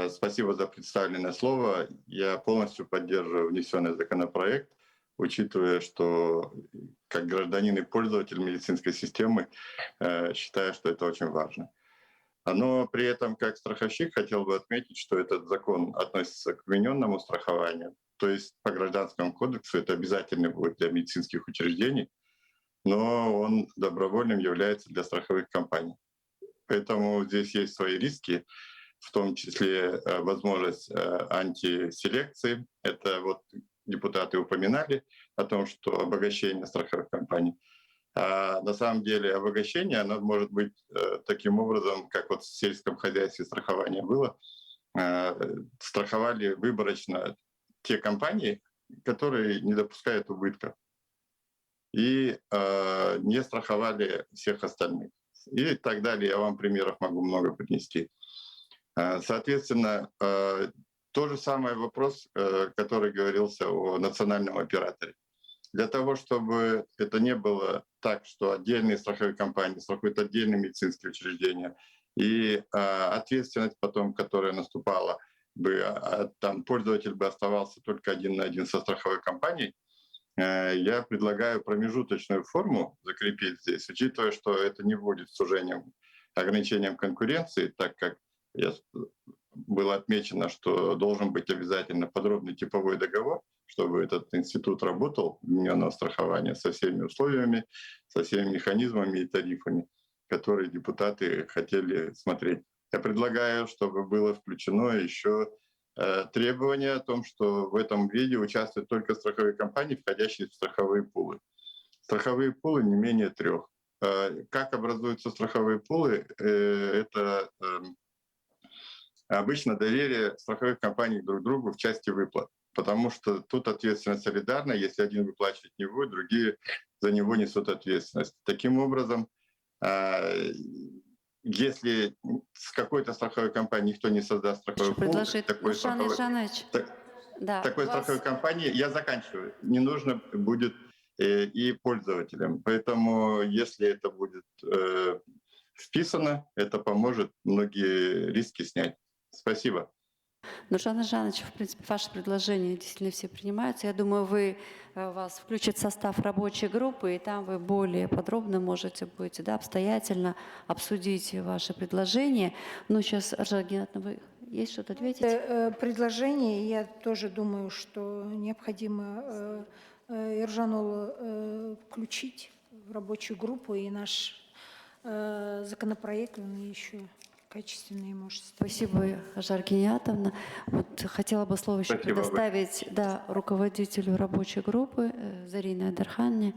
Спасибо за представленное слово. Я полностью поддерживаю внесенный законопроект, учитывая, что как гражданин и пользователь медицинской системы считаю, что это очень важно. Но при этом, как страховщик, хотел бы отметить, что этот закон относится к вмененному страхованию. То есть по Гражданскому кодексу это обязательно будет для медицинских учреждений, но он добровольным является для страховых компаний. Поэтому здесь есть свои риски, в том числе возможность антиселекции. Это вот депутаты упоминали о том, что обогащение страховых компаний. А на самом деле обогащение, оно может быть таким образом, как вот в сельском хозяйстве страхование было. Страховали выборочно те компании, которые не допускают убытков, и не страховали всех остальных. И так далее. Я вам примеров могу много принести. Соответственно, то же самое вопрос, который говорился о национальном операторе. Для того, чтобы это не было так, что отдельные страховые компании страхуют отдельные медицинские учреждения, и ответственность потом, которая наступала, там пользователь бы оставался только один на один со страховой компанией, я предлагаю промежуточную форму закрепить здесь, учитывая, что это не будет сужением, ограничением конкуренции, так как было отмечено, что должен быть обязательно подробный типовой договор, чтобы этот институт работал, объединенного страхования, со всеми условиями, со всеми механизмами и тарифами, которые депутаты хотели смотреть. Я предлагаю, чтобы было включено еще требование о том, что в этом виде участвуют только страховые компании, входящие в страховые пулы. Страховые пулы не менее 3. Как образуются страховые пулы? Это обычно доверие страховых компаний друг другу в части выплат, потому что тут ответственность солидарная. Если один выплачивать не будет, другие за него несут ответственность. Таким образом, если с какой-то страховой компанией никто не создаст страховой пул, такой страховой компании, я заканчиваю, не нужно будет и пользователям. Поэтому если это будет вписано, это поможет многие риски снять. Спасибо. Нуржан Жанович, в принципе, ваши предложения действительно все принимаются. Я думаю, вас включат в состав рабочей группы, и там вы более подробно можете будете, да, обстоятельно обсудить ваши предложения. Ну, сейчас, Аржан Геннадьевна, вы есть что-то ответить? Предложение, я тоже думаю, что необходимо Иржанулу включить в рабочую группу, и наш законопроект, он еще качественные, может. Спасибо, Ажар Гениатовна. Вот хотела бы слово еще предоставить руководителю рабочей группы Зарине Айдарханне.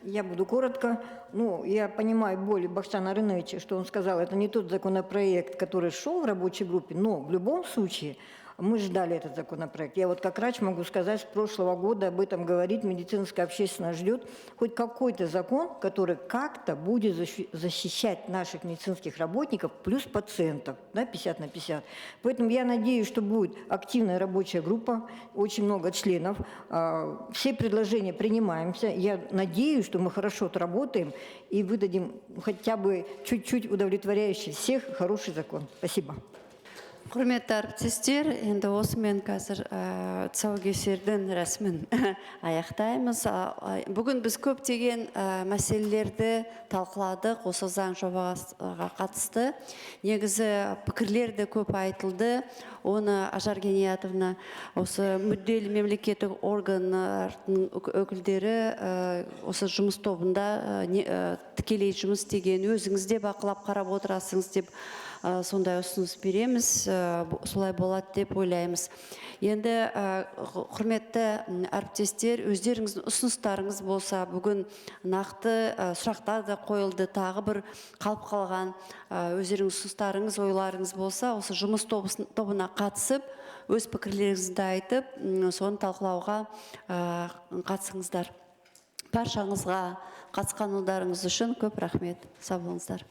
Я буду коротко. Ну, я понимаю боли Бахтияра Арыновича, что он сказал, это не тот законопроект, который шел в рабочей группе, но в любом случае мы ждали этот законопроект. Я вот как врач могу сказать, с прошлого года об этом говорит, медицинская общественность ждет хоть какой-то закон, который как-то будет защищать наших медицинских работников плюс пациентов, да, 50 на 50. Поэтому я надеюсь, что будет активная рабочая группа, очень много членов. Все предложения принимаемся. Я надеюсь, что мы хорошо отработаем и выдадим хотя бы чуть-чуть удовлетворяющий всех хороший закон. Спасибо. Құрметті әріптестер, енді осымен қазір тұсаукесердің рәсімін аяқтаймыз. Бүгін біз көптеген мәселелерді талқыладық, осы заң жобаға қатысты. Негізі пікірлер де көп айтылды. Оны Ажар Гениатовна осы мүдделі мемлекеттік органдардың өкілдері осы жұмыс тобында тікелей жұмыс істеген, өзіңіз де бақылап қарап отырасыңыз деп сондай ұсыныс береміз, солай болады деп ойлаймыз. Енді құрметті әріптестер, өздеріңіздің ұсыныстарыңыз болса, бүгін нақты сұрақтар да қойылды, тағы бір қалып қалған өздеріңіз ұсыныстарыңыз, ойларыңыз болса, осы жұмыс тобына қатысып, өз пікірлеріңізді айтып, соны талқылауға қатысыңыздар. Баршаңызға қатысқандарыңыз үшін көп рахмет. Сау болыңыздар.